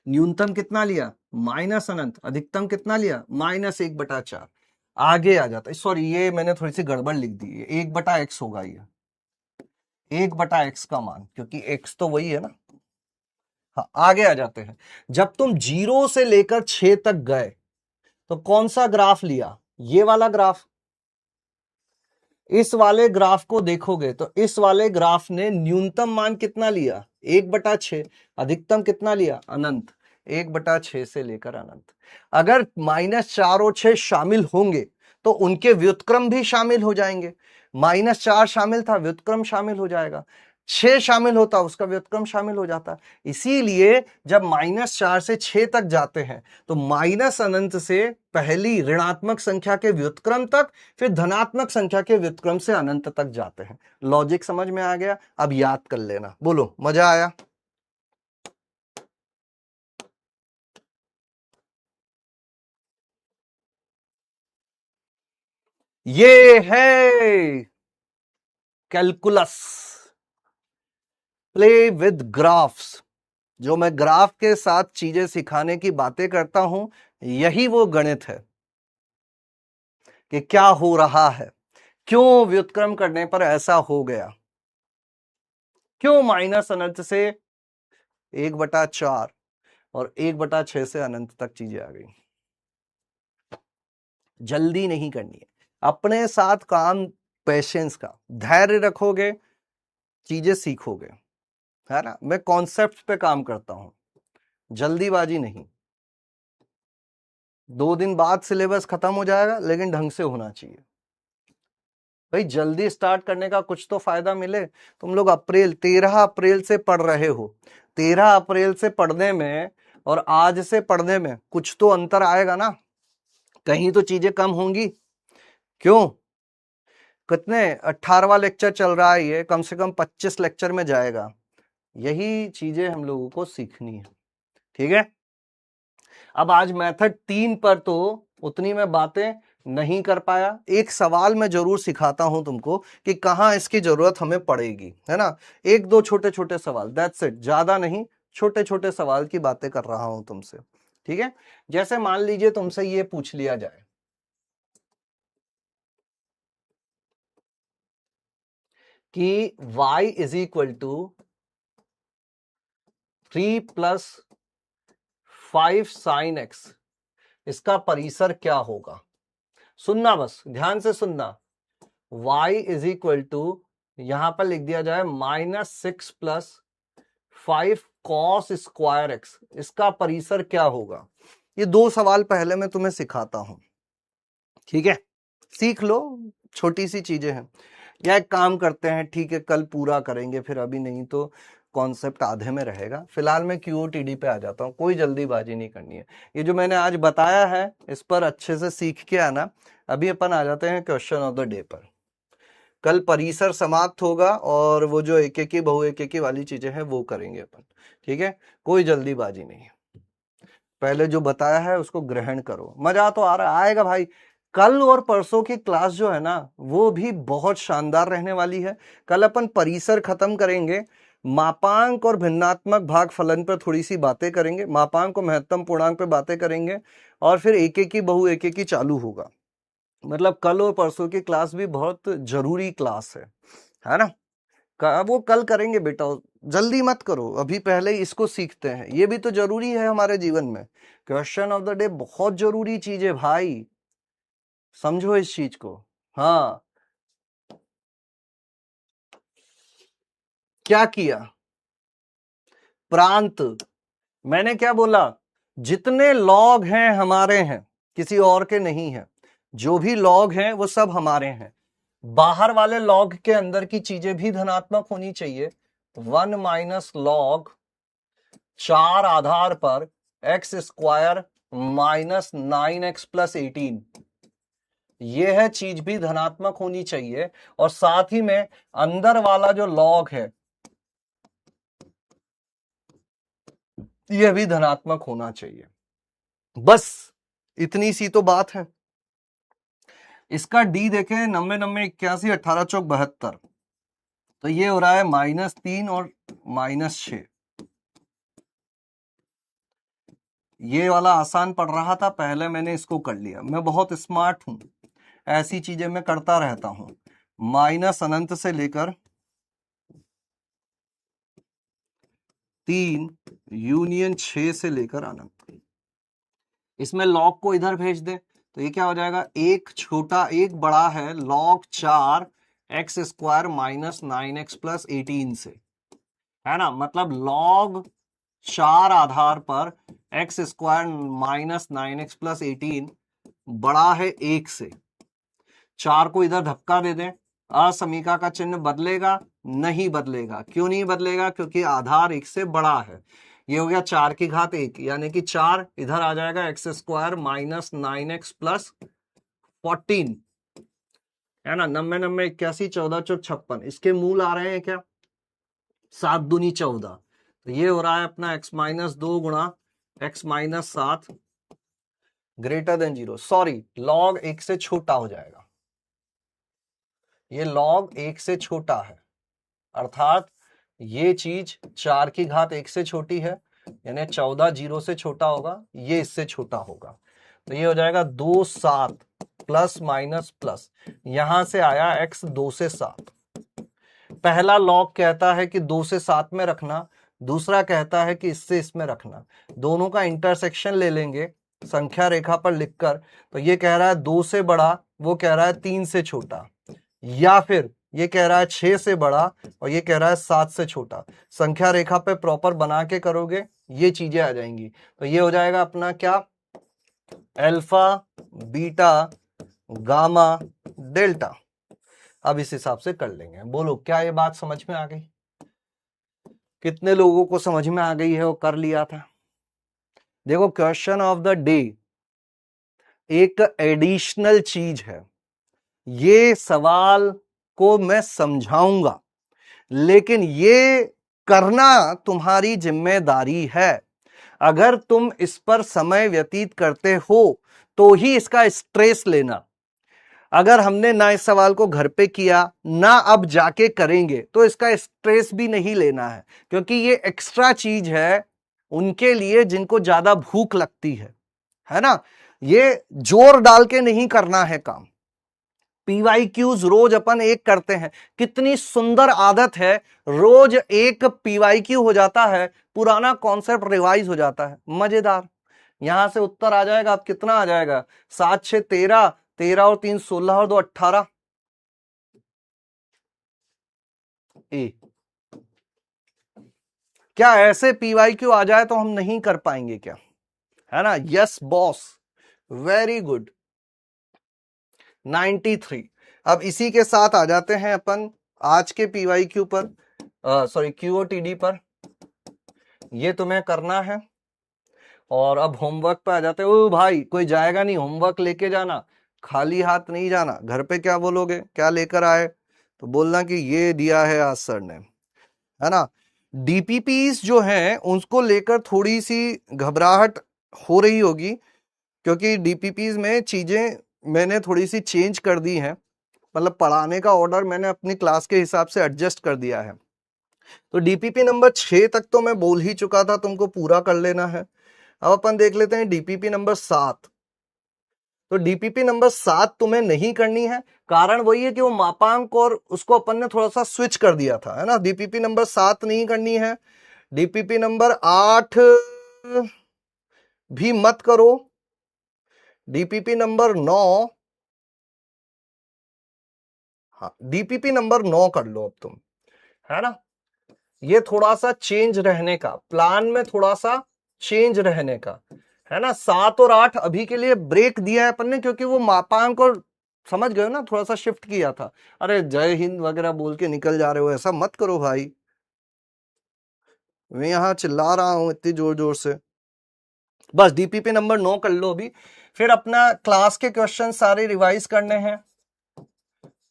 न्यूनतम कितना लिया? माइनस अनंत। अधिकतम कितना लिया? -1/4। आगे आ जाता है, सॉरी ये मैंने थोड़ी सी गड़बड़ लिख दी है, 1/x होगा ये, 1/x का मान, क्योंकि x तो वही है ना। हाँ, आगे आ जाते हैं। जब तुम 0 से लेकर 6 तक गए, तो कौन सा ग्राफ लिया? ये वाला ग्राफ। इस वाले ग्राफ को देखोगे तो इस वाले ग्राफ ने न्यूनतम मान कितना लिया? 1/6। अधिकतम कितना लिया? अनंत। 1/6 से लेकर अनंत। अगर -4 और 6 शामिल होंगे तो उनके व्युत्क्रम भी शामिल हो जाएंगे। -4 शामिल था, व्युत्क्रम शामिल हो जाएगा। 6 शामिल होता, उसका व्युत्क्रम शामिल हो जाता। इसीलिए जब -4 से 6 तक जाते हैं, तो माइनस अनंत से पहली ऋणात्मक संख्या के व्युत्क्रम तक, फिर धनात्मक संख्या के व्युत्क्रम से अनंत तक जाते हैं। लॉजिक समझ में आ गया? अब याद कर लेना। बोलो, मजा आया? ये है कैलकुलस, प्ले विद ग्राफ्स। जो मैं ग्राफ के साथ चीजें सिखाने की बातें करता हूं, यही वो गणित है कि क्या हो रहा है, क्यों व्युत्क्रम करने पर ऐसा हो गया, क्यों माइनस अनंत से 1/4 और 1/6 से अनंत तक चीजें आ गई। जल्दी नहीं करनी है, अपने साथ काम, पेशेंस का, धैर्य रखोगे चीजें सीखोगे, है ना। मैं कॉन्सेप्ट पे काम करता हूं, जल्दीबाजी नहीं। 2 दिन बाद सिलेबस खत्म हो जाएगा, लेकिन ढंग से होना चाहिए भाई। जल्दी स्टार्ट करने का कुछ तो फायदा मिले। तुम लोग 13 अप्रैल से पढ़ रहे हो, 13 अप्रैल से पढ़ने में और आज से पढ़ने में कुछ तो अंतर आएगा ना, कहीं तो चीजें कम होंगी। क्यों? कितने 18वां लेक्चर चल रहा है, ये कम से कम 25 लेक्चर में जाएगा। यही चीजें हम लोगों को सीखनी है, ठीक है। अब आज मेथड 3 पर तो उतनी मैं बातें नहीं कर पाया। एक सवाल मैं जरूर सिखाता हूं तुमको कि कहां इसकी जरूरत हमें पड़ेगी, है ना। एक दो छोटे छोटे सवाल, दैट्स इट, ज्यादा नहीं, छोटे छोटे सवाल की बातें कर रहा हूं तुमसे, ठीक है। जैसे मान लीजिए तुमसे ये पूछ लिया जाए कि y is equal to 3 + 5 sin x, इसका परिसर क्या होगा। सुनना, बस ध्यान से सुनना। y इज इक्वल टू, यहां पर लिख दिया जाए -6 + 5 cos स्क्वायर एक्स, इसका परिसर क्या होगा? ये 2 सवाल पहले मैं तुम्हें सिखाता हूं, ठीक है? सीख लो, छोटी सी चीजें हैं। या एक काम करते हैं, ठीक है, कल पूरा करेंगे, फिर अभी नहीं तो कॉन्सेप्ट आधे में रहेगा। फिलहाल मैं QOTD पे आ जाता हूँ, कोई जल्दीबाजी नहीं करनी है। ये जो मैंने आज बताया है इस पर अच्छे से सीख के आना। अभी अपन आ जाते हैं क्वेश्चन ऑफ द डे पर। कल परिसर समाप्त होगा और वो जो एक एक बहु एक वाली चीजें हैं वो करेंगे अपन, ठीक है? कोई जल्दीबाजी नहीं है, पहले जो बताया है उसको ग्रहण करो। मजा तो आ रहा आएगा भाई। कल और परसों की क्लास जो है ना वो भी बहुत शानदार रहने वाली है। कल अपन परिसर खत्म करेंगे, मापांक और भिन्नात्मक भागफलन पर थोड़ी सी बातें करेंगे, मापांक और महत्तम पूर्णांक पे बातें करेंगे, और फिर एक एक बहु एक चालू होगा। मतलब कल और परसों की क्लास भी बहुत जरूरी क्लास है ना? वो कल करेंगे बेटा, जल्दी मत करो, अभी पहले इसको सीखते हैं, ये भी तो जरूरी है हमारे जीवन में। क्वेश्चन ऑफ द डे बहुत जरूरी चीज है भाई, समझो इस चीज को। हाँ, क्या किया? प्रांत, मैंने क्या बोला? जितने लॉग हैं हमारे हैं, किसी और के नहीं है। जो भी लॉग हैं वो सब हमारे हैं। बाहर वाले लॉग के अंदर की चीजें भी धनात्मक होनी चाहिए। 1 - log 4 आधार पर x स्क्वायर -9x + 18, यह है चीज भी धनात्मक होनी चाहिए। और साथ ही में अंदर वाला जो लॉग है यह भी धनात्मक होना चाहिए। बस इतनी सी तो बात है। इसका डी देखें, 90 90 81 18 चौक 72, तो ये हो रहा है -3 और -6। ये वाला आसान पड़ रहा था, पहले मैंने इसको कर लिया। मैं बहुत स्मार्ट हूं, ऐसी चीजें मैं करता रहता हूं। माइनस अनंत से लेकर 3 यूनियन 6 से लेकर अनंत। इसमें लॉग को इधर भेज दे तो ये क्या हो जाएगा? एक छोटा एक बड़ा है log 4 x स्क्वायर -9x + 18 से, है ना? मतलब log 4 आधार पर x स्क्वायर -9x + 18 बड़ा है 1 से। 4 को इधर धक्का दे दें, असमीका का चिन्ह बदलेगा? नहीं बदलेगा। क्यों नहीं बदलेगा? क्योंकि आधार 1 से बड़ा है। ये हो गया 4 की घात 1, यानी कि 4 इधर आ जाएगा x स्क्वायर -9x + 14, है ना? 90 90 81 14 चौक 56, इसके मूल आ रहे हैं क्या? 7 दूनी 14, तो ये हो रहा है अपना x-2 गुणा x-7 greater than 0। Sorry, log 1 से छोटा हो जाएगा। ये log 1 से छोटा है, अर्थात ये चीज 4 की घात 1 से छोटी है, यानी 14 0 से छोटा होगा, ये इससे छोटा होगा। तो ये हो जाएगा 2 7 प्लस माइनस प्लस, यहां से आया x 2 से 7। पहला लॉग कहता है कि 2 से 7 में रखना, दूसरा कहता है कि इससे इसमें रखना। दोनों का इंटरसेक्शन ले लेंगे संख्या रेखा पर लिखकर, तो ये कह रहा है 2 से बड़ा, वो कह रहा है 3 से छोटा, या फिर ये कह रहा है 6 से बड़ा और ये कह रहा है 7 से छोटा। संख्या रेखा पे प्रॉपर बना के करोगे ये चीजें आ जाएंगी। तो ये हो जाएगा अपना क्या? Alpha beta gamma delta. अब इस हिसाब से कर लेंगे। बोलो, क्या ये बात समझ में आ गई? कितने लोगों को समझ में आ गई है वो कर लिया था? देखो, क्वेश्चन ऑफ द डे एक एडिशनल चीज है। ये सवाल को मैं समझाऊंगा, लेकिन ये करना तुम्हारी जिम्मेदारी है। अगर तुम इस पर समय व्यतीत करते हो तो ही इसका स्ट्रेस लेना। अगर हमने ना इस सवाल को घर पे किया ना अब जाके करेंगे तो इसका स्ट्रेस भी नहीं लेना है, क्योंकि ये एक्स्ट्रा चीज है उनके लिए जिनको ज्यादा भूख लगती है ना? ये जोर डाल के नहीं करना है काम। PYQs रोज अपन एक करते हैं, कितनी सुंदर आदत है। रोज एक PYQ हो जाता है, पुराना कॉन्सेप्ट रिवाइज हो जाता है, मजेदार। यहां से उत्तर आ जाएगा। अब कितना आ जाएगा? 7 6 13, 13 और 3 16 और 2 18। ए। क्या ऐसे PYQ आ जाए तो हम नहीं कर पाएंगे क्या? है ना? Yes boss, very good, 93। अब इसी के साथ आ जाते हैं अपन आज के PYQ पर, सॉरी QOTD पर। ये तुम्हें करना है और अब होमवर्क पे आ जाते हैं। ओ भाई कोई जाएगा नहीं, होमवर्क लेके जाना, खाली हाथ नहीं जाना। घर पे क्या बोलोगे, क्या लेकर आए, तो बोलना कि ये दिया है आज सर ने, है ना? DPPs जो हैं उसको लेकर थोड़ी सी घबराहट हो रही होगी, क्योंकि DPPs में चीजें मैंने थोड़ी सी चेंज कर दी हैं, मतलब पढ़ाने का ऑर्डर मैंने अपनी क्लास के हिसाब से एडजस्ट कर दिया है। तो DPP नंबर 6 तक तो मैं बोल ही चुका था, तुमको पूरा कर लेना है। अब अपन देख लेते हैं DPP नंबर 7। तो DPP नंबर 7 तुम्हें नहीं करनी है, कारण वही है कि वो मापांक और उसको अपन ने थोड़ा सा स्विच कर दिया था, है ना? DPP नंबर 7 नहीं करनी है। DPP नंबर 8 भी मत करो। DPP नंबर 9, हाँ DPP नंबर 9 कर लो अब तुम, है ना? ये थोड़ा सा चेंज रहने का, प्लान में थोड़ा सा चेंज रहने का, है ना? 7 और 8 अभी के लिए ब्रेक दिया है अपन ने, क्योंकि वो मापांक और समझ गए ना, थोड़ा सा शिफ्ट किया था। अरे जय हिंद वगैरह बोल के निकल जा रहे हो, ऐसा मत करो भाई। मैं यहां चिल्ला रहा हूं इतनी जोर जोर से। बस DPP नंबर 9 कर लो अभी। फिर अपना क्लास के क्वेश्चन सारे रिवाइज करने हैं,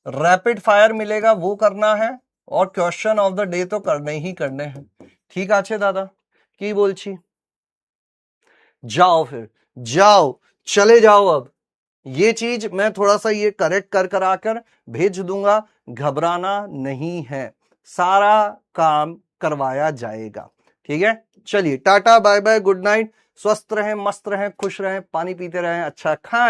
रैपिड फायर मिलेगा वो करना है, और क्वेश्चन ऑफ द डे तो करने ही करने हैं। ठीक আছে दादा, की बोलছি? जाओ फिर, जाओ, चले जाओ। अब ये चीज मैं थोड़ा सा ये करेक्ट कर करा कर भेज दूंगा, घबराना नहीं है, सारा काम करवाया जाएगा। ठीक है, चलिए tata bye bye, good night, स्वस्थ रहें, मस्त रहें, खुश रहें, पानी पीते रहें, अच्छा खाएं।